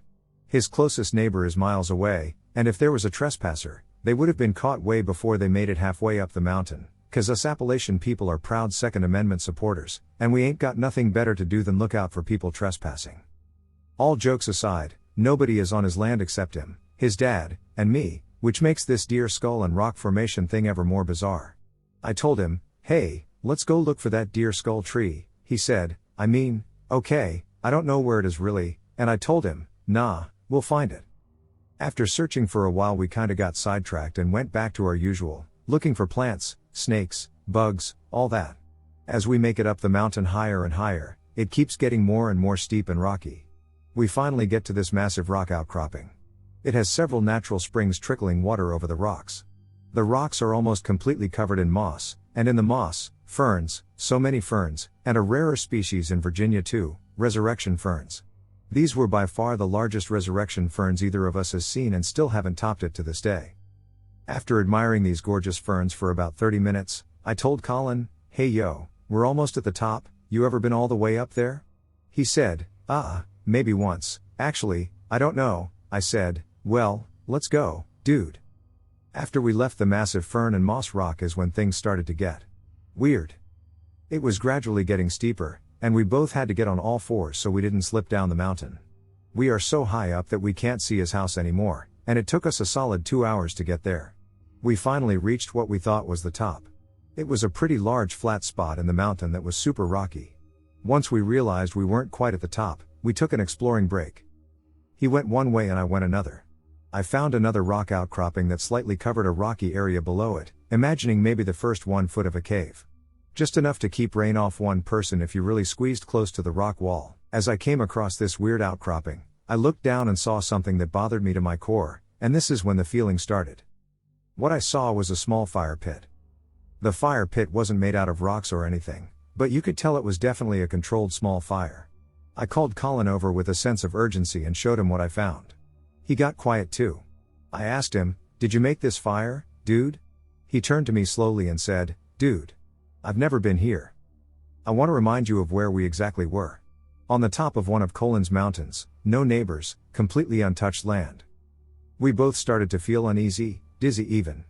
His closest neighbor is miles away, and if there was a trespasser, they would have been caught way before they made it halfway up the mountain, 'Cause us Appalachian people are proud Second Amendment supporters, and we ain't got nothing better to do than look out for people trespassing. All jokes aside, nobody is on his land except him, his dad, and me, which makes this deer skull and rock formation thing ever more bizarre. I told him, "Hey, let's go look for that deer skull tree." He said, "Okay, I don't know where it is really," and I told him, "Nah, we'll find it." After searching for a while we kinda got sidetracked and went back to our usual, looking for plants, snakes, bugs, all that. As we make it up the mountain higher and higher, it keeps getting more and more steep and rocky. We finally get to this massive rock outcropping. It has several natural springs trickling water over the rocks. The rocks are almost completely covered in moss, and in the moss, ferns, so many ferns, and a rarer species in Virginia too, resurrection ferns. These were by far the largest resurrection ferns either of us has seen and still haven't topped it to this day. After admiring these gorgeous ferns for about 30 minutes, I told Colin, "Hey yo, we're almost at the top, you ever been all the way up there?" He said, Maybe once, actually, I don't know." I said, "Well, let's go, dude." After we left the massive fern and moss rock is when things started to get weird. It was gradually getting steeper, and we both had to get on all fours so we didn't slip down the mountain. We are so high up that we can't see his house anymore, and it took us a solid 2 hours to get there. We finally reached what we thought was the top. It was a pretty large flat spot in the mountain that was super rocky. Once we realized we weren't quite at the top, we took an exploring break. He went one way and I went another. I found another rock outcropping that slightly covered a rocky area below it, imagining maybe the first 1 foot of a cave. Just enough to keep rain off one person if you really squeezed close to the rock wall. As I came across this weird outcropping, I looked down and saw something that bothered me to my core, and this is when the feeling started. What I saw was a small fire pit. The fire pit wasn't made out of rocks or anything, but you could tell it was definitely a controlled small fire. I called Colin over with a sense of urgency and showed him what I found. He got quiet too. I asked him, "Did you make this fire, dude?" He turned to me slowly and said, "Dude, I've never been here. I want to remind you of where we exactly were. On the top of one of Colin's mountains, no neighbors, completely untouched land." We both started to feel uneasy, dizzy even.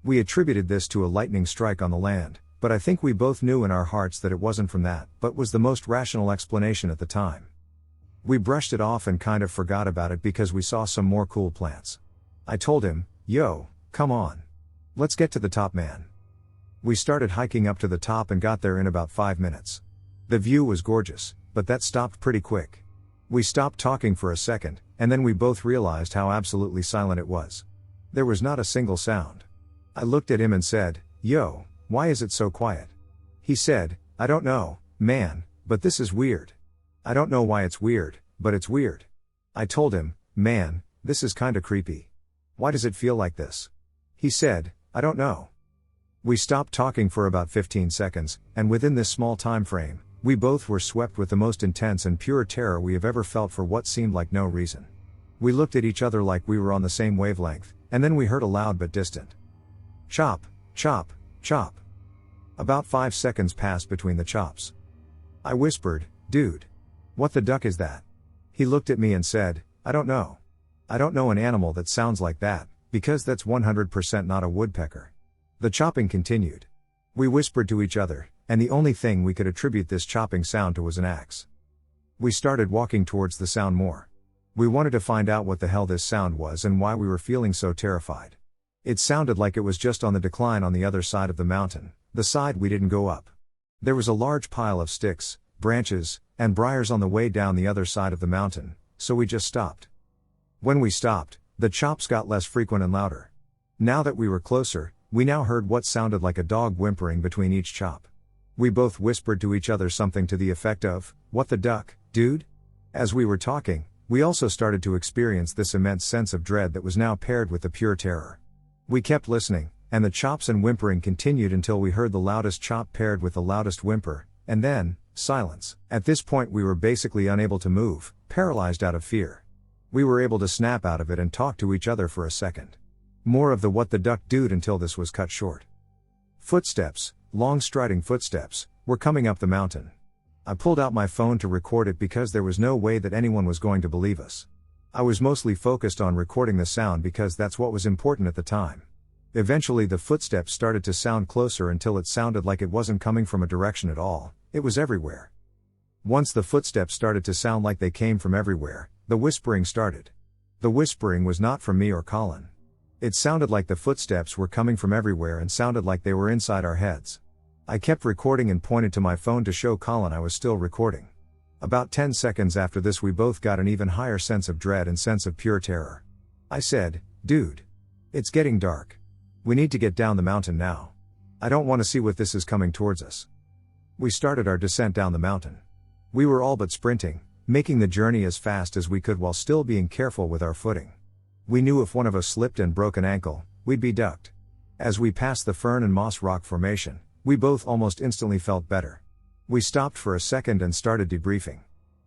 We attributed this to a lightning strike on the land, but I think we both knew in our hearts that it wasn't from that, but was the most rational explanation at the time. We brushed it off and kind of forgot about it because we saw some more cool plants. I told him, "Yo, come on. Let's get to the top, man." We started hiking up to the top and got there in about 5 minutes. The view was gorgeous, but that stopped pretty quick. We stopped talking for a second, and then we both realized how absolutely silent it was. There was not a single sound. I looked at him and said, "Yo, why is it so quiet?" He said, "I don't know, man, but this is weird. I don't know why it's weird, but it's weird." I told him, "Man, this is kinda creepy. Why does it feel like this?" He said, "I don't know." We stopped talking for about 15 seconds, and within this small time frame, we both were swept with the most intense and pure terror we have ever felt for what seemed like no reason. We looked at each other like we were on the same wavelength, and then we heard a loud but distant chop, chop, chop. About 5 seconds passed between the chops. I whispered, "Dude. What the duck is that?" He looked at me and said, "I don't know. I don't know an animal that sounds like that, because that's 100% not a woodpecker." The chopping continued. We whispered to each other, and the only thing we could attribute this chopping sound to was an axe. We started walking towards the sound more. We wanted to find out what the hell this sound was and why we were feeling so terrified. It sounded like it was just on the decline on the other side of the mountain, the side we didn't go up. There was a large pile of sticks, branches, and briars on the way down the other side of the mountain, so we just stopped. When we stopped, the chops got less frequent and louder. Now that we were closer, we now heard what sounded like a dog whimpering between each chop. We both whispered to each other something to the effect of, "What the duck, dude?" As we were talking, we also started to experience this immense sense of dread that was now paired with the pure terror. We kept listening, and the chops and whimpering continued until we heard the loudest chop paired with the loudest whimper, and then, silence. At this point we were basically unable to move, paralyzed out of fear. We were able to snap out of it and talk to each other for a second. More of the "what the duck dude" until this was cut short. Footsteps, long striding footsteps, were coming up the mountain. I pulled out my phone to record it because there was no way that anyone was going to believe us. I was mostly focused on recording the sound because that's what was important at the time. Eventually the footsteps started to sound closer until it sounded like it wasn't coming from a direction at all, it was everywhere. Once the footsteps started to sound like they came from everywhere, the whispering started. The whispering was not from me or Colin. It sounded like the footsteps were coming from everywhere and sounded like they were inside our heads. I kept recording and pointed to my phone to show Colin I was still recording. About 10 seconds after this we both got an even higher sense of dread and sense of pure terror. I said, "Dude. It's getting dark. We need to get down the mountain now. I don't want to see what this is coming towards us." We started our descent down the mountain. We were all but sprinting, making the journey as fast as we could while still being careful with our footing. We knew if one of us slipped and broke an ankle, we'd be ducked. As we passed the fern and moss rock formation, we both almost instantly felt better. We stopped for a second and started debriefing.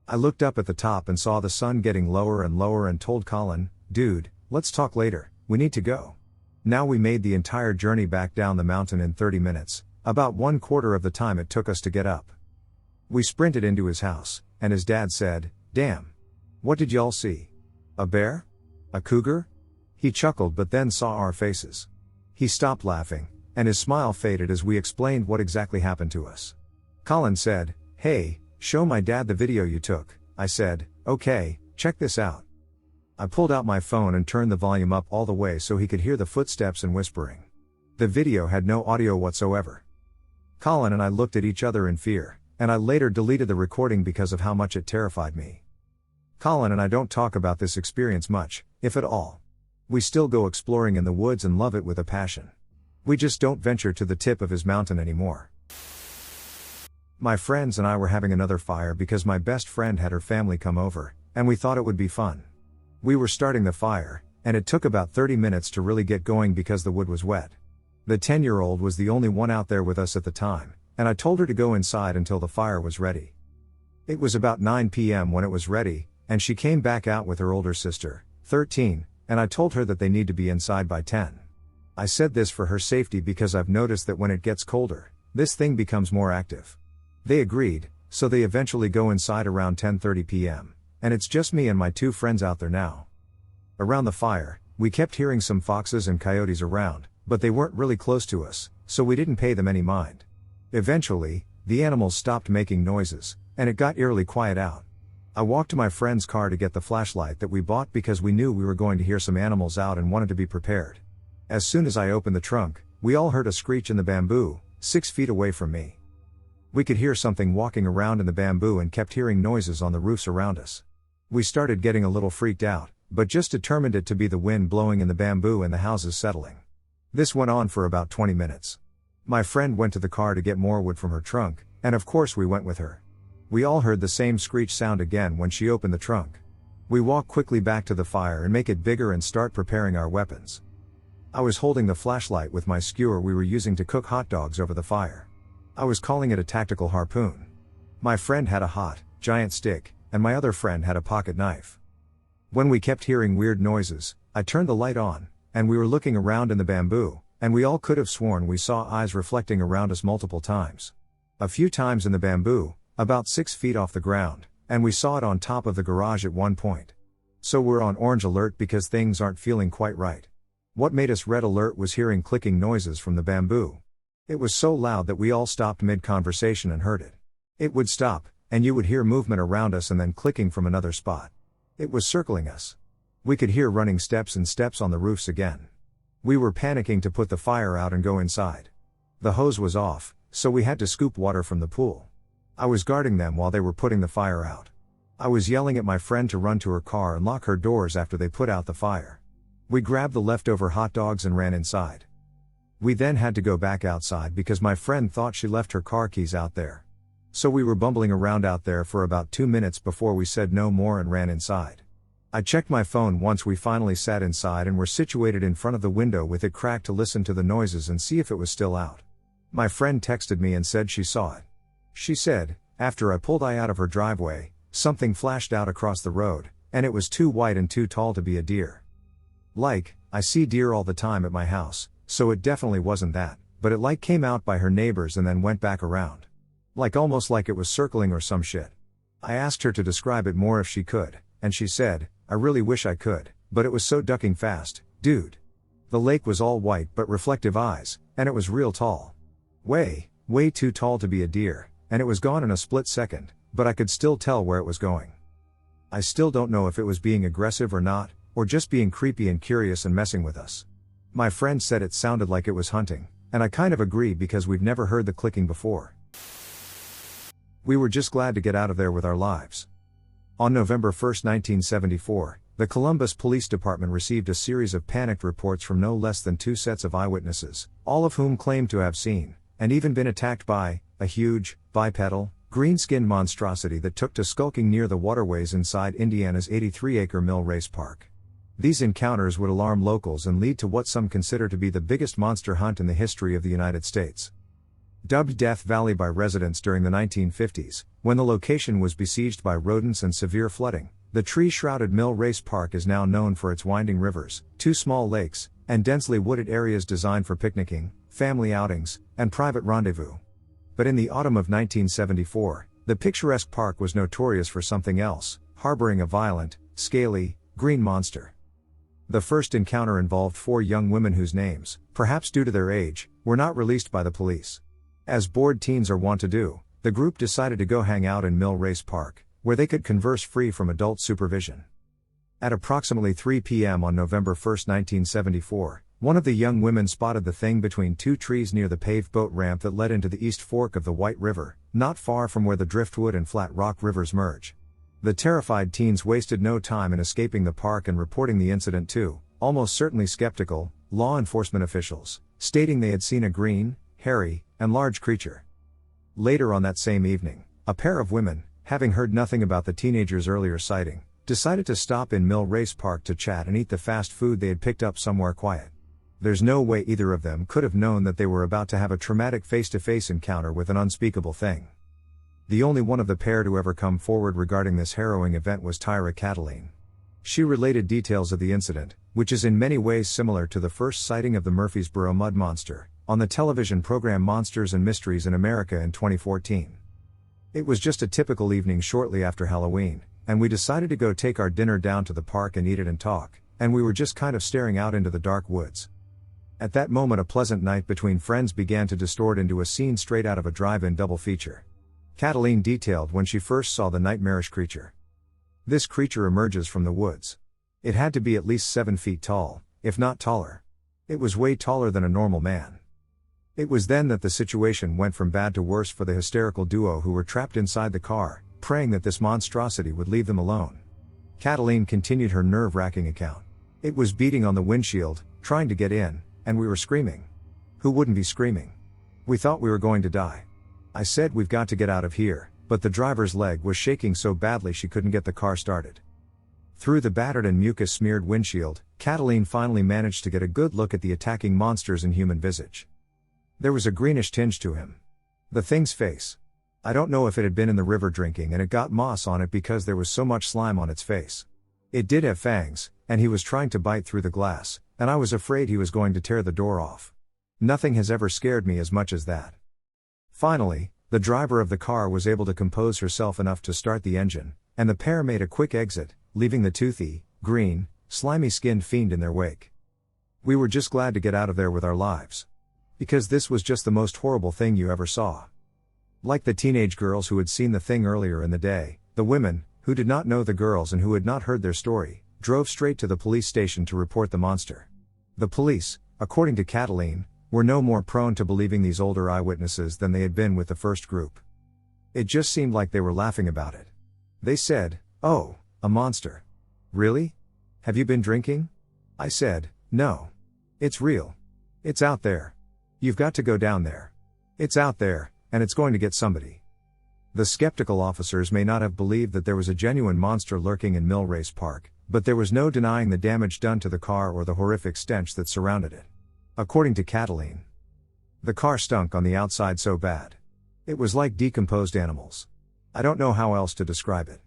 I looked up at the top and saw the sun getting lower and lower and told Colin, "Dude, let's talk later, we need to go." Now we made the entire journey back down the mountain in 30 minutes, about 1/4 of the time it took us to get up. We sprinted into his house, and his dad said, "Damn. What did y'all see? A bear? A cougar?" He chuckled but then saw our faces. He stopped laughing, and his smile faded as we explained what exactly happened to us. Colin said, "Hey, show my dad the video you took." I said, "Okay, check this out." I pulled out my phone and turned the volume up all the way so he could hear the footsteps and whispering. The video had no audio whatsoever. Colin and I looked at each other in fear, and I later deleted the recording because of how much it terrified me. Colin and I don't talk about this experience much, if at all. We still go exploring in the woods and love it with a passion. We just don't venture to the tip of his mountain anymore. My friends and I were having another fire because my best friend had her family come over, and we thought it would be fun. We were starting the fire, and it took about 30 minutes to really get going because the wood was wet. The 10-year-old was the only one out there with us at the time, and I told her to go inside until the fire was ready. It was about 9 p.m. when it was ready, and she came back out with her older sister, 13, and I told her that they need to be inside by 10. I said this for her safety because I've noticed that when it gets colder, this thing becomes more active. They agreed, so they eventually go inside around 10:30 p.m., and it's just me and my two friends out there now. Around the fire, we kept hearing some foxes and coyotes around, but they weren't really close to us, so we didn't pay them any mind. Eventually, the animals stopped making noises, and it got eerily quiet out. I walked to my friend's car to get the flashlight that we bought because we knew we were going to hear some animals out and wanted to be prepared. As soon as I opened the trunk, we all heard a screech in the bamboo, 6 feet away from me. We could hear something walking around in the bamboo and kept hearing noises on the roofs around us. We started getting a little freaked out, but just determined it to be the wind blowing in the bamboo and the houses settling. This went on for about 20 minutes. My friend went to the car to get more wood from her trunk, and of course we went with her. We all heard the same screech sound again when she opened the trunk. We walk quickly back to the fire and make it bigger and start preparing our weapons. I was holding the flashlight with my skewer we were using to cook hot dogs over the fire. I was calling it a tactical harpoon. My friend had a hot, giant stick, and my other friend had a pocket knife. When we kept hearing weird noises, I turned the light on, and we were looking around in the bamboo, and we all could have sworn we saw eyes reflecting around us multiple times. A few times in the bamboo, about 6 feet off the ground, and we saw it on top of the garage at one point. So we're on orange alert because things aren't feeling quite right. What made us red alert was hearing clicking noises from the bamboo. It was so loud that we all stopped mid-conversation and heard it. It would stop, and you would hear movement around us and then clicking from another spot. It was circling us. We could hear running steps and steps on the roofs again. We were panicking to put the fire out and go inside. The hose was off, so we had to scoop water from the pool. I was guarding them while they were putting the fire out. I was yelling at my friend to run to her car and lock her doors after they put out the fire. We grabbed the leftover hot dogs and ran inside. We then had to go back outside because my friend thought she left her car keys out there. So we were bumbling around out there for about 2 minutes before we said no more and ran inside. I checked my phone once we finally sat inside and were situated in front of the window with it cracked to listen to the noises and see if it was still out. My friend texted me and said she saw it. She said, after I pulled out of her driveway, something flashed out across the road, and it was too white and too tall to be a deer. Like, I see deer all the time at my house, so it definitely wasn't that, but it came out by her neighbors and then went back around. Almost like it was circling or some shit. I asked her to describe it more if she could, and she said, I really wish I could, but it was so ducking fast, dude. The lake was all white but reflective eyes, and it was real tall. Way too tall to be a deer, and it was gone in a split second, but I could still tell where it was going. I still don't know if it was being aggressive or not, or just being creepy and curious and messing with us. My friend said it sounded like it was hunting, and I kind of agree because we've never heard the clicking before. We were just glad to get out of there with our lives. On November 1, 1974, the Columbus Police Department received a series of panicked reports from no less than 2 sets of eyewitnesses, all of whom claimed to have seen, and even been attacked by, a huge, bipedal, green-skinned monstrosity that took to skulking near the waterways inside Indiana's 83-acre Mill Race Park. These encounters would alarm locals and lead to what some consider to be the biggest monster hunt in the history of the United States. Dubbed Death Valley by residents during the 1950s, when the location was besieged by rodents and severe flooding, the tree-shrouded Mill Race Park is now known for its winding rivers, 2 small lakes, and densely wooded areas designed for picnicking, family outings, and private rendezvous. But in the autumn of 1974, the picturesque park was notorious for something else, harboring a violent, scaly, green monster. The first encounter involved 4 young women whose names, perhaps due to their age, were not released by the police. As bored teens are wont to do, the group decided to go hang out in Mill Race Park, where they could converse free from adult supervision. At approximately 3 p.m. on November 1, 1974, one of the young women spotted the thing between 2 trees near the paved boat ramp that led into the East Fork of the White River, not far from where the Driftwood and Flat Rock rivers merge. The terrified teens wasted no time in escaping the park and reporting the incident to, almost certainly skeptical, law enforcement officials, stating they had seen a green, hairy, and large creature. Later on that same evening, a pair of women, having heard nothing about the teenagers' earlier sighting, decided to stop in Mill Race Park to chat and eat the fast food they had picked up somewhere quiet. There's no way either of them could have known that they were about to have a traumatic face-to-face encounter with an unspeakable thing. The only one of the pair to ever come forward regarding this harrowing event was Tyra Cataline. She related details of the incident, which is in many ways similar to the first sighting of the Murfreesboro Mud Monster, on the television program Monsters and Mysteries in America in 2014. It was just a typical evening shortly after Halloween, and we decided to go take our dinner down to the park and eat it and talk, and we were just kind of staring out into the dark woods. At that moment a pleasant night between friends began to distort into a scene straight out of a drive-in double feature. Cataline detailed when she first saw the nightmarish creature. This creature emerges from the woods. It had to be at least 7 feet tall, if not taller. It was way taller than a normal man. It was then that the situation went from bad to worse for the hysterical duo who were trapped inside the car, praying that this monstrosity would leave them alone. Cataline continued her nerve-wracking account. It was beating on the windshield, trying to get in, and we were screaming. Who wouldn't be screaming? We thought we were going to die. I said we've got to get out of here, but the driver's leg was shaking so badly she couldn't get the car started. Through the battered and mucus-smeared windshield, Cataline finally managed to get a good look at the attacking monster's inhuman visage. There was a greenish tinge to him. The thing's face. I don't know if it had been in the river drinking and it got moss on it because there was so much slime on its face. It did have fangs, and he was trying to bite through the glass, and I was afraid he was going to tear the door off. Nothing has ever scared me as much as that. Finally, the driver of the car was able to compose herself enough to start the engine, and the pair made a quick exit, leaving the toothy, green, slimy-skinned fiend in their wake. We were just glad to get out of there with our lives. Because this was just the most horrible thing you ever saw. Like the teenage girls who had seen the thing earlier in the day, the women, who did not know the girls and who had not heard their story, drove straight to the police station to report the monster. The police, according to Cataline, were no more prone to believing these older eyewitnesses than they had been with the first group. It just seemed like they were laughing about it. They said, "Oh, a monster. Really? Have you been drinking?" I said, "No. It's real. It's out there. You've got to go down there. It's out there, and it's going to get somebody." The skeptical officers may not have believed that there was a genuine monster lurking in Mill Race Park, but there was no denying the damage done to the car or the horrific stench that surrounded it. According to Cataline, the car stunk on the outside so bad. It was like decomposed animals. I don't know how else to describe it.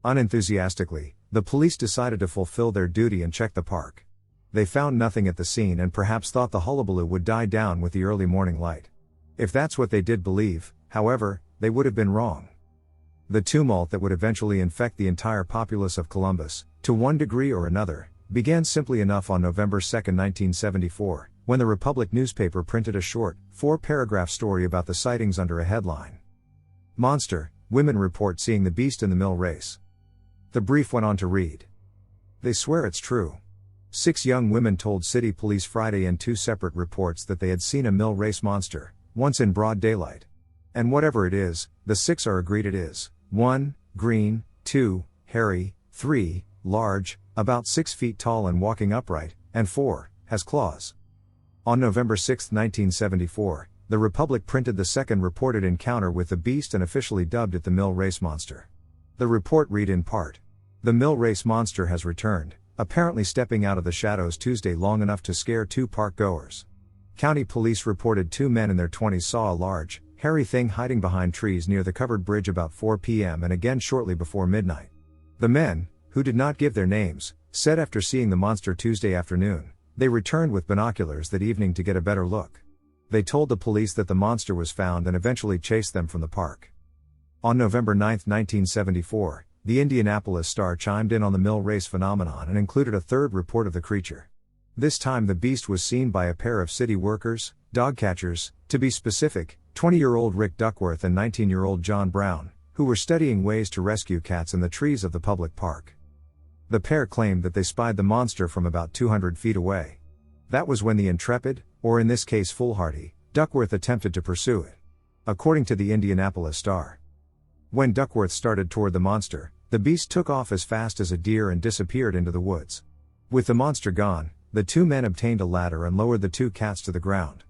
Unenthusiastically, the police decided to fulfill their duty and check the park. They found nothing at the scene and perhaps thought the hullabaloo would die down with the early morning light. If that's what they did believe, however, they would have been wrong. The tumult that would eventually infect the entire populace of Columbus, to one degree or another, began simply enough on November 2, 1974, when the Republic newspaper printed a short, 4-paragraph story about the sightings under a headline. Monster, women report seeing the beast in the mill race. The brief went on to read. They swear it's true. 6 young women told city police Friday in 2 separate reports that they had seen a mill race monster, once in broad daylight. And whatever it is, the 6 are agreed it is: 1, green; 2, hairy; 3, large, about 6 feet tall and walking upright; and 4, has claws. On November 6, 1974, the Republic printed the second reported encounter with the beast and officially dubbed it the mill race monster. The report read in part: The mill race monster has returned, apparently stepping out of the shadows Tuesday long enough to scare 2 park goers. County police reported 2 men in their 20s saw a large, hairy thing hiding behind trees near the covered bridge about 4 p.m. and again shortly before midnight. The men, who did not give their names, said after seeing the monster Tuesday afternoon, they returned with binoculars that evening to get a better look. They told the police that the monster was found and eventually chased them from the park. On November 9, 1974, the Indianapolis Star chimed in on the mill race phenomenon and included a third report of the creature. This time the beast was seen by a pair of city workers, dog catchers, to be specific, 20-year-old Rick Duckworth and 19-year-old John Brown, who were studying ways to rescue cats in the trees of the public park. The pair claimed that they spied the monster from about 200 feet away. That was when the intrepid, or in this case foolhardy, Duckworth attempted to pursue it. According to the Indianapolis Star. When Duckworth started toward the monster, the beast took off as fast as a deer and disappeared into the woods. With the monster gone, the 2 men obtained a ladder and lowered the 2 cats to the ground.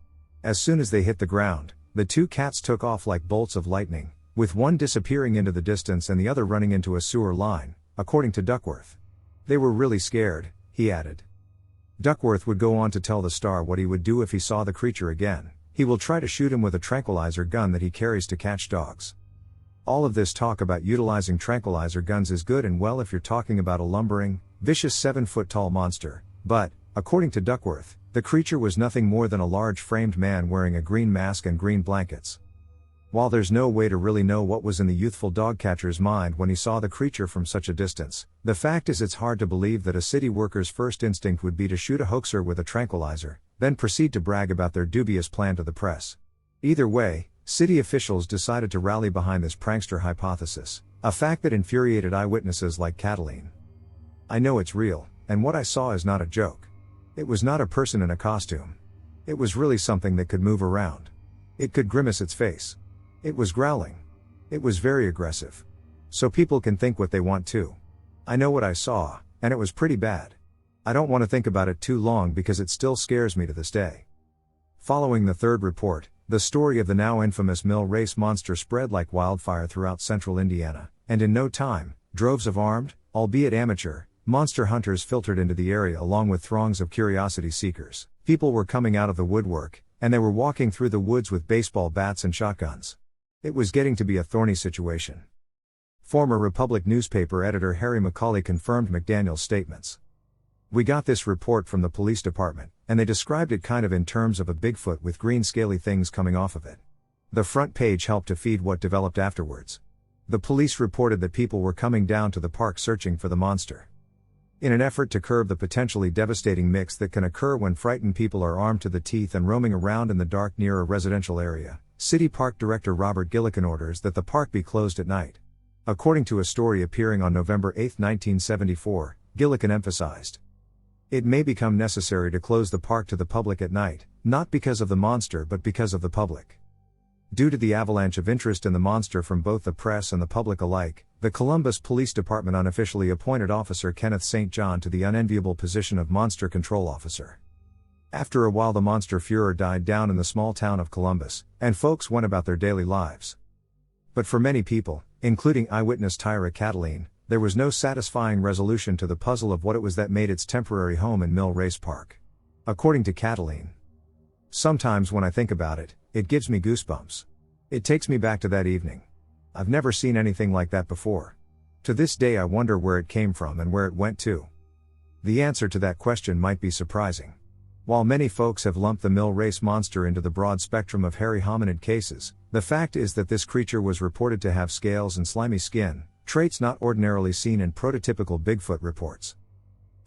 As soon as they hit the ground, the 2 cats took off like bolts of lightning, with one disappearing into the distance and the other running into a sewer line, according to Duckworth. They were really scared, he added. Duckworth would go on to tell the Star what he would do if he saw the creature again: he will try to shoot him with a tranquilizer gun that he carries to catch dogs. All of this talk about utilizing tranquilizer guns is good and well if you're talking about a lumbering, vicious 7-foot-tall monster, but, according to Duckworth, the creature was nothing more than a large framed man wearing a green mask and green blankets. While there's no way to really know what was in the youthful dog catcher's mind when he saw the creature from such a distance, the fact is it's hard to believe that a city worker's first instinct would be to shoot a hoaxer with a tranquilizer, then proceed to brag about their dubious plan to the press. Either way, city officials decided to rally behind this prankster hypothesis, a fact that infuriated eyewitnesses like Cataline. I know it's real, and what I saw is not a joke. It was not a person in a costume. It was really something that could move around. It could grimace its face. It was growling. It was very aggressive. So people can think what they want too. I know what I saw, and it was pretty bad. I don't want to think about it too long because it still scares me to this day. Following the third report, the story of the now infamous mill race monster spread like wildfire throughout central Indiana, and in no time, droves of armed, albeit amateur, monster hunters filtered into the area along with throngs of curiosity seekers. People were coming out of the woodwork, and they were walking through the woods with baseball bats and shotguns. It was getting to be a thorny situation. Former Republic newspaper editor Harry McCauley confirmed McDaniel's statements. We got this report from the police department, and they described it kind of in terms of a Bigfoot with green scaly things coming off of it. The front page helped to feed what developed afterwards. The police reported that people were coming down to the park searching for the monster. In an effort to curb the potentially devastating mix that can occur when frightened people are armed to the teeth and roaming around in the dark near a residential area, City Park Director Robert Gillikin orders that the park be closed at night. According to a story appearing on November 8, 1974, Gillikin emphasized, "It may become necessary to close the park to the public at night, not because of the monster but because of the public." Due to the avalanche of interest in the monster from both the press and the public alike, the Columbus Police Department unofficially appointed Officer Kenneth St. John to the unenviable position of Monster Control Officer. After a while the monster furor died down in the small town of Columbus, and folks went about their daily lives. But for many people, including eyewitness Tyra Cataline, there was no satisfying resolution to the puzzle of what it was that made its temporary home in Mill Race Park. According to Cataline, "Sometimes when I think about it, it gives me goosebumps. It takes me back to that evening. I've never seen anything like that before. To this day I wonder where it came from and where it went to." The answer to that question might be surprising. While many folks have lumped the mill race monster into the broad spectrum of hairy hominid cases, the fact is that this creature was reported to have scales and slimy skin, traits not ordinarily seen in prototypical Bigfoot reports.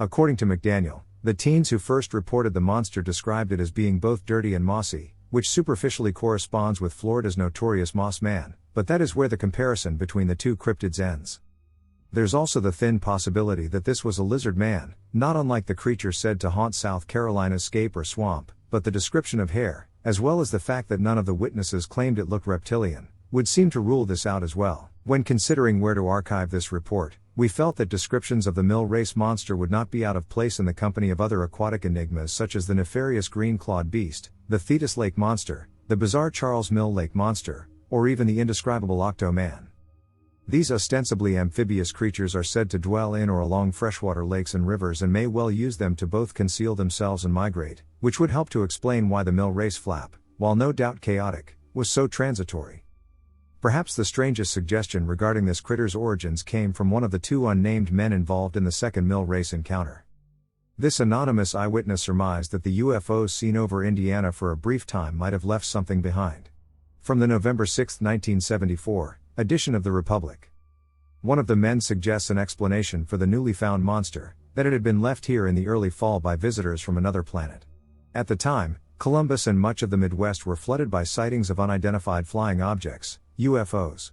According to McDaniel, the teens who first reported the monster described it as being both dirty and mossy, which superficially corresponds with Florida's notorious Moss Man, but that is where the comparison between the two cryptids ends. There's also the thin possibility that this was a lizard man, not unlike the creature said to haunt South Carolina's Scape or Swamp, but the description of hair, as well as the fact that none of the witnesses claimed it looked reptilian, would seem to rule this out as well. When considering where to archive this report, we felt that descriptions of the mill race monster would not be out of place in the company of other aquatic enigmas such as the nefarious green-clawed beast, the Thetis Lake monster, the bizarre Charles Mill Lake monster, or even the indescribable Octo-Man. These ostensibly amphibious creatures are said to dwell in or along freshwater lakes and rivers and may well use them to both conceal themselves and migrate, which would help to explain why the mill race flap, while no doubt chaotic, was so transitory. Perhaps the strangest suggestion regarding this critter's origins came from one of the two unnamed men involved in the second mill race encounter. This anonymous eyewitness surmised that the UFOs seen over Indiana for a brief time might have left something behind. From the November 6, 1974, edition of the Republic. One of the men suggests an explanation for the newly found monster, that it had been left here in the early fall by visitors from another planet. At the time, Columbus and much of the Midwest were flooded by sightings of unidentified flying objects, UFOs.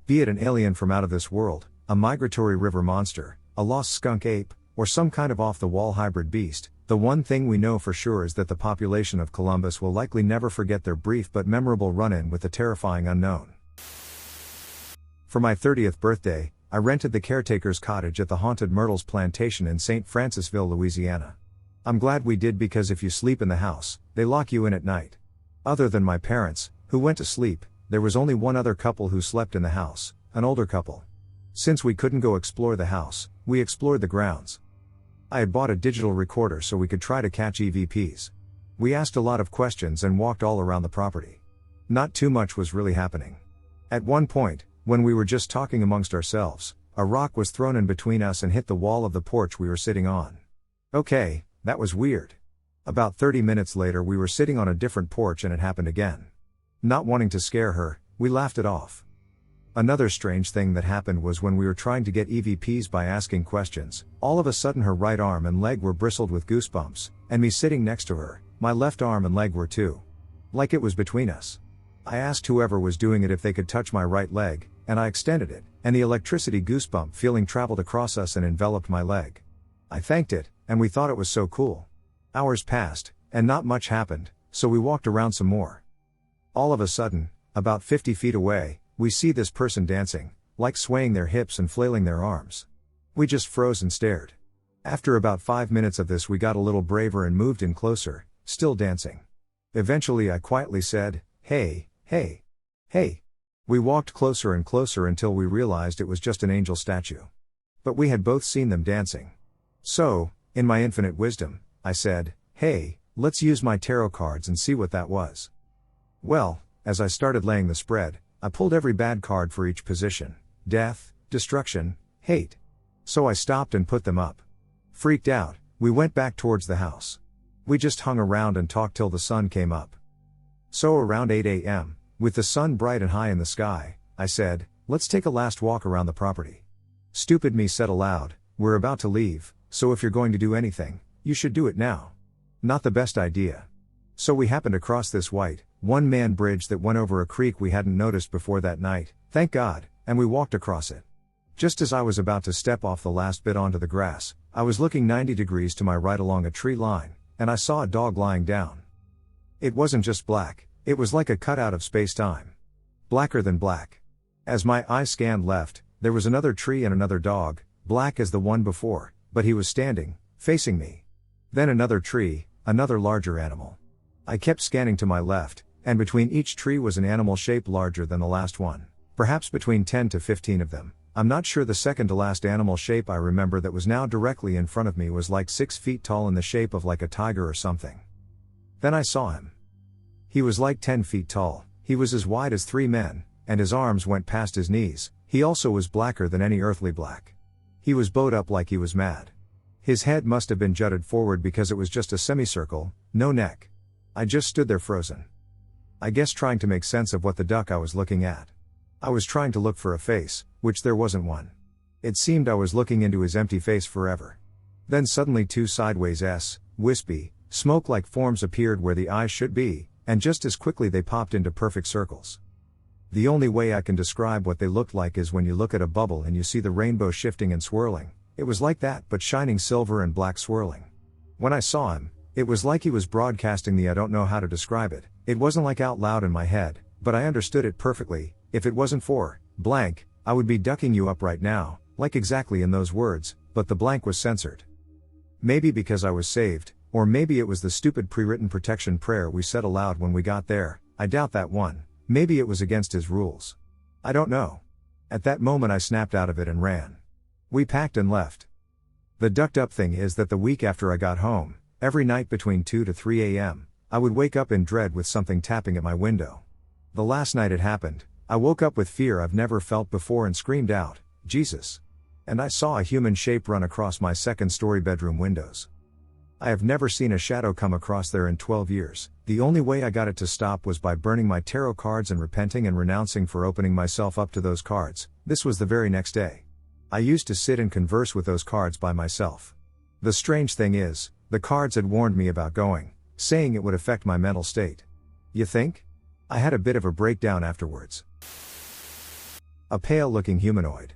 Be it an alien from out of this world, a migratory river monster, a lost skunk ape, or some kind of off-the-wall hybrid beast, the one thing we know for sure is that the population of Columbus will likely never forget their brief but memorable run-in with the terrifying unknown. For my 30th birthday, I rented the caretaker's cottage at the Haunted Myrtles Plantation in St. Francisville, Louisiana. I'm glad we did because if you sleep in the house, they lock you in at night. Other than my parents, who went to sleep, there was only one other couple who slept in the house, an older couple. Since we couldn't go explore the house, we explored the grounds. I had bought a digital recorder so we could try to catch EVPs. We asked a lot of questions and walked all around the property. Not too much was really happening. At one point, when we were just talking amongst ourselves, a rock was thrown in between us and hit the wall of the porch we were sitting on. Okay, that was weird. About 30 minutes later we were sitting on a different porch and it happened again. Not wanting to scare her, we laughed it off. Another strange thing that happened was when we were trying to get EVPs by asking questions, all of a sudden her right arm and leg were bristled with goosebumps, and me sitting next to her, my left arm and leg were too. Like it was between us. I asked whoever was doing it if they could touch my right leg, and I extended it, and the electricity goosebump feeling traveled across us and enveloped my leg. I thanked it, and we thought it was so cool. Hours passed, and not much happened, so we walked around some more. All of a sudden, about 50 feet away, we see this person dancing, like swaying their hips and flailing their arms. We just froze and stared. After about 5 minutes of this we got a little braver and moved in closer, still dancing. Eventually I quietly said, "Hey, hey, hey." We walked closer and closer until we realized it was just an angel statue. But we had both seen them dancing. So, in my infinite wisdom, I said, "Hey, let's use my tarot cards and see what that was." Well, as I started laying the spread, I pulled every bad card for each position: death, destruction, hate. So I stopped and put them up. Freaked out, we went back towards the house. We just hung around and talked till the sun came up. So around 8 a.m., with the sun bright and high in the sky, I said, "Let's take a last walk around the property." Stupid me said aloud, "We're about to leave, so if you're going to do anything, you should do it now." Not the best idea. So we happened across this white, one-man bridge that went over a creek we hadn't noticed before that night, thank God, and we walked across it. Just as I was about to step off the last bit onto the grass, I was looking 90 degrees to my right along a tree line, and I saw a dog lying down. It wasn't just black, it was like a cutout of space-time. Blacker than black. As my eye scanned left, there was another tree and another dog, black as the one before, but he was standing, facing me. Then another tree, another larger animal. I kept scanning to my left, and between each tree was an animal shape larger than the last one. Perhaps between 10 to 15 of them. I'm not sure. The second to last animal shape I remember that was now directly in front of me was like 6 feet tall in the shape of like a tiger or something. Then I saw him. He was like 10 feet tall, he was as wide as 3 men, and his arms went past his knees. He also was blacker than any earthly black. He was bowed up like he was mad. His head must have been jutted forward because it was just a semicircle, no neck. I just stood there frozen. I guess trying to make sense of what the duck I was looking at. I was trying to look for a face, which there wasn't one. It seemed I was looking into his empty face forever. Then suddenly two sideways wispy, smoke-like forms appeared where the eyes should be, and just as quickly they popped into perfect circles. The only way I can describe what they looked like is when you look at a bubble and you see the rainbow shifting and swirling. It was like that, but shining silver and black swirling. When I saw him, it was like he was broadcasting I don't know how to describe it. It wasn't like out loud in my head, but I understood it perfectly. If it wasn't for blank, I would be ducking you up right now, like exactly in those words, but the blank was censored. Maybe because I was saved, or maybe it was the stupid pre-written protection prayer we said aloud when we got there. I doubt that one. Maybe it was against his rules. I don't know. At that moment I snapped out of it and ran. We packed and left. The ducked up thing is that the week after I got home, every night between 2 to 3 a.m., I would wake up in dread with something tapping at my window. The last night it happened, I woke up with fear I've never felt before and screamed out, "Jesus!" And I saw a human shape run across my second-story bedroom windows. I have never seen a shadow come across there in 12 years. The only way I got it to stop was by burning my tarot cards and repenting and renouncing for opening myself up to those cards. This was the very next day. I used to sit and converse with those cards by myself. The strange thing is, the cards had warned me about going, saying it would affect my mental state. You think? I had a bit of a breakdown afterwards. A pale-looking humanoid.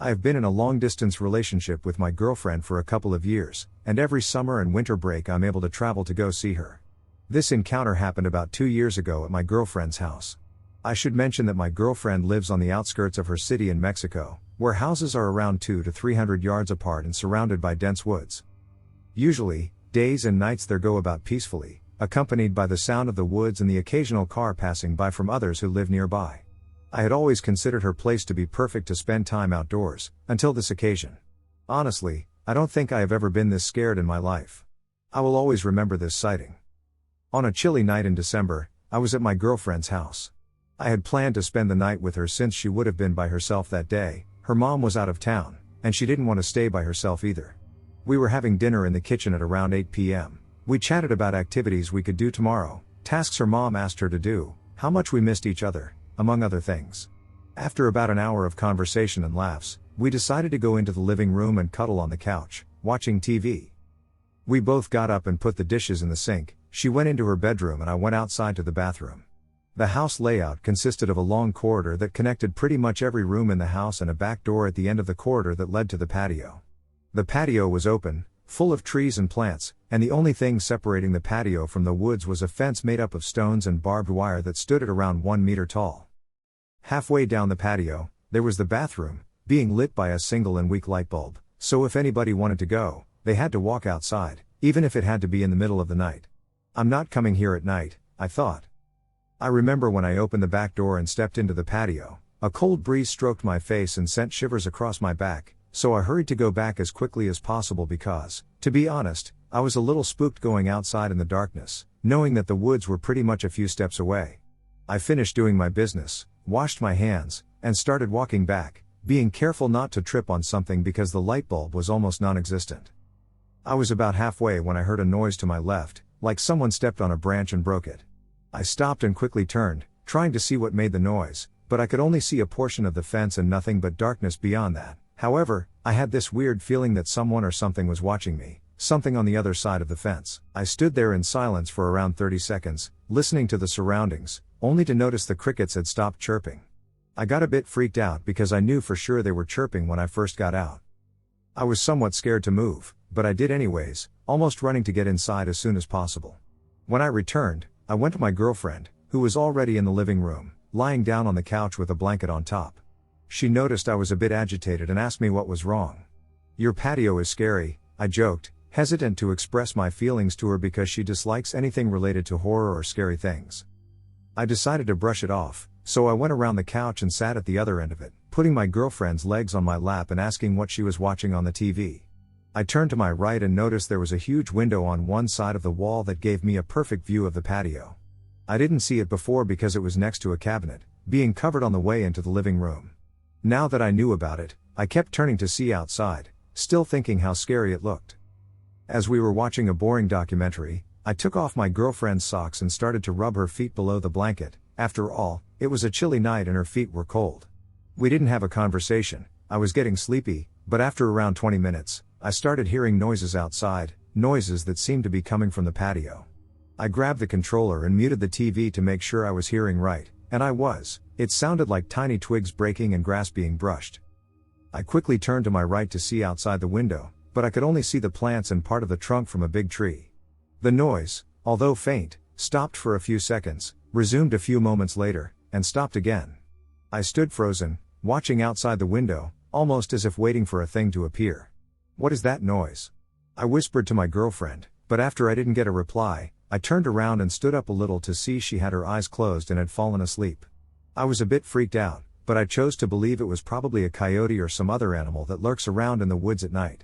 I have been in a long-distance relationship with my girlfriend for a couple of years, and every summer and winter break I'm able to travel to go see her. This encounter happened about 2 years ago at my girlfriend's house. I should mention that my girlfriend lives on the outskirts of her city in Mexico, where houses are around 200 to 300 yards apart and surrounded by dense woods. Usually, days and nights there go about peacefully, accompanied by the sound of the woods and the occasional car passing by from others who live nearby. I had always considered her place to be perfect to spend time outdoors, until this occasion. Honestly, I don't think I have ever been this scared in my life. I will always remember this sighting. On a chilly night in December, I was at my girlfriend's house. I had planned to spend the night with her since she would have been by herself that day. Her mom was out of town, and she didn't want to stay by herself either. We were having dinner in the kitchen at around 8 p.m. We chatted about activities we could do tomorrow, tasks her mom asked her to do, how much we missed each other, among other things. After about an hour of conversation and laughs, we decided to go into the living room and cuddle on the couch, watching TV. We both got up and put the dishes in the sink. She went into her bedroom and I went outside to the bathroom. The house layout consisted of a long corridor that connected pretty much every room in the house and a back door at the end of the corridor that led to the patio. The patio was open, full of trees and plants, and the only thing separating the patio from the woods was a fence made up of stones and barbed wire that stood at around 1 meter tall. Halfway down the patio, there was the bathroom, being lit by a single and weak light bulb, so if anybody wanted to go, they had to walk outside, even if it had to be in the middle of the night. I'm not coming here at night, I thought. I remember when I opened the back door and stepped into the patio, a cold breeze stroked my face and sent shivers across my back, so I hurried to go back as quickly as possible because, to be honest, I was a little spooked going outside in the darkness, knowing that the woods were pretty much a few steps away. I finished doing my business, washed my hands, and started walking back, being careful not to trip on something because the light bulb was almost non-existent. I was about halfway when I heard a noise to my left, like someone stepped on a branch and broke it. I stopped and quickly turned, trying to see what made the noise, but I could only see a portion of the fence and nothing but darkness beyond that. However, I had this weird feeling that someone or something was watching me, something on the other side of the fence. I stood there in silence for around 30 seconds, listening to the surroundings, only to notice the crickets had stopped chirping. I got a bit freaked out because I knew for sure they were chirping when I first got out. I was somewhat scared to move, but I did anyways, almost running to get inside as soon as possible. When I returned, I went to my girlfriend, who was already in the living room, lying down on the couch with a blanket on top. She noticed I was a bit agitated and asked me what was wrong. "Your patio is scary," I joked, hesitant to express my feelings to her because she dislikes anything related to horror or scary things. I decided to brush it off, so I went around the couch and sat at the other end of it, putting my girlfriend's legs on my lap and asking what she was watching on the TV. I turned to my right and noticed there was a huge window on one side of the wall that gave me a perfect view of the patio. I didn't see it before because it was next to a cabinet, being covered on the way into the living room. Now that I knew about it, I kept turning to see outside, still thinking how scary it looked. As we were watching a boring documentary, I took off my girlfriend's socks and started to rub her feet below the blanket. After all, it was a chilly night and her feet were cold. We didn't have a conversation, I was getting sleepy, but after around 20 minutes, I started hearing noises outside, noises that seemed to be coming from the patio. I grabbed the controller and muted the TV to make sure I was hearing right, and I was. It sounded like tiny twigs breaking and grass being brushed. I quickly turned to my right to see outside the window, but I could only see the plants and part of the trunk from a big tree. The noise, although faint, stopped for a few seconds, resumed a few moments later, and stopped again. I stood frozen, watching outside the window, almost as if waiting for a thing to appear. "What is that noise?" I whispered to my girlfriend, but after I didn't get a reply, I turned around and stood up a little to see she had her eyes closed and had fallen asleep. I was a bit freaked out, but I chose to believe it was probably a coyote or some other animal that lurks around in the woods at night.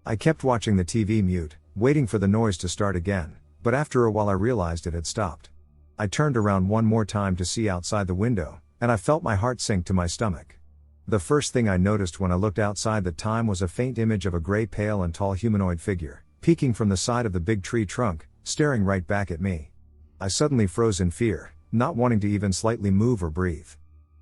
I kept watching the TV mute, waiting for the noise to start again, but after a while I realized it had stopped. I turned around one more time to see outside the window, and I felt my heart sink to my stomach. The first thing I noticed when I looked outside that time was a faint image of a gray, pale and tall humanoid figure, peeking from the side of the big tree trunk, staring right back at me. I suddenly froze in fear, not wanting to even slightly move or breathe.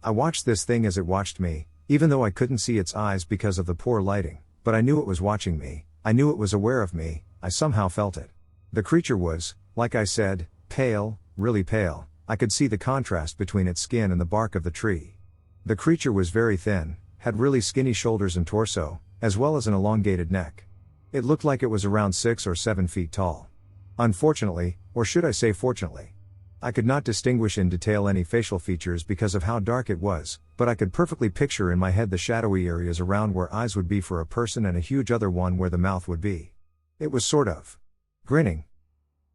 I watched this thing as it watched me, even though I couldn't see its eyes because of the poor lighting, but I knew it was watching me, I knew it was aware of me, I somehow felt it. The creature was, like I said, pale, really pale. I could see the contrast between its skin and the bark of the tree. The creature was very thin, had really skinny shoulders and torso, as well as an elongated neck. It looked like it was around 6 or 7 feet tall. Unfortunately, or should I say fortunately, I could not distinguish in detail any facial features because of how dark it was, but I could perfectly picture in my head the shadowy areas around where eyes would be for a person and a huge other one where the mouth would be. It was sort of grinning.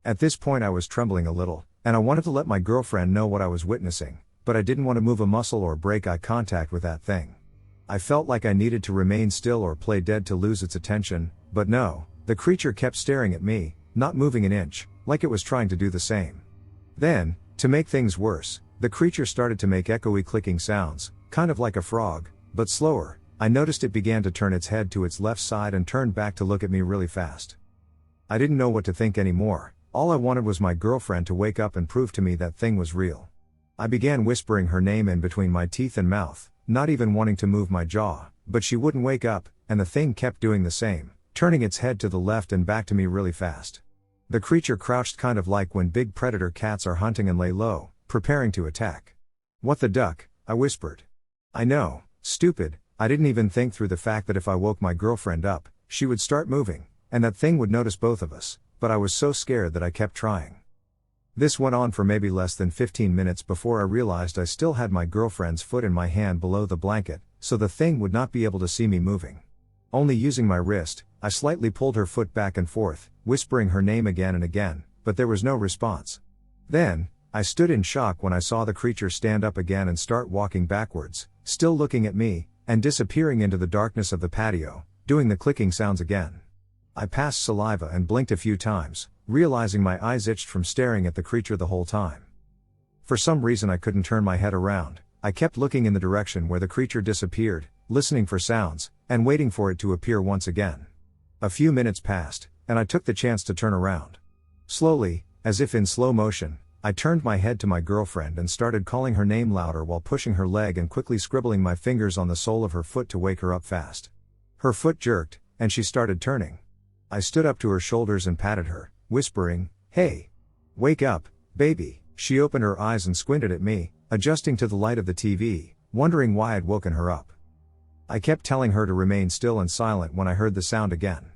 At this point I was trembling a little, and I wanted to let my girlfriend know what I was witnessing, but I didn't want to move a muscle or break eye contact with that thing. I felt like I needed to remain still or play dead to lose its attention, but no, the creature kept staring at me, not moving an inch, like it was trying to do the same. Then, to make things worse, the creature started to make echoey clicking sounds, kind of like a frog, but slower. I noticed it began to turn its head to its left side and turned back to look at me really fast. I didn't know what to think anymore. All I wanted was my girlfriend to wake up and prove to me that thing was real. I began whispering her name in between my teeth and mouth, not even wanting to move my jaw, but she wouldn't wake up, and the thing kept doing the same, turning its head to the left and back to me really fast. The creature crouched kind of like when big predator cats are hunting and lay low, preparing to attack. "What the duck?" I whispered. I know, stupid, I didn't even think through the fact that if I woke my girlfriend up, she would start moving, and that thing would notice both of us, but I was so scared that I kept trying. This went on for maybe less than 15 minutes before I realized I still had my girlfriend's foot in my hand below the blanket, so the thing would not be able to see me moving. Only using my wrist, I slightly pulled her foot back and forth, whispering her name again and again, but there was no response. Then, I stood in shock when I saw the creature stand up again and start walking backwards, still looking at me, and disappearing into the darkness of the patio, doing the clicking sounds again. I passed saliva and blinked a few times, realizing my eyes itched from staring at the creature the whole time. For some reason I couldn't turn my head around. I kept looking in the direction where the creature disappeared, listening for sounds, and waiting for it to appear once again. A few minutes passed, and I took the chance to turn around. Slowly, as if in slow motion, I turned my head to my girlfriend and started calling her name louder while pushing her leg and quickly scribbling my fingers on the sole of her foot to wake her up fast. Her foot jerked, and she started turning. I stood up to her shoulders and patted her, whispering, "Hey! Wake up, baby." She opened her eyes and squinted at me, adjusting to the light of the TV, wondering why I'd woken her up. I kept telling her to remain still and silent when I heard the sound again.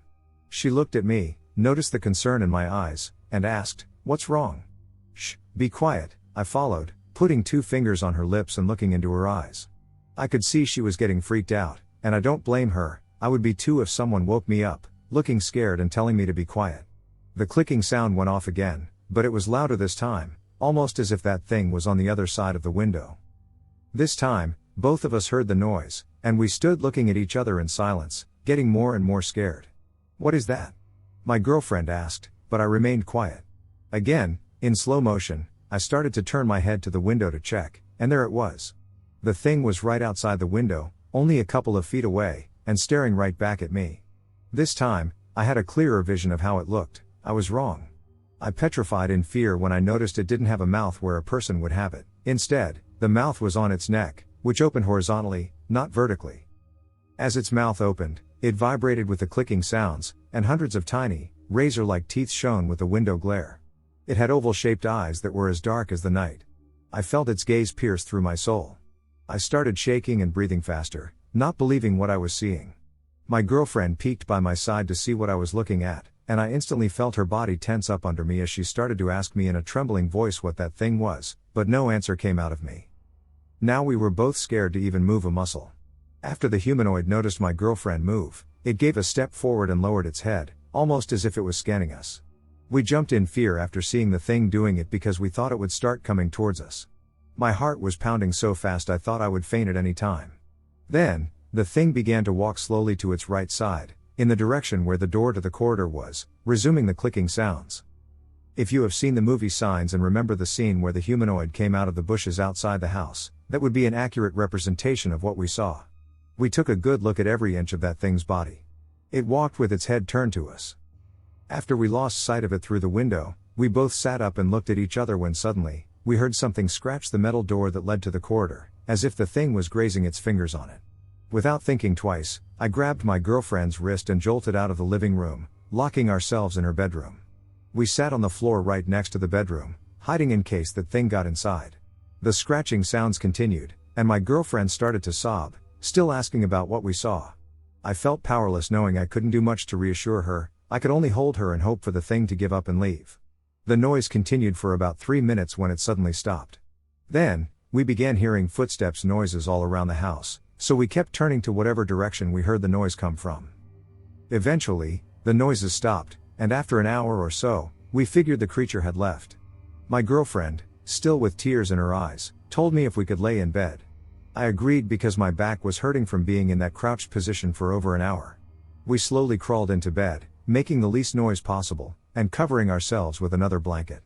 She looked at me, noticed the concern in my eyes, and asked, "What's wrong?" "Shh, be quiet," I followed, putting 2 fingers on her lips and looking into her eyes. I could see she was getting freaked out, and I don't blame her. I would be too if someone woke me up, looking scared and telling me to be quiet. The clicking sound went off again, but it was louder this time, almost as if that thing was on the other side of the window. This time, both of us heard the noise, and we stood looking at each other in silence, getting more and more scared. "What is that?" my girlfriend asked, but I remained quiet. Again, in slow motion, I started to turn my head to the window to check, and there it was. The thing was right outside the window, only a couple of feet away, and staring right back at me. This time, I had a clearer vision of how it looked. I was wrong. I petrified in fear when I noticed it didn't have a mouth where a person would have it. Instead, the mouth was on its neck, which opened horizontally, not vertically. As its mouth opened, It vibrated with the clicking sounds, and hundreds of tiny, razor-like teeth shone with the window glare. It had oval-shaped eyes that were as dark as the night. I felt its gaze pierce through my soul. I started shaking and breathing faster, not believing what I was seeing. My girlfriend peeked by my side to see what I was looking at, and I instantly felt her body tense up under me as she started to ask me in a trembling voice what that thing was, but no answer came out of me. Now we were both scared to even move a muscle. After the humanoid noticed my girlfriend move, it gave a step forward and lowered its head, almost as if it was scanning us. We jumped in fear after seeing the thing doing it because we thought it would start coming towards us. My heart was pounding so fast I thought I would faint at any time. Then, the thing began to walk slowly to its right side, in the direction where the door to the corridor was, resuming the clicking sounds. If you have seen the movie Signs and remember the scene where the humanoid came out of the bushes outside the house, that would be an accurate representation of what we saw. We took a good look at every inch of that thing's body. It walked with its head turned to us. After we lost sight of it through the window, we both sat up and looked at each other when suddenly, we heard something scratch the metal door that led to the corridor, as if the thing was grazing its fingers on it. Without thinking twice, I grabbed my girlfriend's wrist and jolted out of the living room, locking ourselves in her bedroom. We sat on the floor right next to the bedroom, hiding in case that thing got inside. The scratching sounds continued, and my girlfriend started to sob, still asking about what we saw. I felt powerless knowing I couldn't do much to reassure her. I could only hold her and hope for the thing to give up and leave. The noise continued for about 3 minutes when it suddenly stopped. Then, we began hearing footsteps noises all around the house, so we kept turning to whatever direction we heard the noise come from. Eventually, the noises stopped, and after an hour or so, we figured the creature had left. My girlfriend, still with tears in her eyes, told me if we could lay in bed. I agreed because my back was hurting from being in that crouched position for over an hour. We slowly crawled into bed, making the least noise possible, and covering ourselves with another blanket.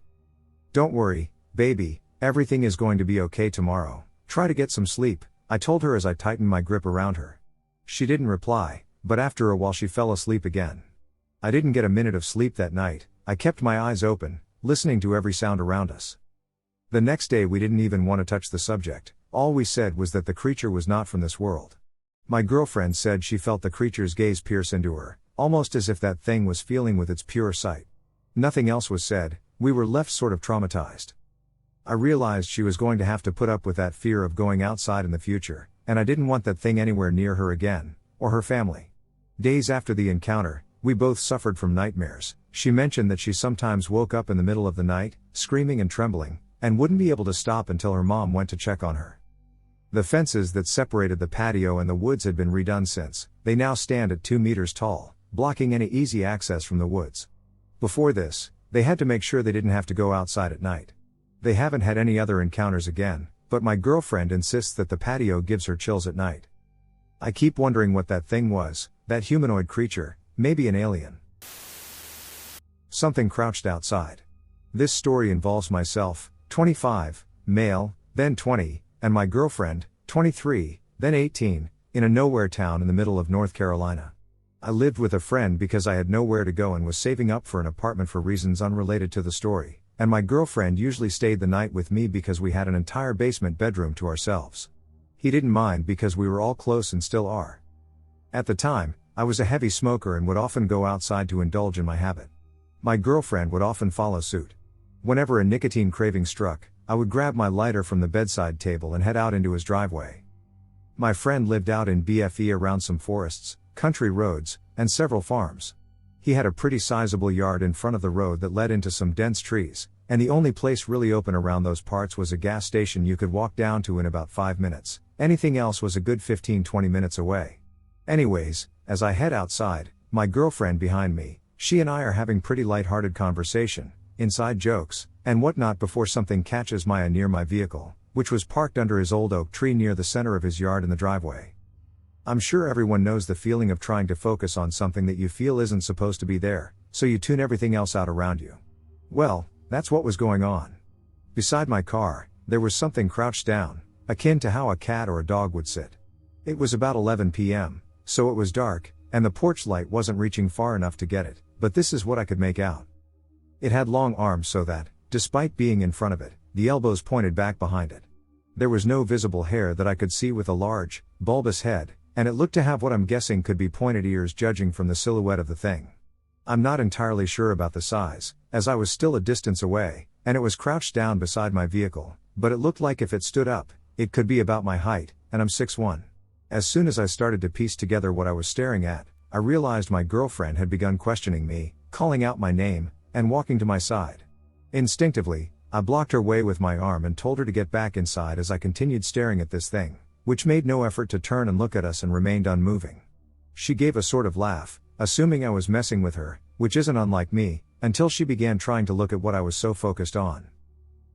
"Don't worry, baby, everything is going to be okay tomorrow. Try to get some sleep," I told her as I tightened my grip around her. She didn't reply, but after a while she fell asleep again. I didn't get a minute of sleep that night. I kept my eyes open, listening to every sound around us. The next day we didn't even want to touch the subject. All we said was that the creature was not from this world. My girlfriend said she felt the creature's gaze pierce into her, almost as if that thing was feeling with its pure sight. Nothing else was said. We were left sort of traumatized. I realized she was going to have to put up with that fear of going outside in the future, and I didn't want that thing anywhere near her again, or her family. Days after the encounter, we both suffered from nightmares. She mentioned that she sometimes woke up in the middle of the night, screaming and trembling, and wouldn't be able to stop until her mom went to check on her. The fences that separated the patio and the woods had been redone since. They now stand at 2 meters tall, blocking any easy access from the woods. Before this, they had to make sure they didn't have to go outside at night. They haven't had any other encounters again, but my girlfriend insists that the patio gives her chills at night. I keep wondering what that thing was, that humanoid creature, maybe an alien. Something crouched outside. This story involves myself, 25, male, then 20, and my girlfriend, 23, then 18, in a nowhere town in the middle of North Carolina. I lived with a friend because I had nowhere to go and was saving up for an apartment for reasons unrelated to the story, and my girlfriend usually stayed the night with me because we had an entire basement bedroom to ourselves. He didn't mind because we were all close and still are. At the time, I was a heavy smoker and would often go outside to indulge in my habit. My girlfriend would often follow suit. Whenever a nicotine craving struck, I would grab my lighter from the bedside table and head out into his driveway. My friend lived out in BFE around some forests, country roads, and several farms. He had a pretty sizable yard in front of the road that led into some dense trees, and the only place really open around those parts was a gas station you could walk down to in about 5 minutes. Anything else was a good 15-20 minutes away. Anyways, as I head outside, my girlfriend behind me, she and I are having pretty light-hearted conversation, inside jokes, and whatnot before something catches my eye near my vehicle, which was parked under his old oak tree near the center of his yard in the driveway. I'm sure everyone knows the feeling of trying to focus on something that you feel isn't supposed to be there, so you tune everything else out around you. Well, that's what was going on. Beside my car, there was something crouched down, akin to how a cat or a dog would sit. It was about 11 p.m., so it was dark, and the porch light wasn't reaching far enough to get it, but this is what I could make out. It had long arms so that, despite being in front of it, the elbows pointed back behind it. There was no visible hair that I could see with a large, bulbous head, and it looked to have what I'm guessing could be pointed ears judging from the silhouette of the thing. I'm not entirely sure about the size, as I was still a distance away, and it was crouched down beside my vehicle, but it looked like if it stood up, it could be about my height, and I'm 6'1". As soon as I started to piece together what I was staring at, I realized my girlfriend had begun questioning me, calling out my name, and walking to my side. Instinctively, I blocked her way with my arm and told her to get back inside as I continued staring at this thing, which made no effort to turn and look at us and remained unmoving. She gave a sort of laugh, assuming I was messing with her, which isn't unlike me, until she began trying to look at what I was so focused on.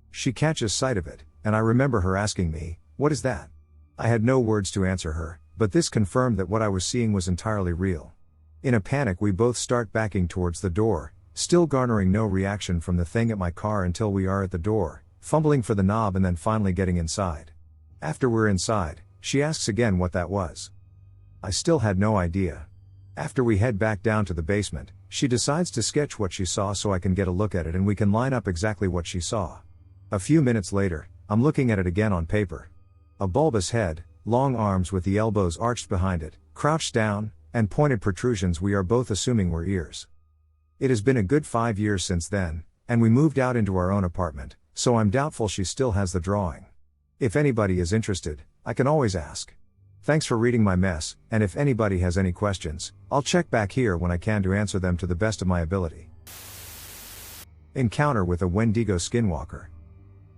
She catches sight of it, and I remember her asking me, "What is that?" I had no words to answer her, but this confirmed that what I was seeing was entirely real. In a panic, we both start backing towards the door, still garnering no reaction from the thing at my car until we are at the door, fumbling for the knob and then finally getting inside. After we're inside, she asks again what that was. I still had no idea. After we head back down to the basement, she decides to sketch what she saw so I can get a look at it and we can line up exactly what she saw. A few minutes later, I'm looking at it again on paper. A bulbous head, long arms with the elbows arched behind it, crouched down, and pointed protrusions we are both assuming were ears. It has been a good 5 years since then, and we moved out into our own apartment, so I'm doubtful she still has the drawing. If anybody is interested, I can always ask. Thanks for reading my mess, and if anybody has any questions, I'll check back here when I can to answer them to the best of my ability. Encounter with a Wendigo skinwalker.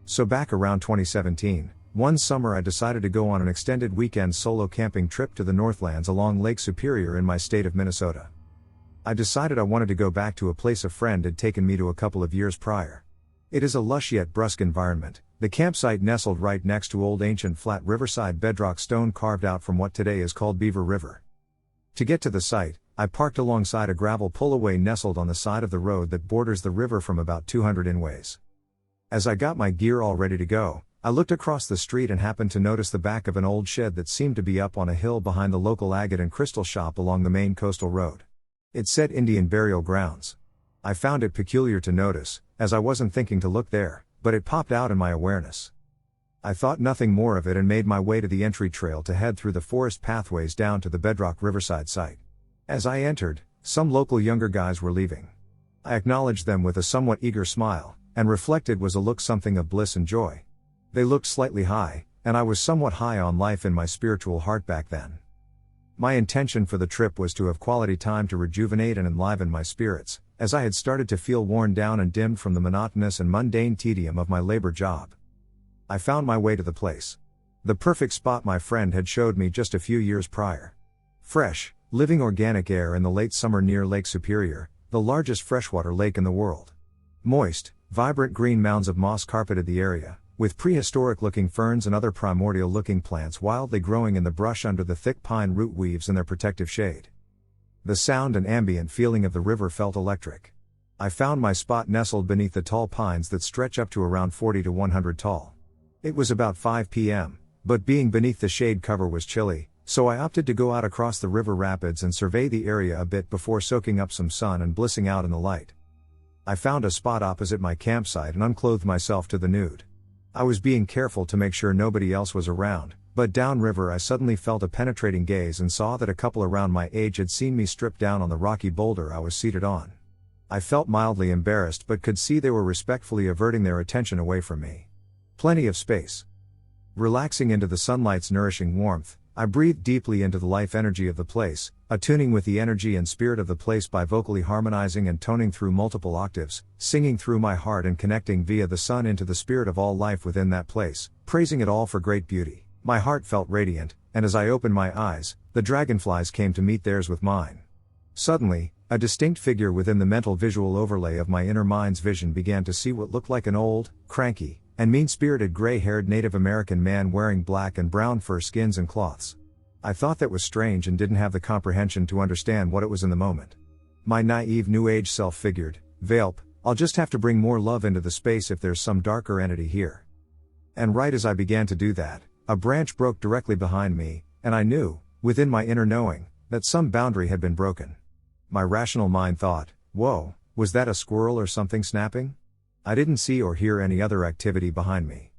So back around 2017, one summer I decided to go on an extended weekend solo camping trip to the Northlands along Lake Superior in my state of Minnesota. I decided I wanted to go back to a place a friend had taken me to a couple of years prior. It is a lush yet brusque environment, the campsite nestled right next to old ancient flat riverside bedrock stone carved out from what today is called Beaver River. To get to the site, I parked alongside a gravel pullaway nestled on the side of the road that borders the river from about 200 inways. As I got my gear all ready to go, I looked across the street and happened to notice the back of an old shed that seemed to be up on a hill behind the local agate and crystal shop along the main coastal road. It said Indian Burial Grounds. I found it peculiar to notice, as I wasn't thinking to look there, but it popped out in my awareness. I thought nothing more of it and made my way to the entry trail to head through the forest pathways down to the bedrock riverside site. As I entered, some local younger guys were leaving. I acknowledged them with a somewhat eager smile, and reflected was a look something of bliss and joy. They looked slightly high, and I was somewhat high on life in my spiritual heart back then. My intention for the trip was to have quality time to rejuvenate and enliven my spirits, as I had started to feel worn down and dimmed from the monotonous and mundane tedium of my labor job. I found my way to the place. The perfect spot my friend had showed me just a few years prior. Fresh, living organic air in the late summer near Lake Superior, the largest freshwater lake in the world. Moist, vibrant green mounds of moss carpeted the area, with prehistoric-looking ferns and other primordial-looking plants wildly growing in the brush under the thick pine root weaves in their protective shade. The sound and ambient feeling of the river felt electric. I found my spot nestled beneath the tall pines that stretch up to around 40 to 100 tall. It was about 5 p.m., but being beneath the shade cover was chilly, so I opted to go out across the river rapids and survey the area a bit before soaking up some sun and blissing out in the light. I found a spot opposite my campsite and unclothed myself to the nude. I was being careful to make sure nobody else was around, but downriver I suddenly felt a penetrating gaze and saw that a couple around my age had seen me strip down on the rocky boulder I was seated on. I felt mildly embarrassed but could see they were respectfully averting their attention away from me. Plenty of space. Relaxing into the sunlight's nourishing warmth, I breathed deeply into the life energy of the place, attuning with the energy and spirit of the place by vocally harmonizing and toning through multiple octaves, singing through my heart and connecting via the sun into the spirit of all life within that place, praising it all for great beauty. My heart felt radiant, and as I opened my eyes, the dragonflies came to meet theirs with mine. Suddenly, a distinct figure within the mental visual overlay of my inner mind's vision began to see what looked like an old, cranky, and mean-spirited gray-haired Native American man wearing black and brown fur skins and cloths. I thought that was strange and didn't have the comprehension to understand what it was in the moment. My naive New Age self figured, "Velp, I'll just have to bring more love into the space if there's some darker entity here." And right as I began to do that, a branch broke directly behind me, and I knew, within my inner knowing, that some boundary had been broken. My rational mind thought, "Whoa, was that a squirrel or something snapping?" I didn't see or hear any other activity behind me.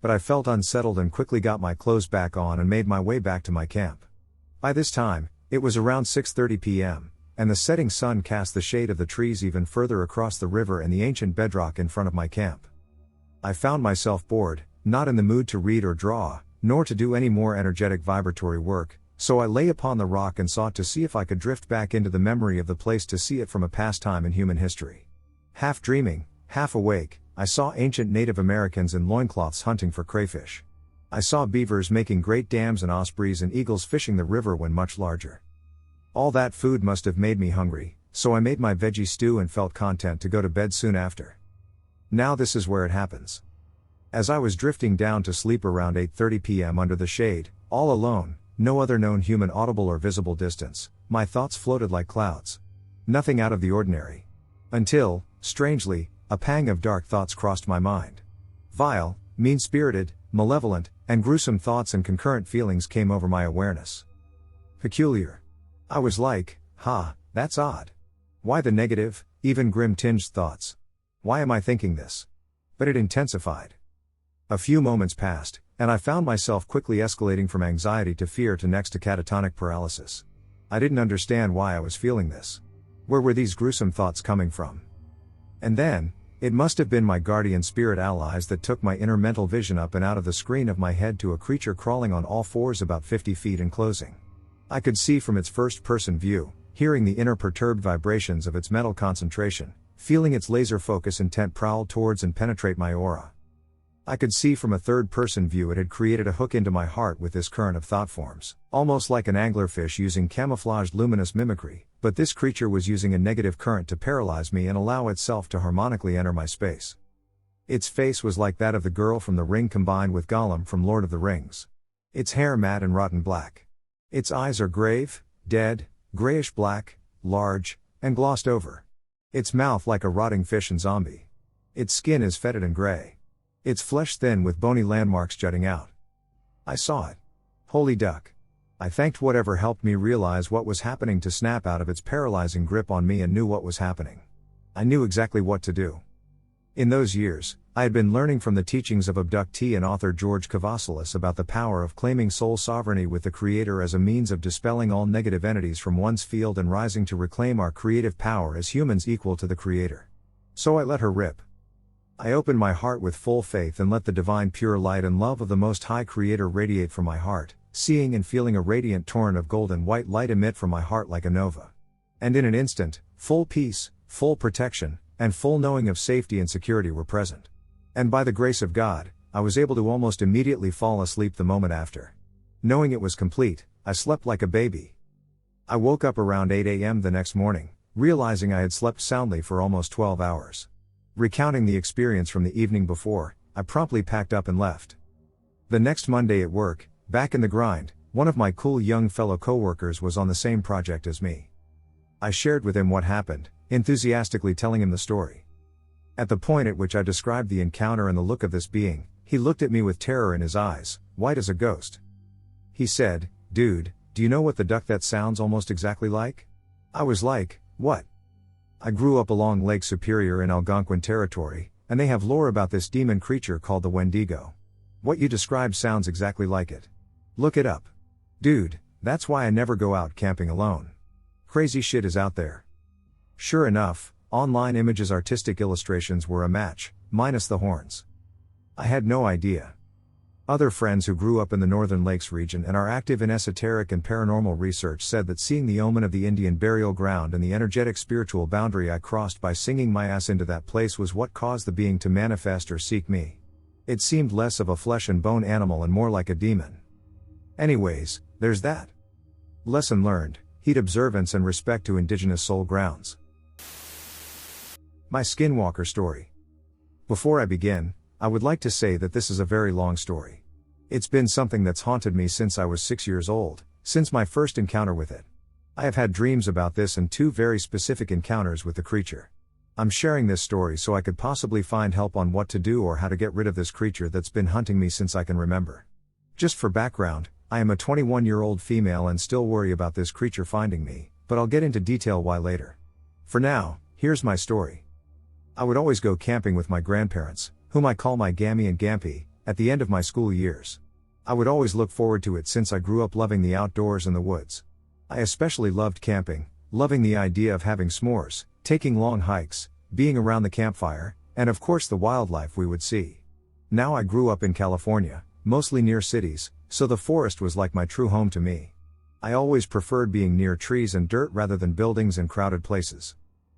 But I felt unsettled and quickly got my clothes back on and made my way back to my camp. By this time, it was around 6:30 p.m., and the setting sun cast the shade of the trees even further across the river and the ancient bedrock in front of my camp. I found myself bored, not in the mood to read or draw, nor to do any more energetic vibratory work, so I lay upon the rock and sought to see if I could drift back into the memory of the place to see it from a past time in human history. Half dreaming, half awake, I saw ancient Native Americans in loincloths hunting for crayfish. I saw beavers making great dams and ospreys and eagles fishing the river when much larger. All that food must have made me hungry, so I made my veggie stew and felt content to go to bed soon after. Now this is where it happens. As I was drifting down to sleep around 8:30 p.m. under the shade, all alone, no other known human audible or visible distance, my thoughts floated like clouds. Nothing out of the ordinary. Until, strangely, a pang of dark thoughts crossed my mind. Vile, mean-spirited, malevolent, and gruesome thoughts and concurrent feelings came over my awareness. Peculiar. I was like, that's odd. Why the negative, even grim-tinged thoughts? Why am I thinking this? But it intensified. A few moments passed, and I found myself quickly escalating from anxiety to fear to next to catatonic paralysis. I didn't understand why I was feeling this. Where were these gruesome thoughts coming from? And then, it must have been my guardian spirit allies that took my inner mental vision up and out of the screen of my head to a creature crawling on all fours about 50 feet and closing. I could see from its first-person view, hearing the inner perturbed vibrations of its mental concentration, feeling its laser focus intent prowl towards and penetrate my aura. I could see from a third-person view it had created a hook into my heart with this current of thought forms, almost like an anglerfish using camouflaged luminous mimicry, but this creature was using a negative current to paralyze me and allow itself to harmonically enter my space. Its face was like that of the girl from The Ring combined with Gollum from Lord of the Rings. Its hair matte and rotten black. Its eyes are grave, dead, grayish-black, large, and glossed over. Its mouth like a rotting fish and zombie. Its skin is fetid and gray. Its flesh thin with bony landmarks jutting out. I saw it. Holy duck. I thanked whatever helped me realize what was happening to snap out of its paralyzing grip on me and knew what was happening. I knew exactly what to do. In those years, I had been learning from the teachings of abductee and author George Kavasilis about the power of claiming soul sovereignty with the Creator as a means of dispelling all negative entities from one's field and rising to reclaim our creative power as humans equal to the Creator. So I let her rip. I opened my heart with full faith and let the divine pure light and love of the Most High Creator radiate from my heart, seeing and feeling a radiant torrent of golden white light emit from my heart like a nova. And in an instant, full peace, full protection, and full knowing of safety and security were present. And by the grace of God, I was able to almost immediately fall asleep the moment after. Knowing it was complete, I slept like a baby. I woke up around 8 a.m. the next morning, realizing I had slept soundly for almost 12 hours. Recounting the experience from the evening before, I promptly packed up and left. The next Monday at work, back in the grind, one of my cool young fellow coworkers was on the same project as me. I shared with him what happened, enthusiastically telling him the story. At the point at which I described the encounter and the look of this being, he looked at me with terror in his eyes, white as a ghost. He said, "Dude, do you know what the duck that sounds almost exactly like?" I was like, "What?" I grew up along Lake Superior in Algonquin territory, and they have lore about this demon creature called the Wendigo. What you described sounds exactly like it. Look it up. Dude, that's why I never go out camping alone. Crazy shit is out there. Sure enough, online images artistic illustrations were a match, minus the horns. I had no idea. Other friends who grew up in the Northern Lakes region and are active in esoteric and paranormal research said that seeing the omen of the Indian burial ground and the energetic spiritual boundary I crossed by singing my ass into that place was what caused the being to manifest or seek me. It seemed less of a flesh and bone animal and more like a demon. Anyways, there's that. Lesson learned, heed observance and respect to indigenous soul grounds. My skinwalker story. Before I begin, I would like to say that this is a very long story. It's been something that's haunted me since I was 6 years old, since my first encounter with it. I have had dreams about this and 2 very specific encounters with the creature. I'm sharing this story so I could possibly find help on what to do or how to get rid of this creature that's been hunting me since I can remember. Just for background, I am a 21-year-old female and still worry about this creature finding me, but I'll get into detail why later. For now, here's my story. I would always go camping with my grandparents, whom I call my Gammy and Gampy, at the end of my school years. I would always look forward to it since I grew up loving the outdoors and the woods. I especially loved camping, loving the idea of having s'mores, taking long hikes, being around the campfire, and of course the wildlife we would see. Now I grew up in California, mostly near cities, so the forest was like my true home to me. I always preferred being near trees and dirt rather than buildings and crowded places.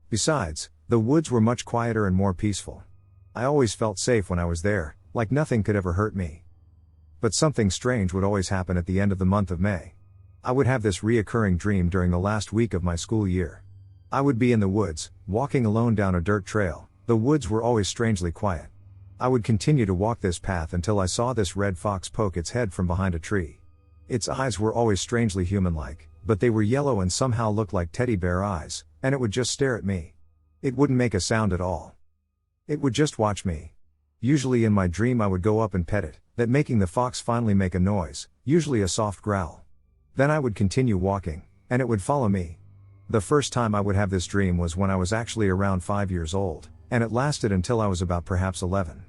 Besides, the woods were much quieter and more peaceful. I always felt safe when I was there, like nothing could ever hurt me. But something strange would always happen at the end of the month of May. I would have this reoccurring dream during the last week of my school year. I would be in the woods, walking alone down a dirt trail. The woods were always strangely quiet. I would continue to walk this path until I saw this red fox poke its head from behind a tree. Its eyes were always strangely human-like, but they were yellow and somehow looked like teddy bear eyes, and it would just stare at me. It wouldn't make a sound at all. It would just watch me. Usually in my dream I would go up and pet it, that making the fox finally make a noise, usually a soft growl. Then I would continue walking, and it would follow me. The first time I would have this dream was when I was actually around 5 years old, and it lasted until I was about perhaps 11.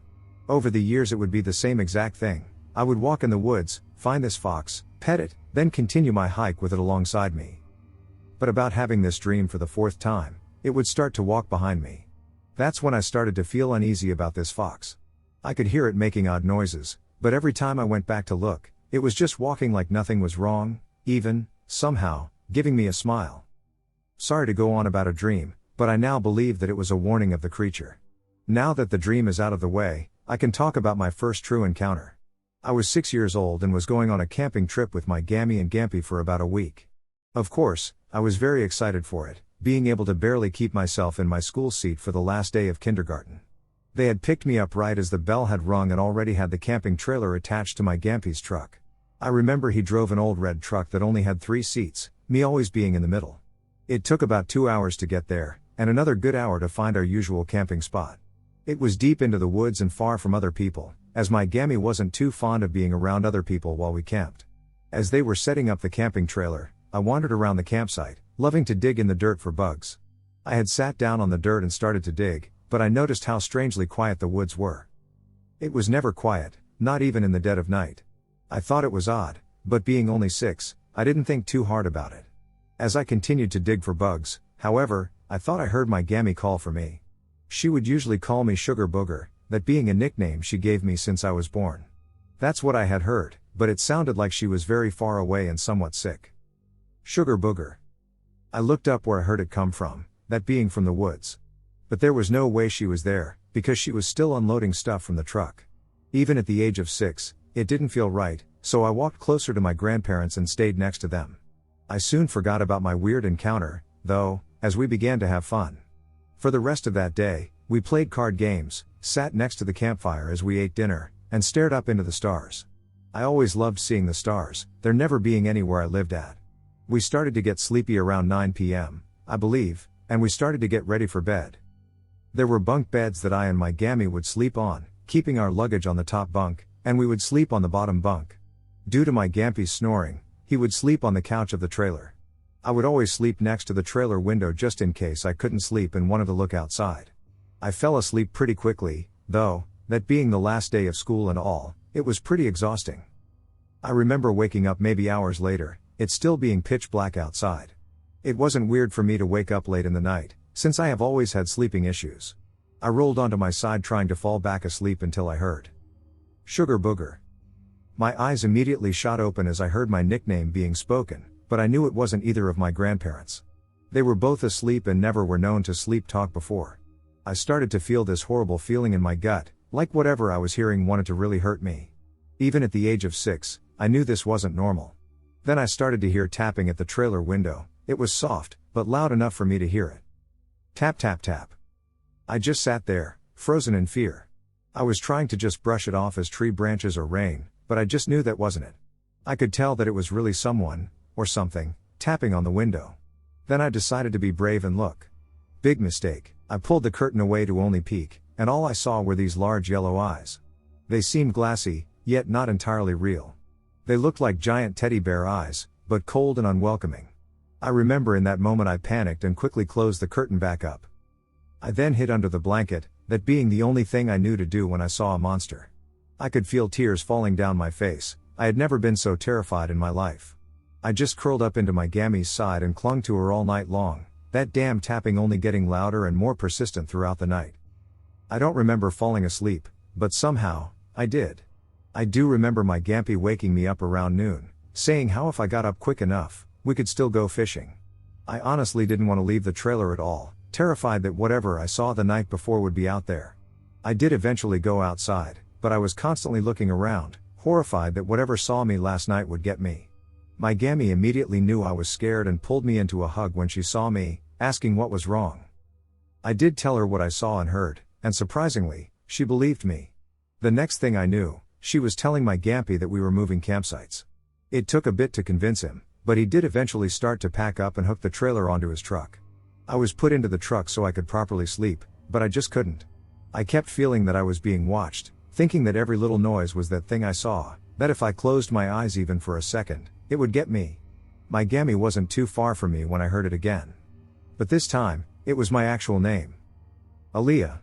Over the years it would be the same exact thing. I would walk in the woods, find this fox, pet it, then continue my hike with it alongside me. But about having this dream for the 4th time, it would start to walk behind me. That's when I started to feel uneasy about this fox. I could hear it making odd noises, but every time I went back to look, it was just walking like nothing was wrong, even, somehow, giving me a smile. Sorry to go on about a dream, but I now believe that it was a warning of the creature. Now that the dream is out of the way, I can talk about my first true encounter. I was 6 years old and was going on a camping trip with my Gammy and Gampy for about a week. Of course, I was very excited for it, being able to barely keep myself in my school seat for the last day of kindergarten. They had picked me up right as the bell had rung and already had the camping trailer attached to my Gampy's truck. I remember he drove an old red truck that only had 3 seats, me always being in the middle. It took about 2 hours to get there, and another good hour to find our usual camping spot. It was deep into the woods and far from other people, as my Gammy wasn't too fond of being around other people while we camped. As they were setting up the camping trailer, I wandered around the campsite, loving to dig in the dirt for bugs. I had sat down on the dirt and started to dig, but I noticed how strangely quiet the woods were. It was never quiet, not even in the dead of night. I thought it was odd, but being only 6, I didn't think too hard about it. As I continued to dig for bugs, however, I thought I heard my Gammy call for me. She would usually call me Sugar Booger, that being a nickname she gave me since I was born. That's what I had heard, but it sounded like she was very far away and somewhat sick. Sugar Booger. I looked up where I heard it come from, that being from the woods. But there was no way she was there, because she was still unloading stuff from the truck. Even at the age of 6, it didn't feel right, so I walked closer to my grandparents and stayed next to them. I soon forgot about my weird encounter, though, as we began to have fun. For the rest of that day, we played card games, sat next to the campfire as we ate dinner, and stared up into the stars. I always loved seeing the stars, there never being anywhere I lived at. We started to get sleepy around 9 p.m., I believe, and we started to get ready for bed. There were bunk beds that I and my Gammy would sleep on, keeping our luggage on the top bunk, and we would sleep on the bottom bunk. Due to my Gampy's snoring, he would sleep on the couch of the trailer. I would always sleep next to the trailer window just in case I couldn't sleep and wanted to look outside. I fell asleep pretty quickly, though, that being the last day of school and all, it was pretty exhausting. I remember waking up maybe hours later, it still being pitch black outside. It wasn't weird for me to wake up late in the night, since I have always had sleeping issues. I rolled onto my side trying to fall back asleep until I heard Sugar Booger. My eyes immediately shot open as I heard my nickname being spoken, but I knew it wasn't either of my grandparents. They were both asleep and never were known to sleep talk before. I started to feel this horrible feeling in my gut, like whatever I was hearing wanted to really hurt me. Even at the age of 6, I knew this wasn't normal. Then I started to hear tapping at the trailer window. It was soft, but loud enough for me to hear it. Tap tap tap. I just sat there, frozen in fear. I was trying to just brush it off as tree branches or rain, but I just knew that wasn't it. I could tell that it was really someone, or something, tapping on the window. Then I decided to be brave and look. Big mistake. I pulled the curtain away to only peek, and all I saw were these large yellow eyes. They seemed glassy, yet not entirely real. They looked like giant teddy bear eyes, but cold and unwelcoming. I remember in that moment I panicked and quickly closed the curtain back up. I then hid under the blanket, that being the only thing I knew to do when I saw a monster. I could feel tears falling down my face. I had never been so terrified in my life. I just curled up into my gammy's side and clung to her all night long, that damn tapping only getting louder and more persistent throughout the night. I don't remember falling asleep, but somehow, I did. I do remember my gampy waking me up around noon, saying how if I got up quick enough, we could still go fishing. I honestly didn't want to leave the trailer at all, terrified that whatever I saw the night before would be out there. I did eventually go outside, but I was constantly looking around, horrified that whatever saw me last night would get me. My gammy immediately knew I was scared and pulled me into a hug when she saw me, asking what was wrong. I did tell her what I saw and heard, and surprisingly, she believed me. The next thing I knew, she was telling my gampy that we were moving campsites. It took a bit to convince him, but he did eventually start to pack up and hook the trailer onto his truck. I was put into the truck so I could properly sleep, but I just couldn't. I kept feeling that I was being watched, thinking that every little noise was that thing I saw, that if I closed my eyes even for a second, it would get me. My gammy wasn't too far from me when I heard it again. But this time, it was my actual name. Aaliyah.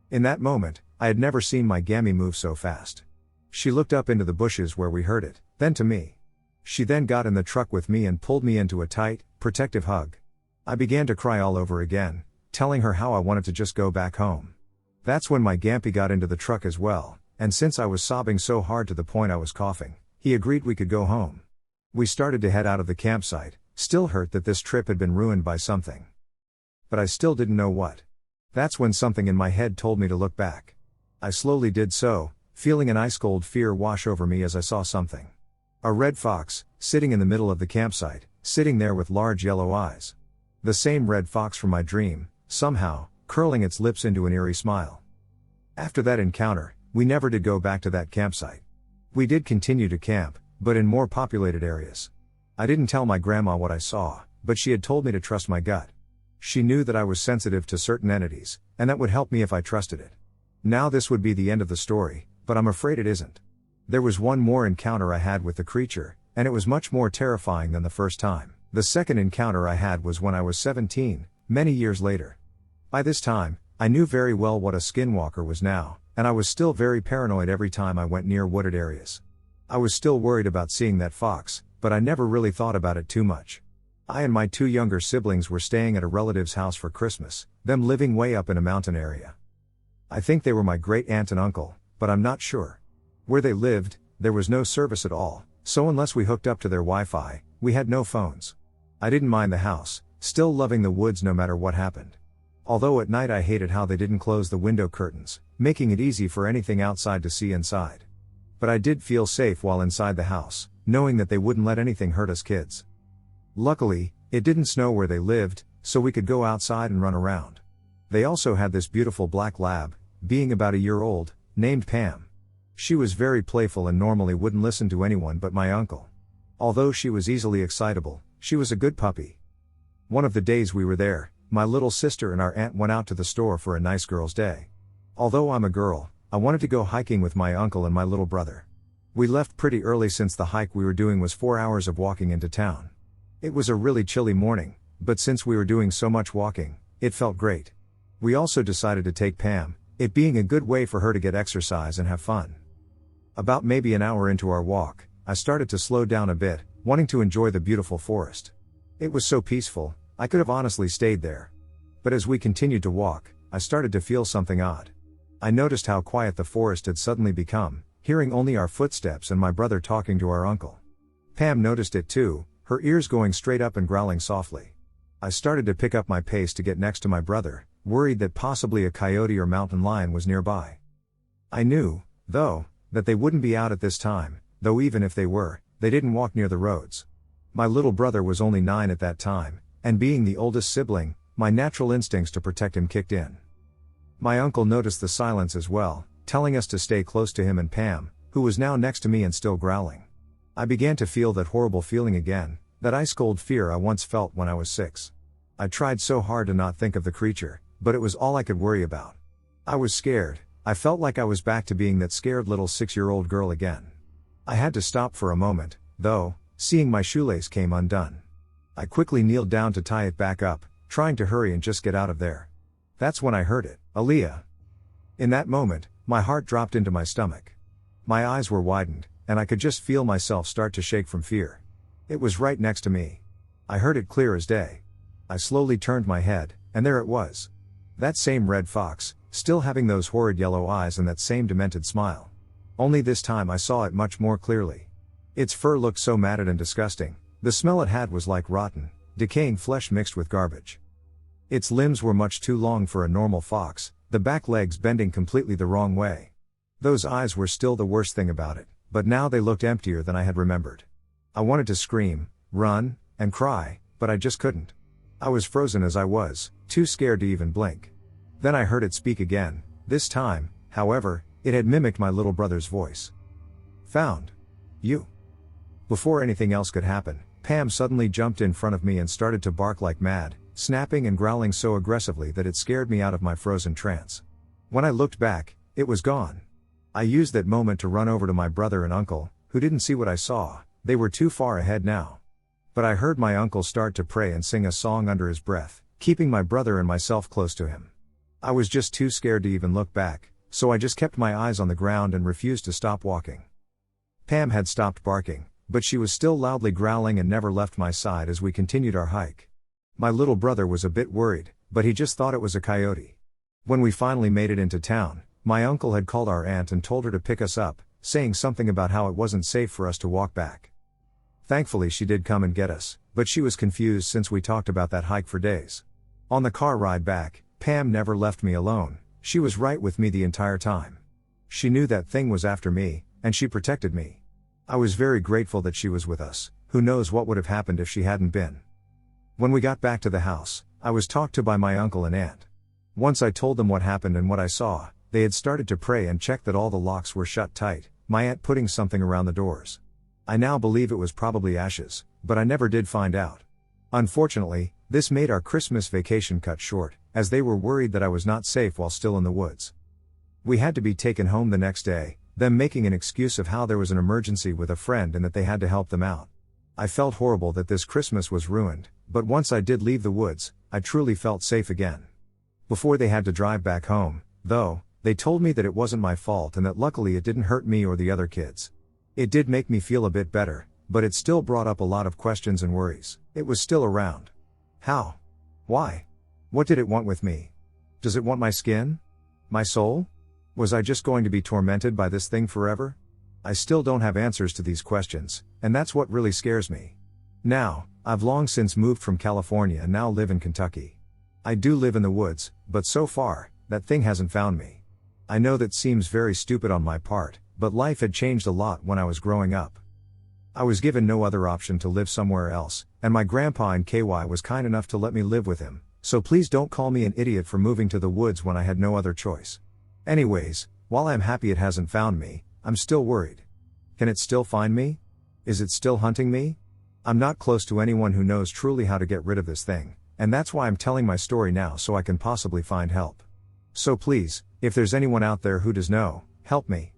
In that moment, I had never seen my gammy move so fast. She looked up into the bushes where we heard it, then to me. She then got in the truck with me and pulled me into a tight, protective hug. I began to cry all over again, telling her how I wanted to just go back home. That's when my gampy got into the truck as well, and since I was sobbing so hard to the point I was coughing, he agreed we could go home. We started to head out of the campsite, still hurt that this trip had been ruined by something. But I still didn't know what. That's when something in my head told me to look back. I slowly did so, feeling an ice-cold fear wash over me as I saw something. A red fox, sitting in the middle of the campsite, sitting there with large yellow eyes. The same red fox from my dream, somehow, curling its lips into an eerie smile. After that encounter, we never did go back to that campsite. We did continue to camp, but in more populated areas. I didn't tell my grandma what I saw, but she had told me to trust my gut. She knew that I was sensitive to certain entities, and that would help me if I trusted it. Now this would be the end of the story, but I'm afraid it isn't. There was one more encounter I had with the creature, and it was much more terrifying than the first time. The second encounter I had was when I was 17, many years later. By this time, I knew very well what a skinwalker was now, and I was still very paranoid every time I went near wooded areas. I was still worried about seeing that fox, but I never really thought about it too much. I and my two younger siblings were staying at a relative's house for Christmas, them living way up in a mountain area. I think they were my great aunt and uncle, but I'm not sure. Where they lived, there was no service at all, so unless we hooked up to their Wi-Fi, we had no phones. I didn't mind the house, still loving the woods no matter what happened. Although at night I hated how they didn't close the window curtains, making it easy for anything outside to see inside. But I did feel safe while inside the house, knowing that they wouldn't let anything hurt us kids. Luckily, it didn't snow where they lived, so we could go outside and run around. They also had this beautiful black lab, being about a year old, named Pam. She was very playful and normally wouldn't listen to anyone but my uncle. Although she was easily excitable, she was a good puppy. One of the days we were there, my little sister and our aunt went out to the store for a nice girl's day. Although I'm a girl, I wanted to go hiking with my uncle and my little brother. We left pretty early since the hike we were doing was 4 hours of walking into town. It was a really chilly morning, but since we were doing so much walking, it felt great. We also decided to take Pam, it being a good way for her to get exercise and have fun. About maybe an hour into our walk, I started to slow down a bit, wanting to enjoy the beautiful forest. It was so peaceful, I could have honestly stayed there. But as we continued to walk, I started to feel something odd. I noticed how quiet the forest had suddenly become, hearing only our footsteps and my brother talking to our uncle. Pam noticed it too, her ears going straight up and growling softly. I started to pick up my pace to get next to my brother, worried that possibly a coyote or mountain lion was nearby. I knew, though, that they wouldn't be out at this time, though even if they were, they didn't walk near the roads. My little brother was only 9 at that time, and being the oldest sibling, my natural instincts to protect him kicked in. My uncle noticed the silence as well, telling us to stay close to him and Pam, who was now next to me and still growling. I began to feel that horrible feeling again, that ice-cold fear I once felt when I was 6. I tried so hard to not think of the creature, but it was all I could worry about. I was scared, I felt like I was back to being that scared little 6-year-old girl again. I had to stop for a moment, though, seeing my shoelace came undone. I quickly kneeled down to tie it back up, trying to hurry and just get out of there. That's when I heard it, Aaliyah. In that moment, my heart dropped into my stomach. My eyes were widened, and I could just feel myself start to shake from fear. It was right next to me. I heard it clear as day. I slowly turned my head, and there it was. That same red fox, still having those horrid yellow eyes and that same demented smile. Only this time I saw it much more clearly. Its fur looked so matted and disgusting. The smell it had was like rotten, decaying flesh mixed with garbage. Its limbs were much too long for a normal fox, the back legs bending completely the wrong way. Those eyes were still the worst thing about it, but now they looked emptier than I had remembered. I wanted to scream, run, and cry, but I just couldn't. I was frozen as I was, too scared to even blink. Then I heard it speak again. This time, however, it had mimicked my little brother's voice. "Found you." Before anything else could happen, Pam suddenly jumped in front of me and started to bark like mad, snapping and growling so aggressively that it scared me out of my frozen trance. When I looked back, it was gone. I used that moment to run over to my brother and uncle, who didn't see what I saw. They were too far ahead now. But I heard my uncle start to pray and sing a song under his breath, keeping my brother and myself close to him. I was just too scared to even look back, so I just kept my eyes on the ground and refused to stop walking. Pam had stopped barking, but she was still loudly growling and never left my side as we continued our hike. My little brother was a bit worried, but he just thought it was a coyote. When we finally made it into town, my uncle had called our aunt and told her to pick us up, saying something about how it wasn't safe for us to walk back. Thankfully she did come and get us, but she was confused since we talked about that hike for days. On the car ride back, Pam never left me alone. She was right with me the entire time. She knew that thing was after me, and she protected me. I was very grateful that she was with us. Who knows what would have happened if she hadn't been. When we got back to the house, I was talked to by my uncle and aunt. Once I told them what happened and what I saw, they had started to pray and check that all the locks were shut tight, my aunt putting something around the doors. I now believe it was probably ashes, but I never did find out. Unfortunately, this made our Christmas vacation cut short, as they were worried that I was not safe while still in the woods. We had to be taken home the next day, them making an excuse of how there was an emergency with a friend and that they had to help them out. I felt horrible that this Christmas was ruined, but once I did leave the woods, I truly felt safe again. Before they had to drive back home, though, they told me that it wasn't my fault and that luckily it didn't hurt me or the other kids. It did make me feel a bit better, but it still brought up a lot of questions and worries. It was still around. How? Why? What did it want with me? Does it want my skin? My soul? Was I just going to be tormented by this thing forever? I still don't have answers to these questions, and that's what really scares me. Now, I've long since moved from California and now live in Kentucky. I do live in the woods, but so far, that thing hasn't found me. I know that seems very stupid on my part, but life had changed a lot when I was growing up. I was given no other option to live somewhere else, and my grandpa in KY was kind enough to let me live with him, so please don't call me an idiot for moving to the woods when I had no other choice. Anyways, while I'm happy it hasn't found me, I'm still worried. Can it still find me? Is it still hunting me? I'm not close to anyone who knows truly how to get rid of this thing, and that's why I'm telling my story now so I can possibly find help. So please, if there's anyone out there who does know, help me.